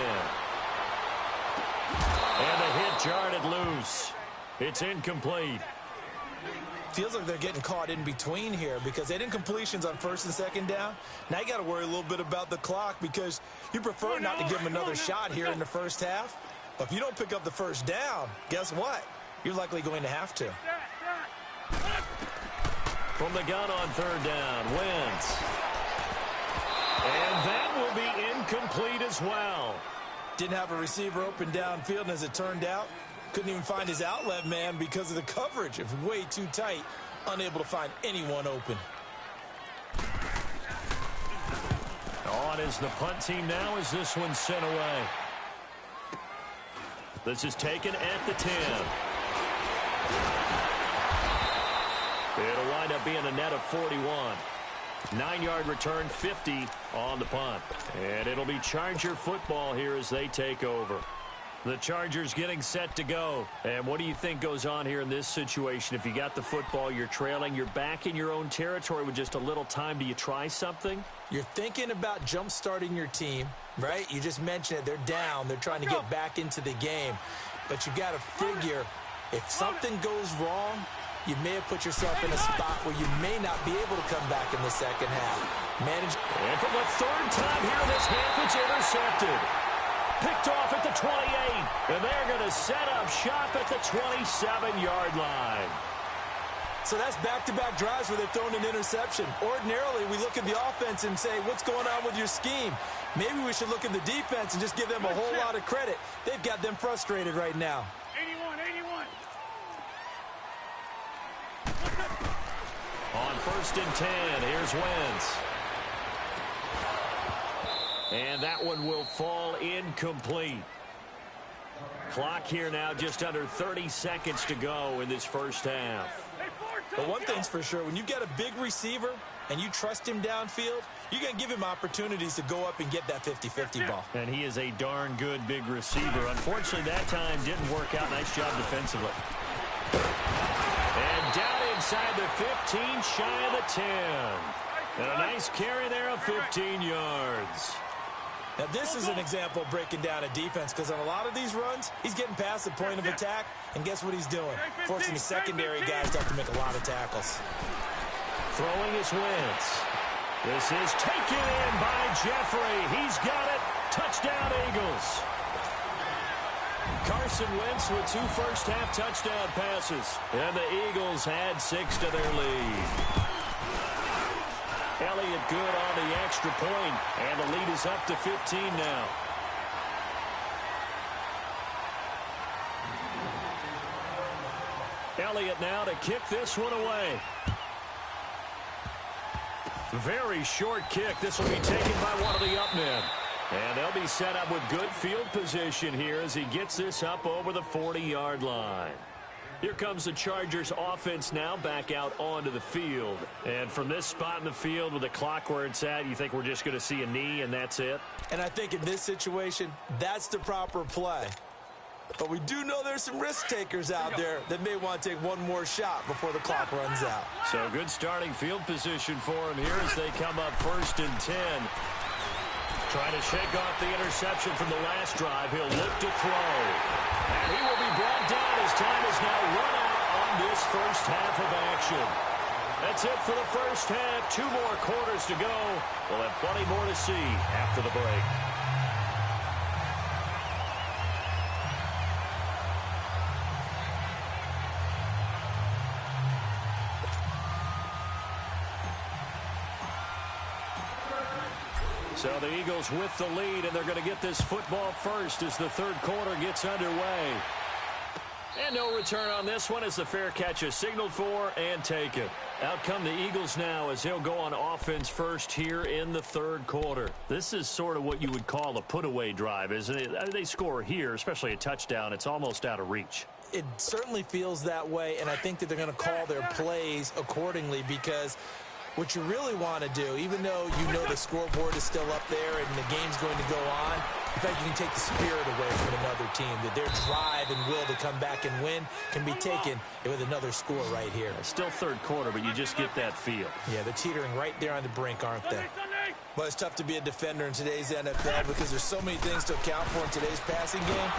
[SPEAKER 2] And the hit jarred loose. It's incomplete.
[SPEAKER 3] Feels like they're getting caught in between here because they didn't completions on 1st and 2nd down. Now you got to worry a little bit about the clock because you prefer not to give them another shot here in the first half. But if you don't pick up the first down, guess what? You're likely going to have to.
[SPEAKER 2] From the gun on 3rd down, Wentz. And that will be incomplete as well.
[SPEAKER 3] Didn't have a receiver open downfield, and as it turned out, couldn't even find his outlet man because of the coverage. It was way too tight, unable to find anyone open.
[SPEAKER 2] On is the punt team now as this one's sent away. This is taken at the 10. It'll wind up being a net of 41. 9-yard return, 50 on the punt. And it'll be Charger football here as they take over. The Chargers getting set to go. And what do you think goes on here in this situation? If you got the football, you're trailing, you're back in your own territory with just a little time. Do you try something?
[SPEAKER 3] You're thinking about jump-starting your team, right? You just mentioned it. They're down. They're trying to get back into the game. But you got to figure if something goes wrong, you may have put yourself in a spot where you may not be able to come back in the second half.
[SPEAKER 2] And for the 3rd time here in this half, it's intercepted. Picked off at the 28. And they're going to set up shop at the 27-yard line.
[SPEAKER 3] So that's back-to-back drives where they've thrown an interception. Ordinarily, we look at the offense and say, what's going on with your scheme? Maybe we should look at the defense and just give them a whole lot of credit. They've got them frustrated right now.
[SPEAKER 4] 81.
[SPEAKER 2] On 1st and 10, here's Wentz. And that one will fall incomplete. Clock here now just under 30 seconds to go in this first half.
[SPEAKER 3] But one thing's for sure, when you get a big receiver and you trust him downfield, you're going to give him opportunities to go up and get that 50-50 ball.
[SPEAKER 2] And he is a darn good big receiver. Unfortunately, that time didn't work out. Nice job defensively. And down inside the 15, shy of the 10. And a nice carry there of 15 yards.
[SPEAKER 3] Now, this is an example of breaking down a defense because on a lot of these runs, he's getting past the point of attack, and guess what he's doing? Forcing the secondary guys to have to make a lot of tackles.
[SPEAKER 2] Throwing is Wentz. This is taken in by Jeffrey. He's got it. Touchdown, Eagles. Carson Wentz with 2 first-half touchdown passes. And the Eagles add 6 to their lead. Elliott good on the extra point, and the lead is up to 15 now. Elliott now to kick this one away. Very short kick. This will be taken by one of the up men. And they'll be set up with good field position here as he gets this up over the 40-yard line. Here comes the Chargers offense now back out onto the field. And from this spot in the field with the clock where it's at, you think we're just going to see a knee and that's it?
[SPEAKER 3] And I think in this situation, that's the proper play. But we do know there's some risk takers out there that may want to take one more shot before the clock runs out.
[SPEAKER 2] So good starting field position for him here as they come up 1st and 10. Trying to shake off the interception from the last drive. He'll look to throw. And he will be brought down as time is now run out on this first half of action. That's it for the first half. 2 more quarters to go. We'll have plenty more to see after the break. So the Eagles with the lead, and they're going to get this football first as the 3rd quarter gets underway. And no return on this one as the fair catch is signaled for and taken. Out come the Eagles now as they'll go on offense first here in the 3rd quarter. This is sort of what you would call a put-away drive, isn't it? They score here, especially a touchdown. It's almost out of reach.
[SPEAKER 3] It certainly feels that way, and I think that they're going to call their plays accordingly because What you really want to do, even though you know the scoreboard is still up there and the game's going to go on, in fact, you can take the spirit away from another team, that their drive and will to come back and win can be taken with another score right here.
[SPEAKER 2] It's still third quarter, but you just get that feel.
[SPEAKER 3] Yeah, they're teetering right there on the brink, aren't they? Well, it's tough to be a defender in today's NFL because there's so many things to account for in today's passing game.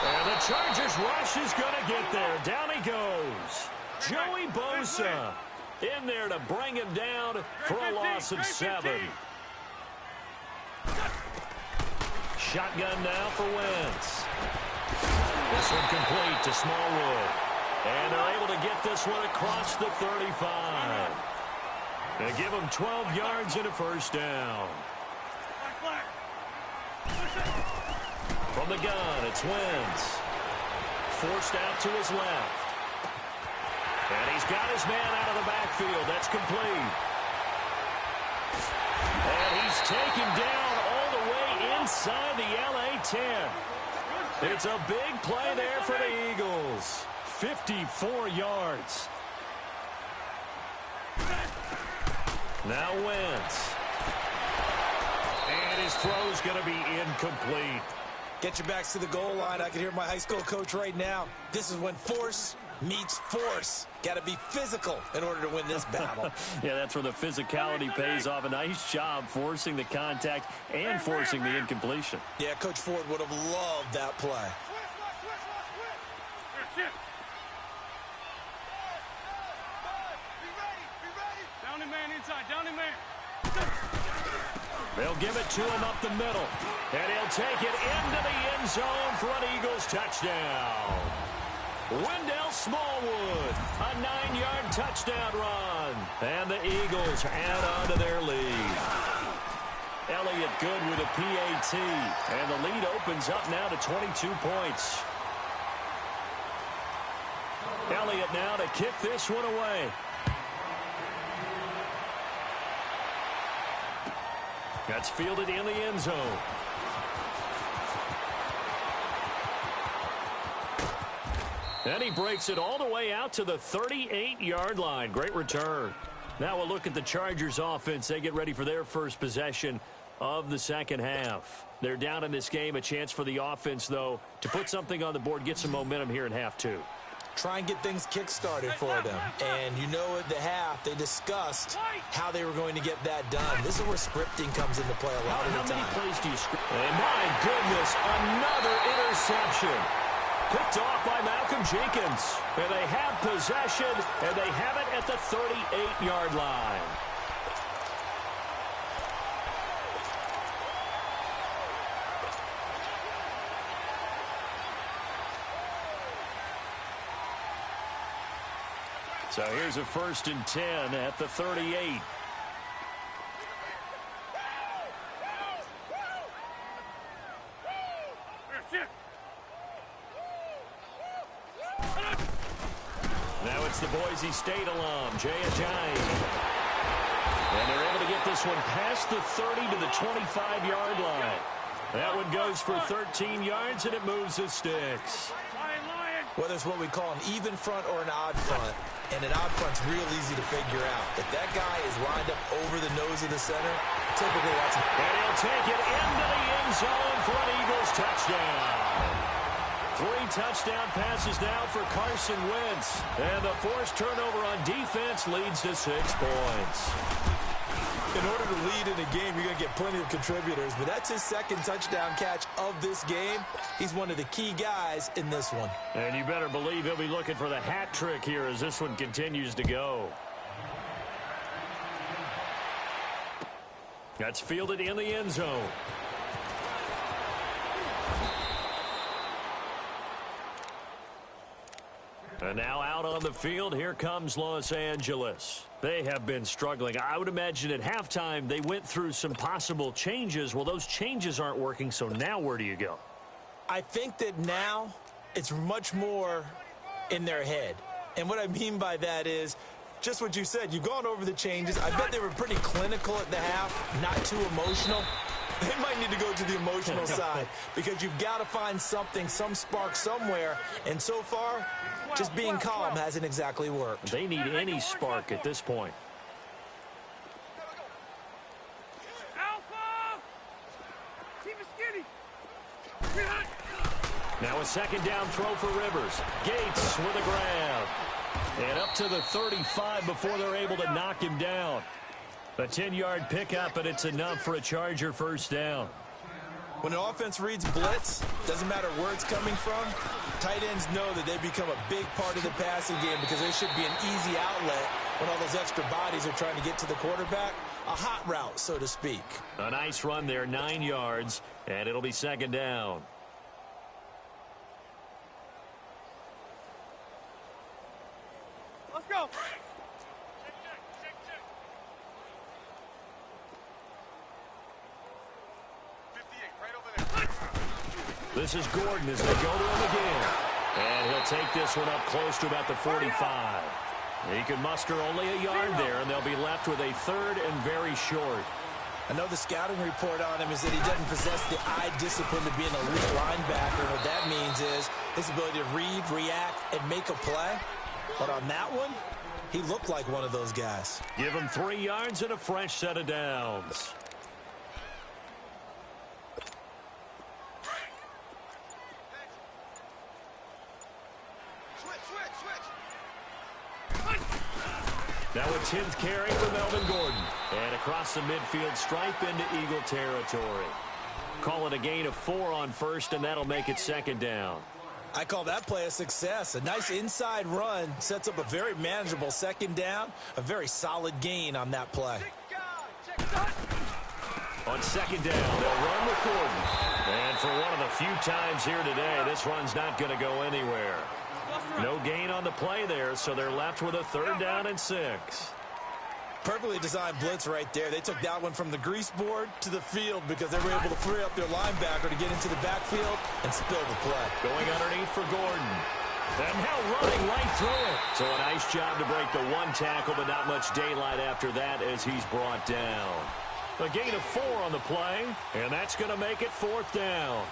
[SPEAKER 2] And the Chargers rush is going to get there. Down he goes. Joey Bosa in there to bring him down for a loss of 7. Shotgun now for Wentz. This one complete to Smallwood. And they're able to get this one across the 35. They give him 12 yards and a first down. From the gun, it's Wentz. Forced out to his left. And he's got his man out of the backfield. That's complete. And he's taken down all the way inside the LA 10. It's a big play there for the Eagles. 54 yards. Now Wentz. And his throw's going to be incomplete.
[SPEAKER 3] Get your backs to the goal line. I can hear my high school coach right now. This is when force meets force. Got to be physical in order to win this battle.
[SPEAKER 2] Yeah, that's where the physicality pays off. A nice job forcing the contact and forcing the incompletion.
[SPEAKER 3] Yeah, Coach Ford would have loved that play.
[SPEAKER 4] Down the man inside, down the man.
[SPEAKER 2] They'll give it to him up the middle. And he'll take it into the end zone for an Eagles touchdown. Wendell Smallwood, a 9-yard touchdown run. And the Eagles add on to their lead. Elliott good with a PAT. And the lead opens up now to 22 points. Elliott now to kick this one away. That's fielded in the end zone. And he breaks it all the way out to the 38-yard line. Great return. Now we'll look at the Chargers offense. They get ready for their first possession of the second half. They're down in this game. A chance for the offense, though, to put something on the board, get some momentum here in half 2.
[SPEAKER 3] Try and get things kick-started for them. And you know at the half, they discussed how they were going to get that done. This is where scripting comes into play a lot of the time.
[SPEAKER 2] How many plays do you script? And my goodness, another interception. Picked off by Malcolm Jenkins. And they have possession, and they have it at the 38-yard line. So here's a 1st and 10 at the 38. Now it's the Boise State alum, Jay Ajayi. And they're able to get this one past the 30 to the 25-yard line. That one goes for 13 yards, and it moves the sticks.
[SPEAKER 3] Whether it's what we call an even front or an odd front, and an odd front's real easy to figure out. If that guy is lined up over the nose of the center, typically that's...
[SPEAKER 2] And he'll take it into the end zone for an Eagles touchdown. 3 touchdown passes now for Carson Wentz. And the forced turnover on defense leads to 6 points.
[SPEAKER 3] In order to lead in a game, you're going to get plenty of contributors, but that's his 2nd touchdown catch of this game. He's one of the key guys in this one.
[SPEAKER 2] And you better believe he'll be looking for the hat trick here as this one continues to go. That's fielded in the end zone. And now out on the field, here comes Los Angeles. They have been struggling. I would imagine at halftime they went through some possible changes. Well, those changes aren't working, so now where do you go?
[SPEAKER 3] I think that now it's much more in their head. And what I mean by that is just what you said. You've gone over the changes. I bet they were pretty clinical at the half, not too emotional. They might need to go to the emotional side because you've got to find something, some spark somewhere. And so far, just being calm hasn't exactly worked.
[SPEAKER 2] They need any spark at this point.
[SPEAKER 4] Keep it skinny.
[SPEAKER 2] Now a second down throw for Rivers. Gates with a grab. And up to the 35 before they're able to knock him down. A 10-yard pickup, and it's enough for a Charger first down.
[SPEAKER 3] When an offense reads blitz, doesn't matter where it's coming from, tight ends know that they become a big part of the passing game because there should be an easy outlet when all those extra bodies are trying to get to the quarterback. A hot route, so to speak.
[SPEAKER 2] A nice run there, 9 yards, and it'll be second down.
[SPEAKER 4] Let's go.
[SPEAKER 2] This is Gordon as they go to him again. And he'll take this one up close to about the 45. He can muster only a yard there, and they'll be left with a third and very short.
[SPEAKER 3] I know the scouting report on him is that he doesn't possess the eye discipline to be an elite linebacker. What that means is his ability to read, react, and make a play. But on that one, he looked like one of those guys.
[SPEAKER 2] Give him 3 yards and a fresh set of downs. Now a 10th carry for Melvin Gordon. And across the midfield stripe into Eagle territory. Call it a gain of 4 on first, and that'll make it second down.
[SPEAKER 3] I call that play a success. A nice inside run sets up a very manageable second down. A very solid gain on that play.
[SPEAKER 2] On second down, they'll run with Gordon. And for one of the few times here today, this run's not going to go anywhere. No gain on the play there, so they're left with a third down and 6.
[SPEAKER 3] Perfectly designed blitz right there. They took that one from the grease board to the field because they were able to free up their linebacker to get into the backfield and spill the play.
[SPEAKER 2] Going underneath for Gordon. And now running right through it. So a nice job to break the 1 tackle, but not much daylight after that as he's brought down. A gain of 4 on the play, and that's going to make it 4th down.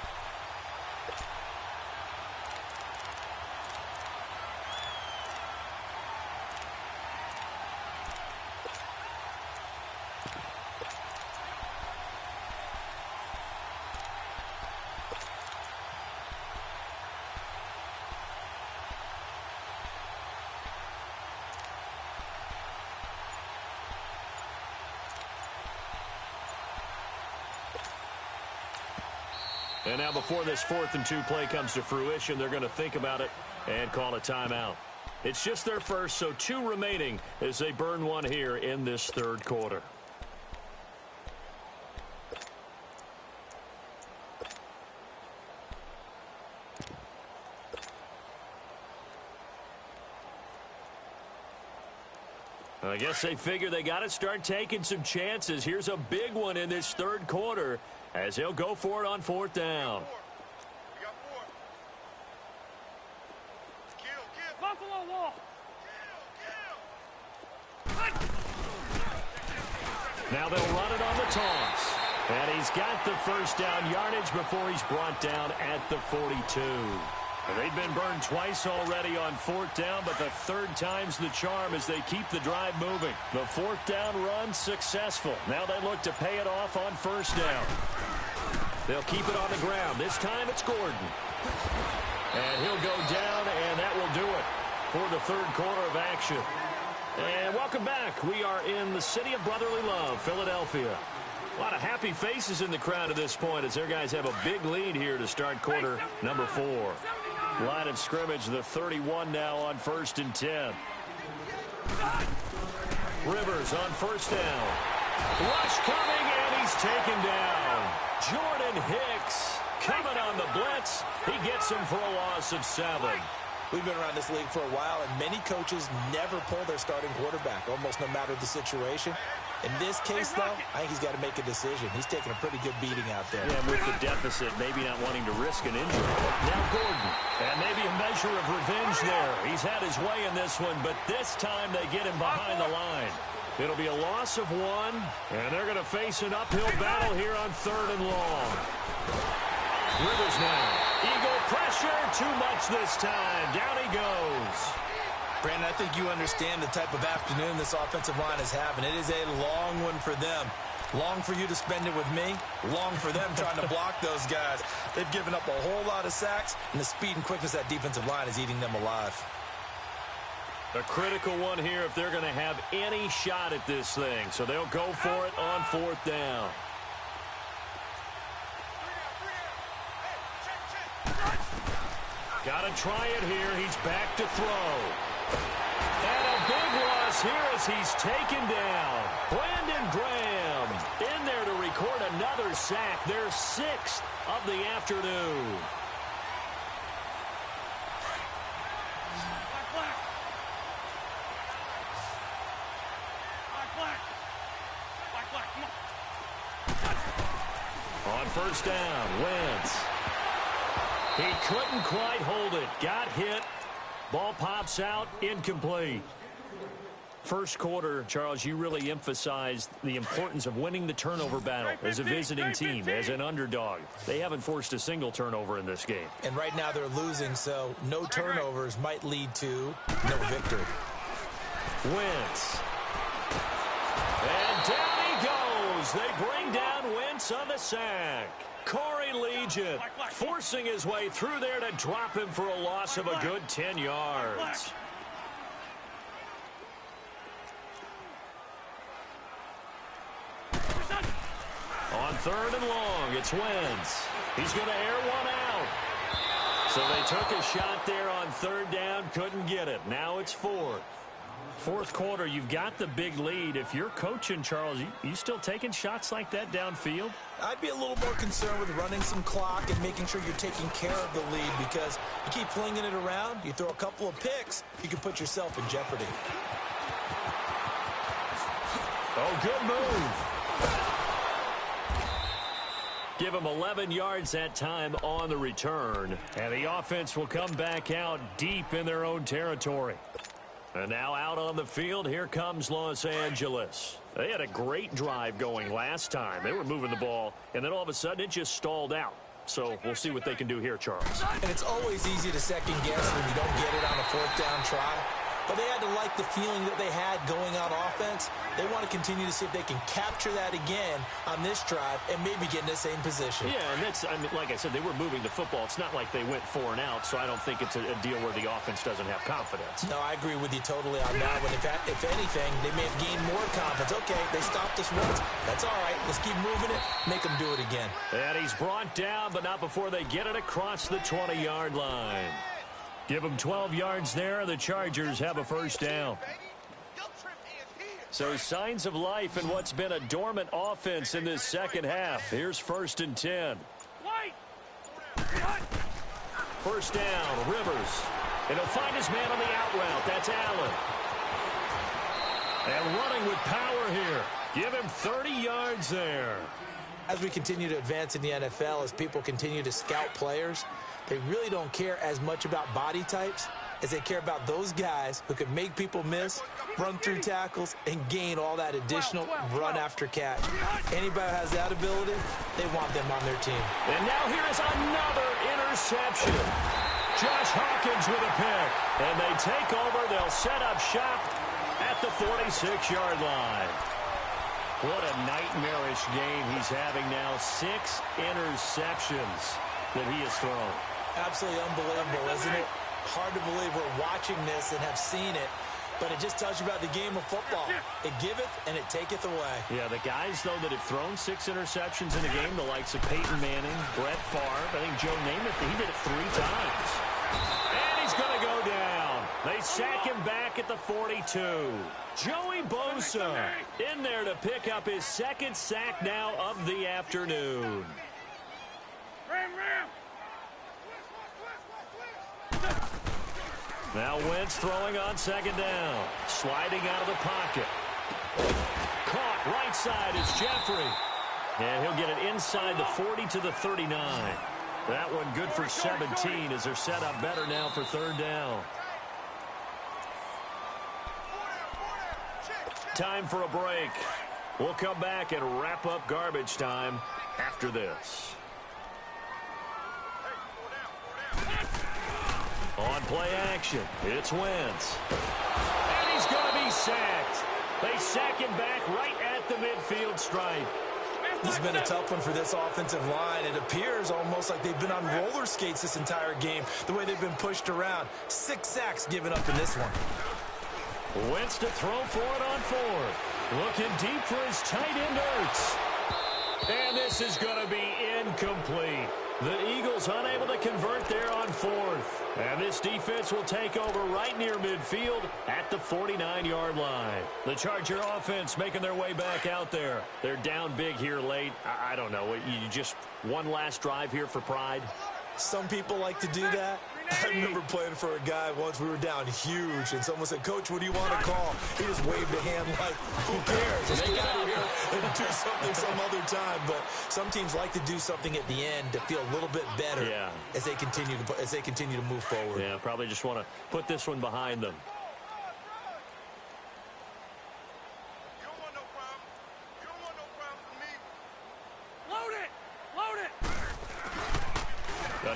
[SPEAKER 2] And now before this 4th and 2 play comes to fruition, they're going to think about it and call a timeout. It's just their first, so 2 remaining as they burn one here in this third quarter. I guess they figure they got to start taking some chances. Here's a big one in this third quarter as he'll go for it on 4th down.
[SPEAKER 4] Buffalo wall.
[SPEAKER 2] Now they'll run it on the toss. And he's got the first down yardage before he's brought down at the 42. They've been burned twice already on 4th down, but the 3rd time's the charm as they keep the drive moving. The 4th down run successful. Now they look to pay it off on 1st down. They'll keep it on the ground. This time it's Gordon. And he'll go down, and that will do it for the third quarter of action. And welcome back. We are in the city of brotherly love, Philadelphia. A lot of happy faces in the crowd at this point as their guys have a big lead here to start quarter number 4. Line of scrimmage, the 31 now on 1st and 10. Rivers on 1st down. Rush coming, and he's taken down. Jordan Hicks coming on the blitz. He gets him for a loss of 7.
[SPEAKER 3] We've been around this league for a while, and many coaches never pull their starting quarterback, almost no matter the situation. In this case, though, I think he's got to make a decision. He's taking a pretty good beating out there.
[SPEAKER 2] Yeah, with the deficit, maybe not wanting to risk an injury. Now Gordon, and maybe a measure of revenge there. He's had his way in this one, but this time they get him behind the line. It'll be a loss of 1, and they're going to face an uphill battle here on 3rd and long. Rivers now. Eagle pressure, too much this time. Down he goes.
[SPEAKER 3] Brandon, I think you understand the type of afternoon this offensive line is having. It is a long one for them. Long for you to spend it with me. Long for them trying to block those guys. They've given up a whole lot of sacks, and the speed and quickness of that defensive line is eating them alive.
[SPEAKER 2] A critical one here if they're going to have any shot at this thing. So they'll go for it on 4th down. Got to try it here. He's back to throw. And a big loss here as he's taken down. Brandon Graham in there to record another sack. Their 6th of the afternoon. On 1st down, Wentz. He couldn't quite hold it. Got hit. Ball pops out. Incomplete. First quarter, Charles, you really emphasized the importance of winning the turnover battle as a visiting team, as an underdog. They haven't forced a single turnover in this game.
[SPEAKER 3] And right now they're losing, so no turnovers might lead to no victory.
[SPEAKER 2] Wentz. And down he goes. They bring down Wentz on the sack. Corey Legion forcing his way through there to drop him for a loss of a good 10 yards. On 3rd and long, it's Wentz. He's going to air one out. So they took a shot there on 3rd down, couldn't get it. Now it's 4th. 4th quarter, you've got the big lead. If you're coaching, Charles, you still taking shots like that downfield?
[SPEAKER 3] I'd be a little more concerned with running some clock and making sure you're taking care of the lead, because you keep flinging it around, you throw a couple of picks, you can put yourself in jeopardy.
[SPEAKER 2] Oh, good move. Give him 11 yards that time on the return. And the offense will come back out deep in their own territory. And now out on the field, here comes Los Angeles. They had a great drive going last time. They were moving the ball, and then all of a sudden it just stalled out. So we'll see what they can do here, Charles.
[SPEAKER 3] And it's always easy to second guess when you don't get it on a 4th down try. But they had to like the feeling that they had going on offense. They want to continue to see if they can capture that again on this drive and maybe get in the same position.
[SPEAKER 2] Yeah, and that's, I mean, like I said, they were moving the football. It's not like they went 4 and out, so I don't think it's a deal where the offense doesn't have confidence.
[SPEAKER 3] No, I agree with you totally on that one. If anything, they may have gained more confidence. Okay, they stopped us once. That's all right. Let's keep moving it. Make them do it again.
[SPEAKER 2] And he's brought down, but not before they get it across the 20-yard line. Give them 12 yards there. The Chargers have a 1st down. So signs of life in what's been a dormant offense in this second half. Here's 1st and 10. 1st down, Rivers. And he'll find his man on the out route. That's Allen. And running with power here. Give him 30 yards there.
[SPEAKER 3] As we continue to advance in the NFL, as people continue to scout players, they really don't care as much about body types as they care about those guys who can make people miss, run through tackles, and gain all that additional run after catch. Anybody who has that ability, they want them on their team.
[SPEAKER 2] And now here is another interception. Josh Hawkins with a pick. And they take over. They'll set up shop at the 46-yard line. What a nightmarish game he's having now. 6 interceptions that he has thrown.
[SPEAKER 3] Absolutely unbelievable, isn't it? Hard to believe we're watching this and have seen it, but it just tells you about the game of football. It giveth and it taketh away.
[SPEAKER 2] Yeah, the guys, though, that have thrown 6 interceptions in a game, the likes of Peyton Manning, Brett Favre, I think Joe Namath, he did it 3 times. And he's going to go down. They sack him back at the 42. Joey Bosa in there to pick up his 2nd sack now of the afternoon. Now Wentz throwing on 2nd down. Sliding out of the pocket. Caught right side is Jeffrey. And he'll get it inside the 40 to the 39. That one good for 17 as they're set up better now for 3rd down. Time for a break. We'll come back and wrap up garbage time after this. On play action, it's Wentz. And he's going to be sacked. They sack him back right at at the midfield stripe.
[SPEAKER 3] This has been a tough one for this offensive line. It appears almost like they've been on roller skates this entire game, the way they've been pushed around. 6 sacks given up in this one.
[SPEAKER 2] Wentz to throw for it on 4th. Looking deep for his tight end, Ertz. And this is going to be incomplete. The Eagles unable to convert there on 4th. And this defense will take over right near midfield at the 49-yard line. The Charger offense making their way back out there. They're down big here late. I don't know. You just one last drive here for pride?
[SPEAKER 3] Some people like to do that. I remember playing for a guy once. We were down huge, and someone said, "Coach, what do you want to call?" He just waved a hand like, who cares? Let's get out of here and do something some other time. But some teams like to do something at the end to feel a little bit better as they continue to move forward.
[SPEAKER 2] Yeah, probably just want to put this one behind them.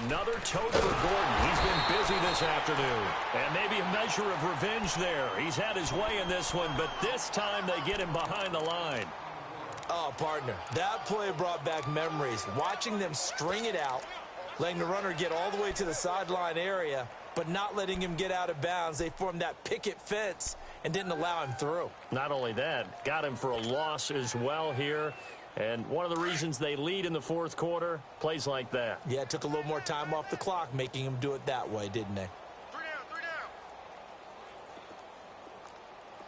[SPEAKER 2] Another tote for Gordon. He's been busy this afternoon. And maybe a measure of revenge there. He's had his way in this one, but this time they get him behind the line.
[SPEAKER 3] Oh, partner, that play brought back memories. Watching them string it out, letting the runner get all the way to the sideline area, but not letting him get out of bounds. They formed that picket fence and didn't allow him through.
[SPEAKER 2] Not only that, got him for a loss as well here. And one of the reasons they lead in the 4th quarter, plays like that.
[SPEAKER 3] Yeah, it took a little more time off the clock, making him do it that way, didn't they?
[SPEAKER 4] 3 down.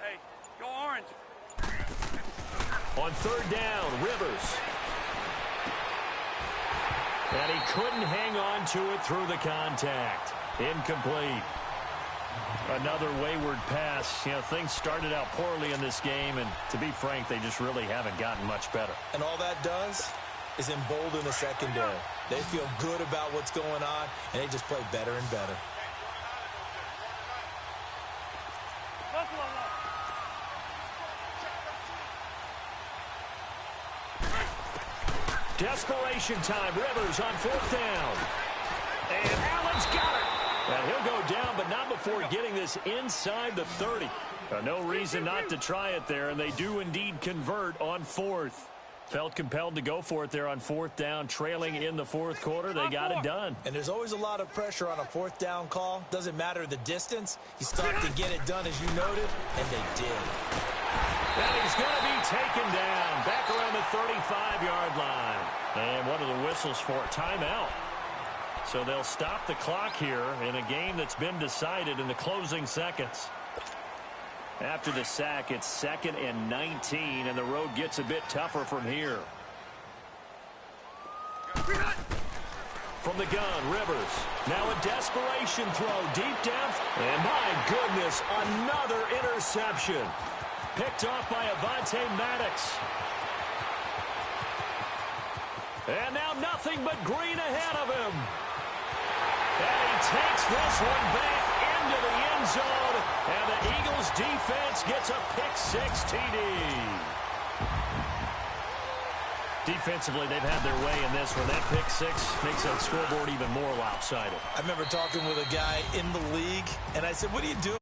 [SPEAKER 4] Hey, go orange.
[SPEAKER 2] On 3rd down, Rivers. And he couldn't hang on to it through the contact. Incomplete. Another wayward pass. You know, things started out poorly in this game, and to be frank, they just really haven't gotten much better.
[SPEAKER 3] And all that does is embolden the secondary. They feel good about what's going on, and they just play better and better.
[SPEAKER 2] Desperation time. Rivers on 4th down. And Allen's got it. And he'll go down, but not before getting this inside the 30. No reason not to try it there, and they do indeed convert on 4th. Felt compelled to go for it there on 4th down, trailing in the 4th quarter. They got it done.
[SPEAKER 3] And there's always a lot of pressure on a 4th down call. Doesn't matter the distance. You start to get it done, as you noted, and they did.
[SPEAKER 2] And he's going to be taken down back around the 35-yard line. And one of the whistles for a timeout. So they'll stop the clock here in a game that's been decided in the closing seconds. After the sack, it's 2nd and 19, and the road gets a bit tougher from here. From the gun, Rivers. Now a desperation throw deep down. And my goodness, another interception. Picked off by Avonte Maddox. And now nothing but green ahead of him. And he takes this one back into the end zone. And the Eagles defense gets a pick-6 TD. Defensively, they've had their way in this one. That pick-6 makes that scoreboard even more lopsided.
[SPEAKER 3] I remember talking with a guy in the league, and I said, what do you do